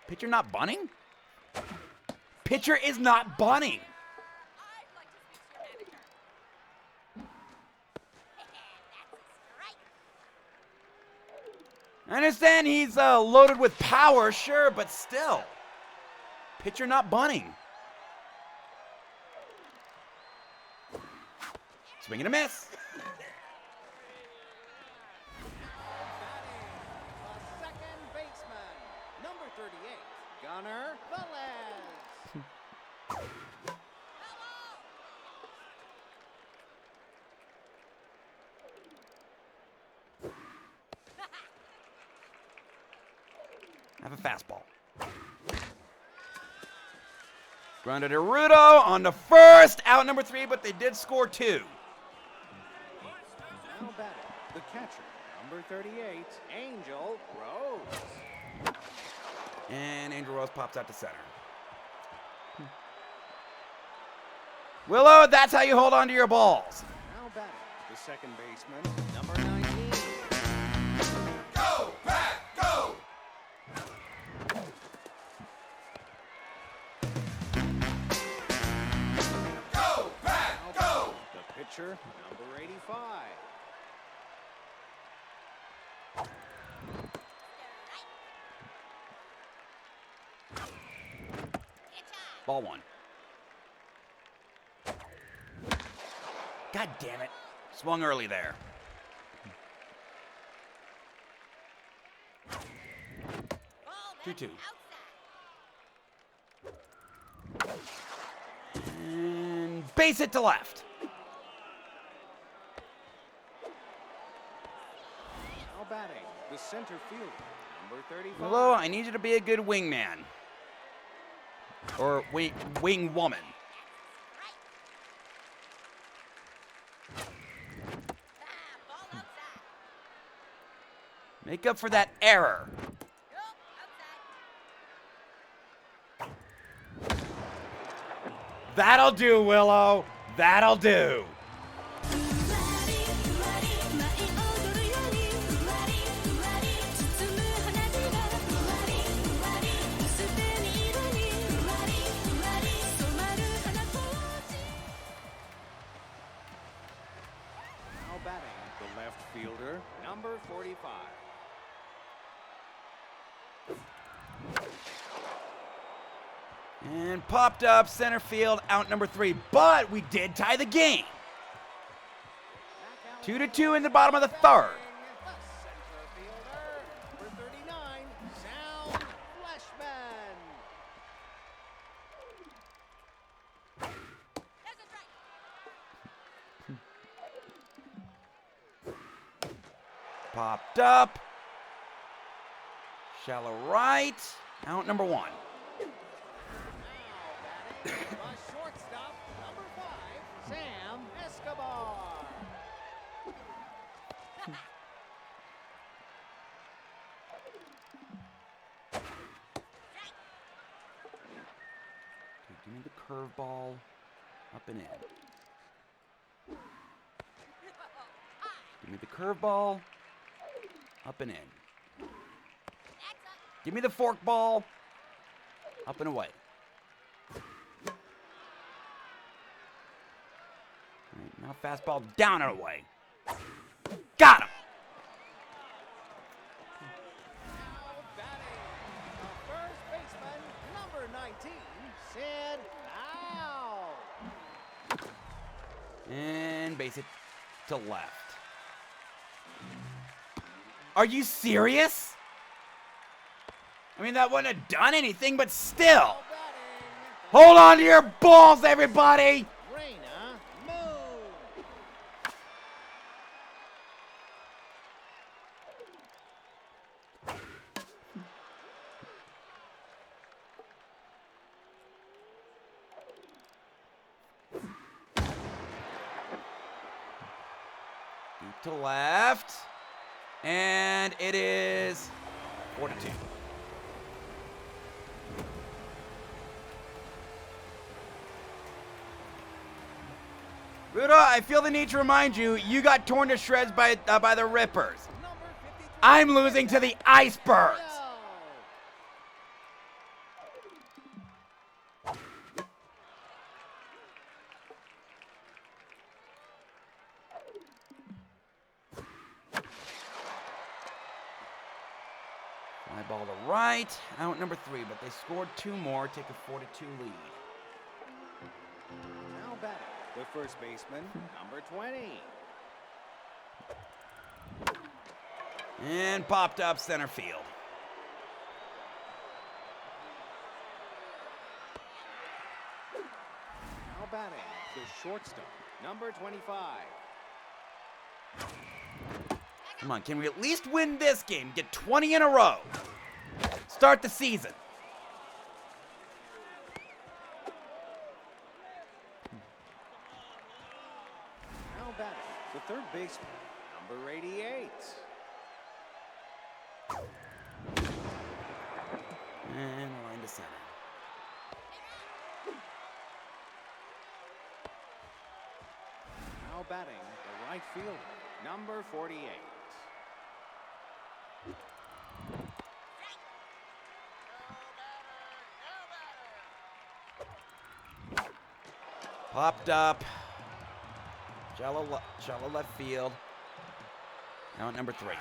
Speaker 1: pitcher not bunting? Pitcher is not bunting.
Speaker 8: I'd like to speak to your manager. That's a strike.
Speaker 1: I understand he's loaded with power, sure, but still. Pitcher not bunting. Swing and a miss.
Speaker 2: The second baseman, number 38, Gunnar Velez.
Speaker 1: Have a fastball. Grounded to Rudo on the first, out number 3, but they did score 2.
Speaker 2: Now batting, the catcher, number 38, Angel Rose.
Speaker 1: And Angel Rose pops out to center. Willow, that's how you hold on to your balls.
Speaker 2: Now batting, the second baseman, number 19.
Speaker 6: Go, Pack, go! Go, Pack, go!
Speaker 2: The pitcher, number 85.
Speaker 1: Ball 1. God damn it. Swung early there.
Speaker 8: Ball
Speaker 1: 2-2.
Speaker 8: outside.
Speaker 1: And base it to left.
Speaker 2: Now batting, the center fielder, number 35.
Speaker 1: Willow, I need you to be a good wingman. Or wing woman. Make up for that error. That'll do, Willow. That'll do.
Speaker 2: Now batting, the left fielder, number 45.
Speaker 1: And popped up center field, out number 3. But we did tie the game. 2-2 in the bottom of the third.
Speaker 2: The center fielder, number 39, Sound Fleshman.
Speaker 8: There's a strike.
Speaker 1: Popped up. Shallow right. Out number 1.
Speaker 2: The shortstop, number 5, Sam Escobar.
Speaker 1: Okay, give me the curveball. Up and in. Give me the curveball. Up and in. Give me the fork ball. Up and away. All right, now fastball down and away. Got him.
Speaker 2: Now batting, the first baseman, number 19, Sid Lau.
Speaker 1: And base it to left. Are you serious? I mean, that wouldn't have done anything, but still.
Speaker 2: Now batting,
Speaker 1: Hold on to your balls, everybody.
Speaker 2: Raina Moon.
Speaker 1: Deep to left. And it is 4-2. Ruda, I feel the need to remind you, you got torn to shreds by the Rippers.
Speaker 2: Number 53,
Speaker 1: I'm losing to the Icebergs. Fly ball to right, out number 3, but they scored 2 more, take a 4-2 lead.
Speaker 2: Now batting, the first baseman, number 20.
Speaker 1: And popped up center field.
Speaker 2: Now batting, the shortstop, number 25.
Speaker 1: Come on, can we at least win this game? Get 20 in a row. Start the season.
Speaker 2: Now batting, the third baseman, number 88.
Speaker 1: And line to center.
Speaker 2: Now batting, the right fielder, number 48.
Speaker 1: Popped up. Shallow left field. Now at number 3.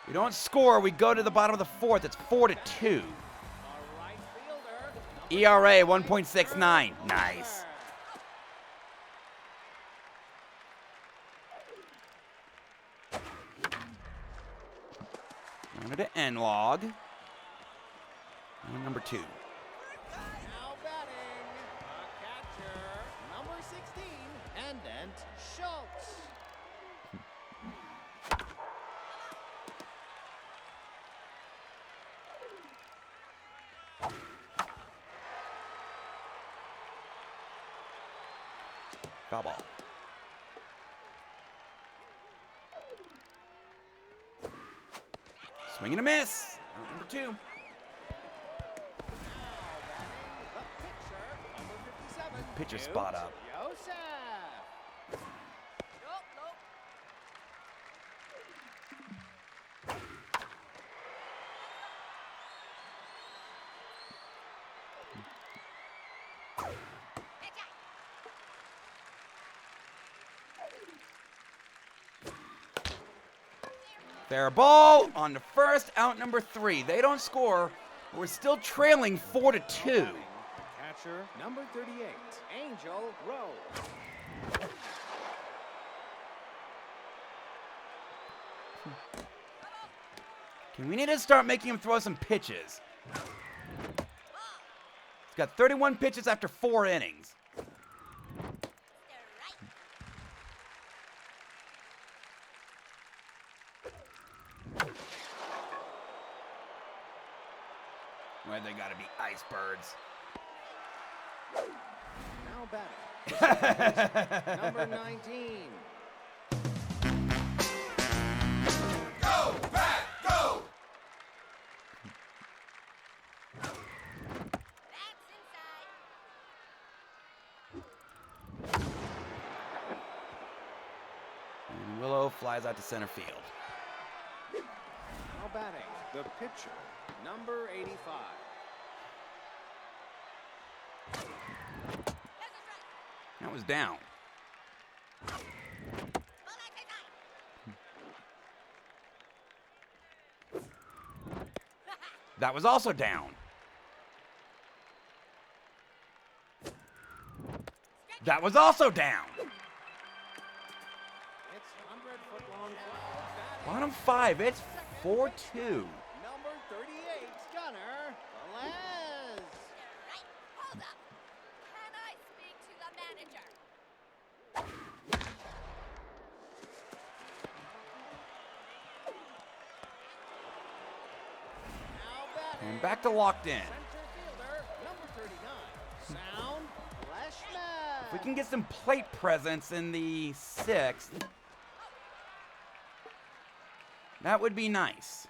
Speaker 1: We don't score. We go to the bottom of the 4th. It's 4-2.
Speaker 2: The right fielder,
Speaker 1: ERA 1.69. Nice. Runner to end log. And number 2.
Speaker 2: now batting, a catcher, number 16, Endent Schultz.
Speaker 1: Foul ball. Swing and a miss. Out number 2.
Speaker 2: Now batting, the pitcher, number 57.
Speaker 1: Pitcher spot up.
Speaker 2: Joseph.
Speaker 8: Nope, nope. Pitch out.
Speaker 1: Fair ball on the first, out number 3. They don't score. We're still trailing 4-2.
Speaker 2: Catcher, number 38, Angel Rose.
Speaker 1: We need to start making him throw some pitches. He's got 31 pitches after 4 innings. Why they gotta be icebergs?
Speaker 2: Now batting, number 19.
Speaker 6: Go, Pack, go!
Speaker 8: That's inside.
Speaker 1: And Willow flies out to center field.
Speaker 2: Now batting, the pitcher, number 85.
Speaker 8: There's a strike.
Speaker 1: That was down.
Speaker 8: Ball back inside.
Speaker 1: That was also down. That was also down.
Speaker 2: It's 100-foot-long fly.
Speaker 1: Bottom 5, it's 4-2.
Speaker 2: Number 38, Gunner Velez.
Speaker 8: Right. Hold up. Can I speak to the manager?
Speaker 2: Now batting,
Speaker 1: And back to locked in.
Speaker 2: center fielder, number 39, Sound Fleshman.
Speaker 1: If we can get some plate presence in the 6th, that would be nice.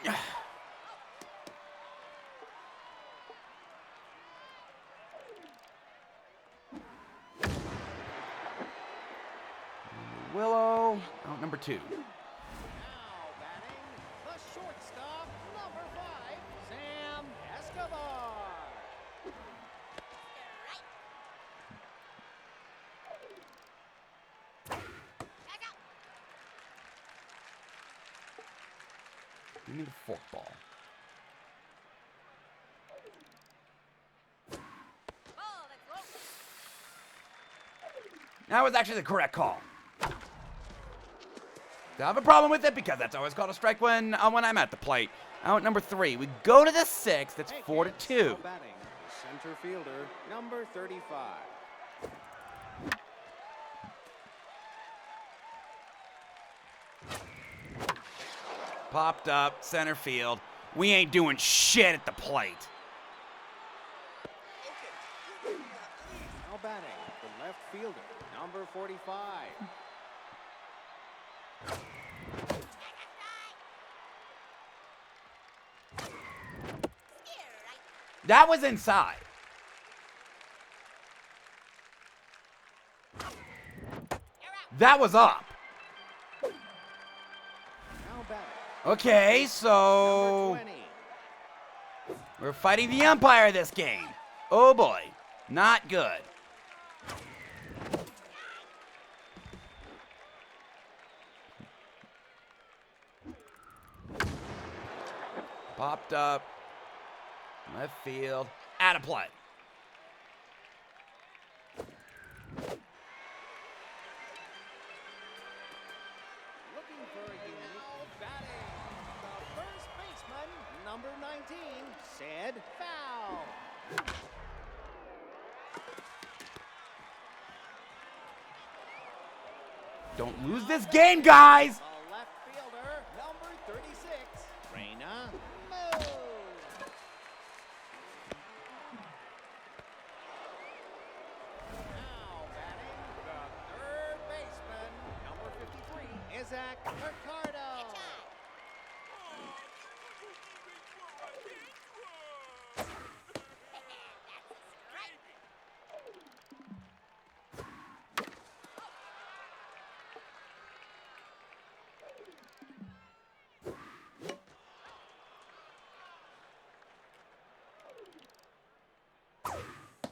Speaker 8: Come on.
Speaker 1: Willow, out number 2.
Speaker 2: Now batting, the shortstop, number 5, Sam Escobar.
Speaker 8: Back out.
Speaker 1: Give me the fork ball.
Speaker 8: Ball that's low.
Speaker 1: That was actually the correct call. I have a problem with it because that's always called a strike when I'm at the plate. Out number 3. We go to the 6th. It's
Speaker 2: Take
Speaker 1: 4-2.
Speaker 2: it. Now batting, the center fielder, number 35.
Speaker 1: Popped up, center field. We ain't doing shit at the plate.
Speaker 2: Now batting, the left fielder, number 45.
Speaker 1: That was inside. That was up.
Speaker 2: Now batting,
Speaker 1: Okay,
Speaker 2: number
Speaker 1: so
Speaker 2: 20.
Speaker 1: we're fighting the umpire this game. Oh boy, not good. Popped up, left field, out of play.
Speaker 2: Looking for a unique batting. The first baseman, number 19, said foul.
Speaker 1: Don't lose this game, guys.
Speaker 2: The left fielder, number 36, Reina Moon. Zach Ricardo.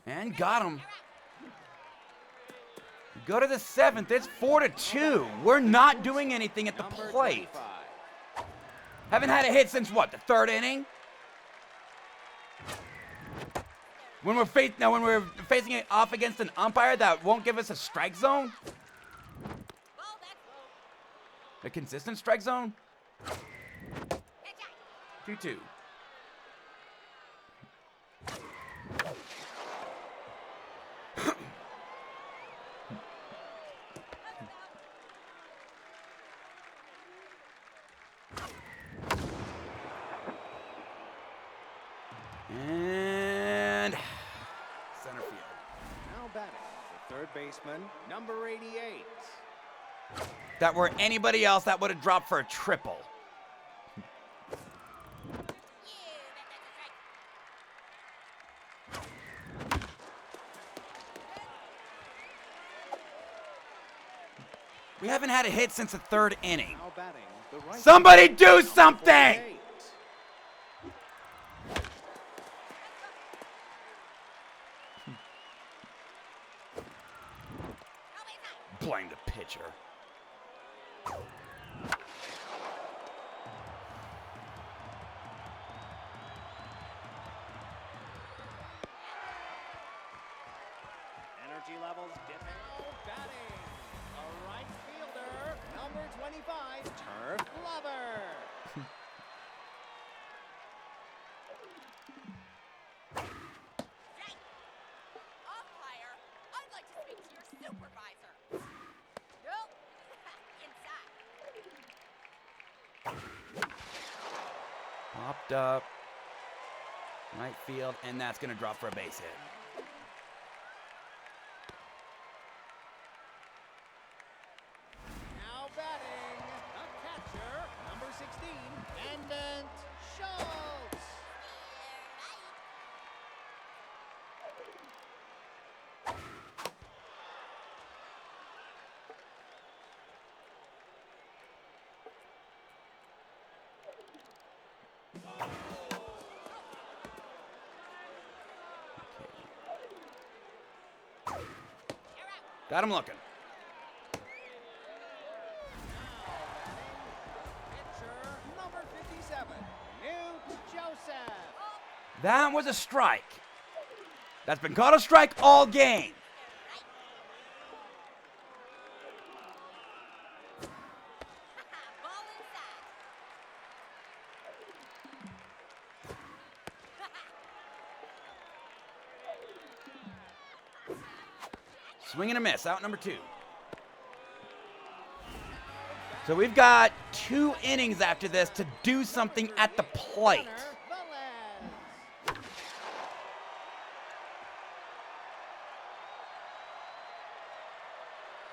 Speaker 1: And got him. Go to the 7th. It's 4-2. We're not doing anything at the
Speaker 2: Number
Speaker 1: plate.
Speaker 2: 25.
Speaker 1: Haven't had a hit since what? The 3rd inning? When we're facing it off against an umpire that won't give us a strike zone? A consistent strike zone? 2-2. And center field.
Speaker 2: Now batting, the third baseman, number 88.
Speaker 1: That were anybody else, that would have dropped for a triple. We haven't had a hit since the 3rd inning.
Speaker 2: Now batting, the right
Speaker 1: Somebody do something!
Speaker 2: 48.
Speaker 1: Blame the pitcher.
Speaker 2: Energy levels dipping. Now batting, a right fielder, number 25, Turf Glover.
Speaker 8: Umpire, I'd like to speak to your supervisor. Nope. Inside.
Speaker 1: Popped up. Right field, and that's going to drop for a base hit.
Speaker 2: Now batting, a catcher, number 16, Endant Schultz.
Speaker 1: Got him looking.
Speaker 2: Pitcher, number 57, Newt Joseph.
Speaker 1: That was a strike. That's been called a strike all game.
Speaker 8: Ball inside.
Speaker 1: Swing and a miss, out number 2. So we've got 2 innings after this to do something at the plate.
Speaker 2: Velez.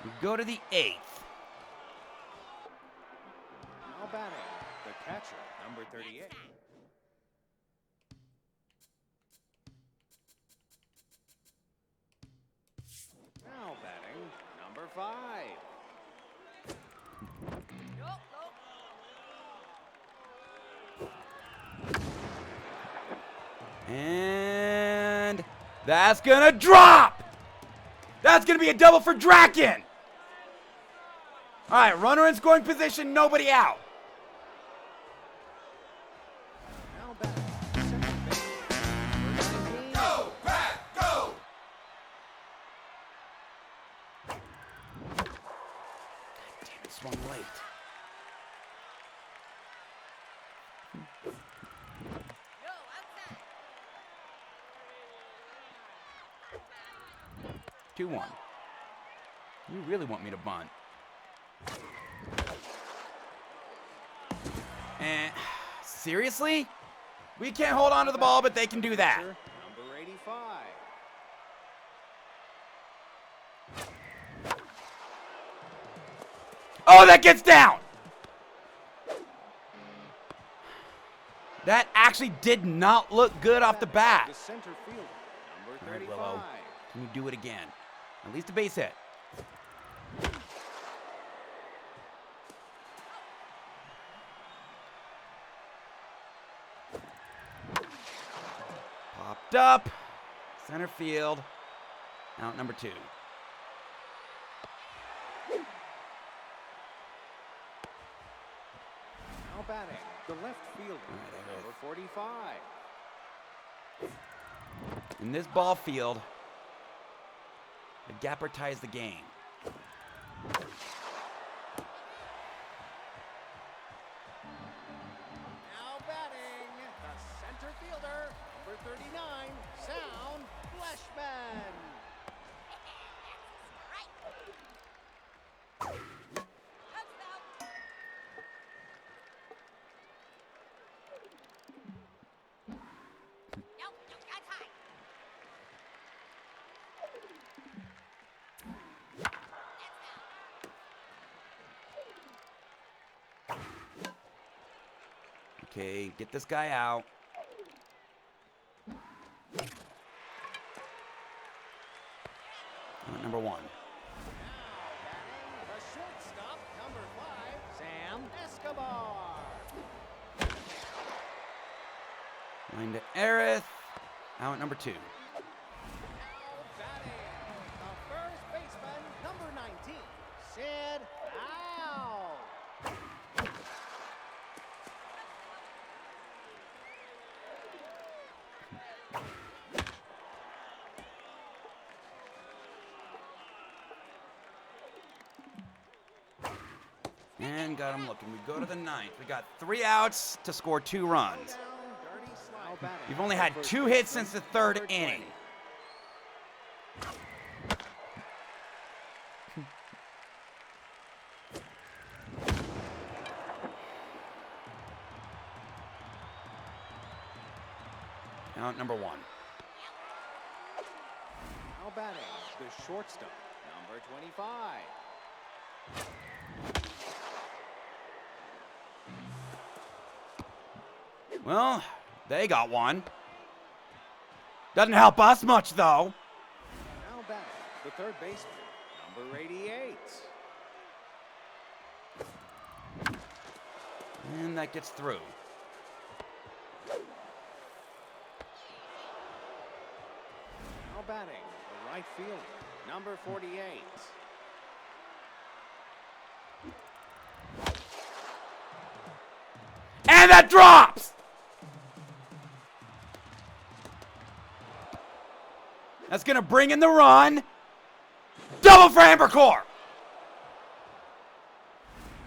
Speaker 1: We go to the 8th.
Speaker 2: Now batting, the catcher, number 38. Now batting, number 5.
Speaker 8: Nope, nope.
Speaker 1: And that's gonna drop! That's gonna be a double for Draken! Alright, runner in scoring position, nobody out.
Speaker 2: Now batting, second base, number 19.
Speaker 6: Go, Pat, go!
Speaker 1: Damn it, swung late.
Speaker 8: No, outside.
Speaker 1: 2-1. You really want me to bunt. And seriously? We can't hold on to the ball, but they can do that.
Speaker 2: Pitcher, number 85.
Speaker 1: Oh, that gets down! That actually did not look good off the bat.
Speaker 2: The center fielder, number
Speaker 1: All right,
Speaker 2: 35.
Speaker 1: Willow. Can you do it again? At least a base hit. Popped up. Center field. Out number 2.
Speaker 2: Now batting, the left fielder, number 45.
Speaker 1: In this ball field, the gapper ties the game.
Speaker 2: Now batting, the center fielder, number 39, Sound Fleshman.
Speaker 1: Okay, get this guy out. Number 1.
Speaker 2: Now batting, the shortstop, number 5, Sam Escobar.
Speaker 1: Line to Aerith. Out number 2.
Speaker 2: Now batting, the first baseman, number 19, Sid Howe.
Speaker 1: And got him looking. We go to the 9th. We got 3 outs to score 2 runs.
Speaker 2: Down, dirty slide. Now batting,
Speaker 1: We've only had
Speaker 2: the
Speaker 1: 2
Speaker 2: first
Speaker 1: hits since the 3rd
Speaker 2: number 20.
Speaker 1: inning. Out number 1.
Speaker 2: Now batting, the shortstop, number 25.
Speaker 1: Well, they got one. Doesn't help us much, though.
Speaker 2: Now batting, the third baseman, number 88.
Speaker 1: And that gets through.
Speaker 2: Now batting, the right fielder, number 48.
Speaker 1: And that drops! That's going to bring in the run. Double for Ambercore!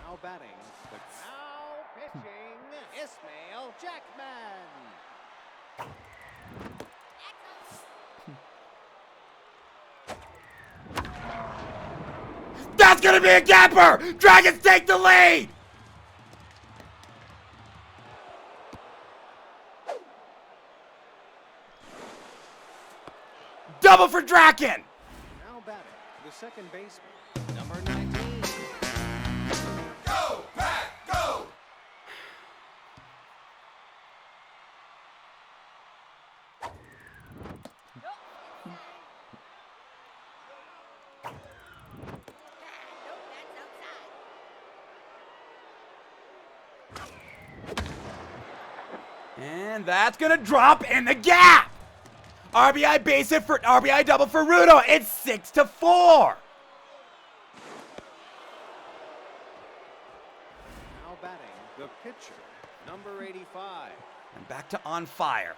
Speaker 2: Now batting, now pitching, Ismail Jackman.
Speaker 1: That's going to be a gapper! Dragons take the lead! Double for Draken!
Speaker 2: Now batting, the second baseman, number 19.
Speaker 6: Go, Pack, go!
Speaker 1: And that's going to drop in the gap! RBI base hit for RBI double for Rudo. It's 6-4.
Speaker 2: Now batting, the pitcher, number 85.
Speaker 1: And back to on fire.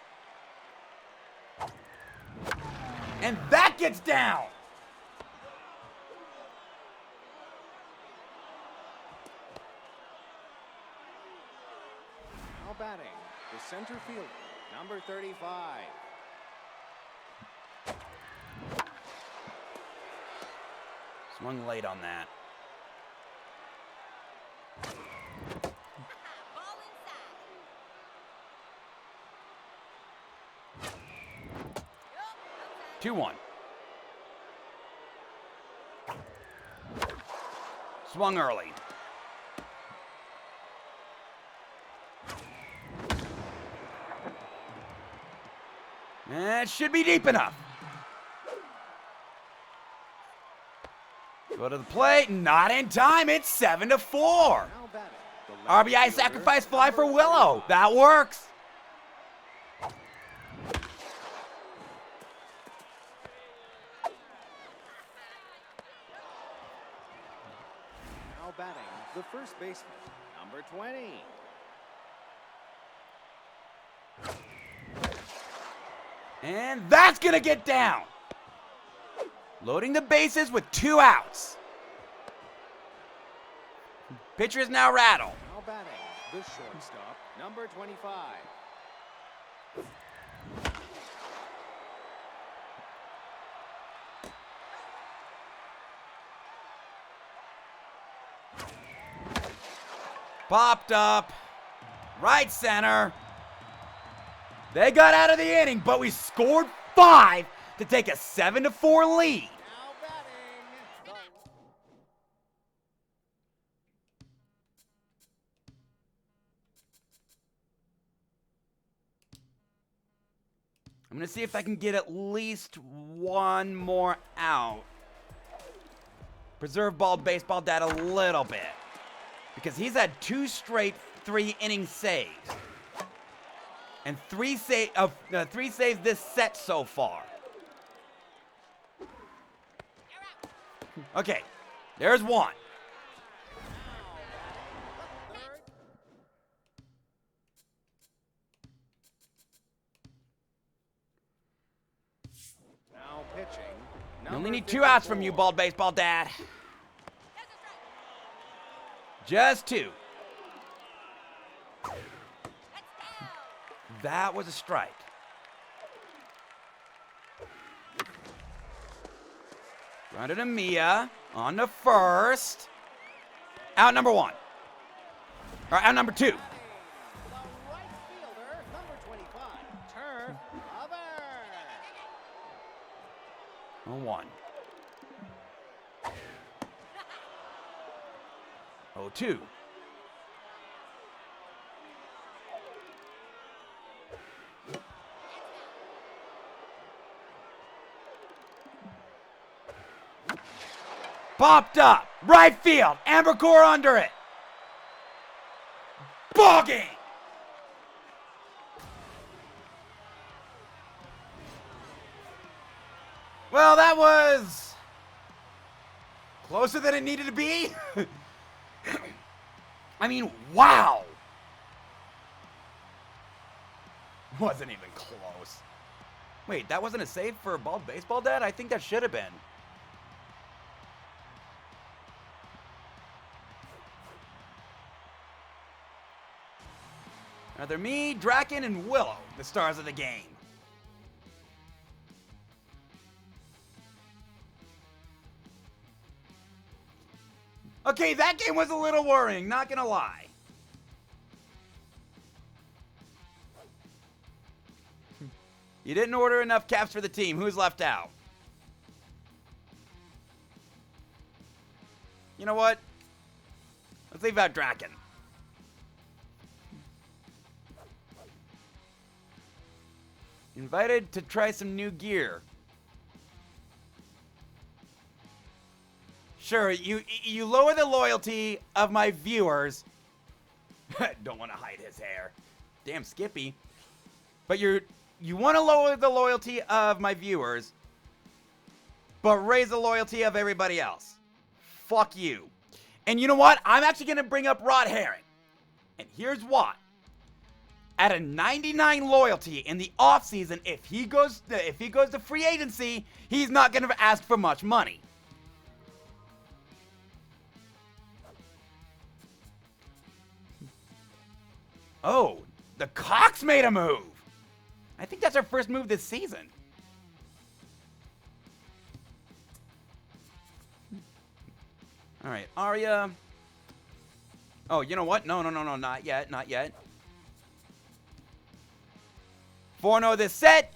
Speaker 1: And that gets down.
Speaker 2: Now batting, the center fielder, number 35.
Speaker 1: Swung late on that.
Speaker 8: Ball inside. Yup,
Speaker 1: 2-1.
Speaker 8: outside.
Speaker 1: Swung early. And it should be deep enough. Go to the plate. Not in time. It's 7-4.
Speaker 2: Now batting, the left
Speaker 1: RBI
Speaker 2: fielder,
Speaker 1: sacrifice fly for
Speaker 2: number
Speaker 1: Willow.
Speaker 2: 35.
Speaker 1: That works.
Speaker 2: Now batting, the first baseman, number 20.
Speaker 1: And that's going to get down. Loading the bases with 2 outs. Pitcher is now rattled.
Speaker 2: Now batting, the shortstop, number 25.
Speaker 1: Popped up. Right center. They got out of the inning, but we scored 5 to take a 7-4 lead.
Speaker 2: Now batting, the
Speaker 1: I'm going to see if I can get at least 1 more out. Preserve ball baseball dad a little bit. Because he's had 2 straight 3-inning saves. And 3 saves this set so far. Okay, there's 1.
Speaker 2: now pitching.
Speaker 1: You only
Speaker 2: number
Speaker 1: need 2 outs from you,
Speaker 2: 54.
Speaker 1: bald baseball dad. Just 2. That was a strike. Grounded to Mia on the first. Out number 1. Or out number 2.
Speaker 2: The right fielder, number 25, Turf Lover.
Speaker 1: 0-1. 0-2. Popped up. Right field. Amber Core under it. Ball game. Well, that was closer than it needed to be. I mean, wow. Wasn't even close. Wait, that wasn't a save for a bald baseball dad? I think that should have been. Now they're me, Draken, and Willow, the stars of the game. Okay, that game was a little worrying, not gonna lie. You didn't order enough caps for the team. Who's left out? You know what? Let's leave out Draken. Invited to try some new gear. Sure, you lower the loyalty of my viewers. Don't want to hide his hair. Damn Skippy. But you want to lower the loyalty of my viewers, but raise the loyalty of everybody else. Fuck you. And you know what? I'm actually going to bring up Rod Herring. And here's why. At a 99 loyalty in the offseason, if he goes to free agency, he's not going to ask for much money. Oh, the Cox made a move. I think that's our first move this season. All right, Arya. Oh, you know what? No, not yet, not yet. 4-0 this set.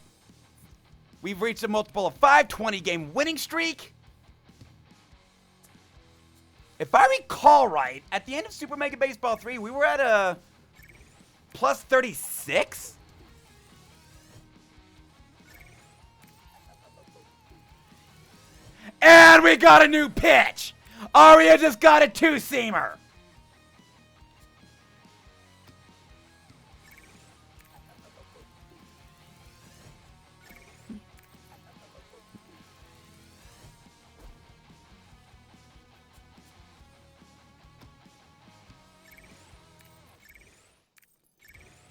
Speaker 1: We've reached a multiple of 5, 20-game winning streak. If I recall right, at the end of Super Mega Baseball 3, we were at a plus 36? we got a new pitch. Arya just got a two-seamer.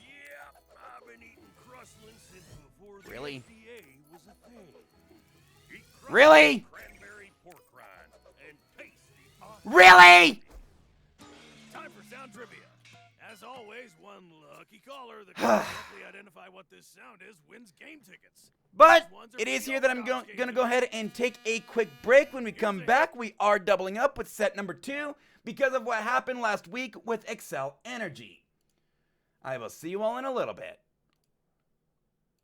Speaker 3: Yep, I've been eating crustlin since before the
Speaker 1: Really?
Speaker 3: FDA was a thing. Eat crustlin,
Speaker 1: Really?
Speaker 3: Cranberry pork rind and tasty hot.
Speaker 1: Really?
Speaker 3: Time for sound trivia. As always, one lucky caller that can correctly identify what this sound is wins game tickets.
Speaker 1: But it is here that I'm going to go ahead and take a quick break. When we come back, we are doubling up with set number 2 because of what happened last week with Excel Energy. I will see you all in a little bit.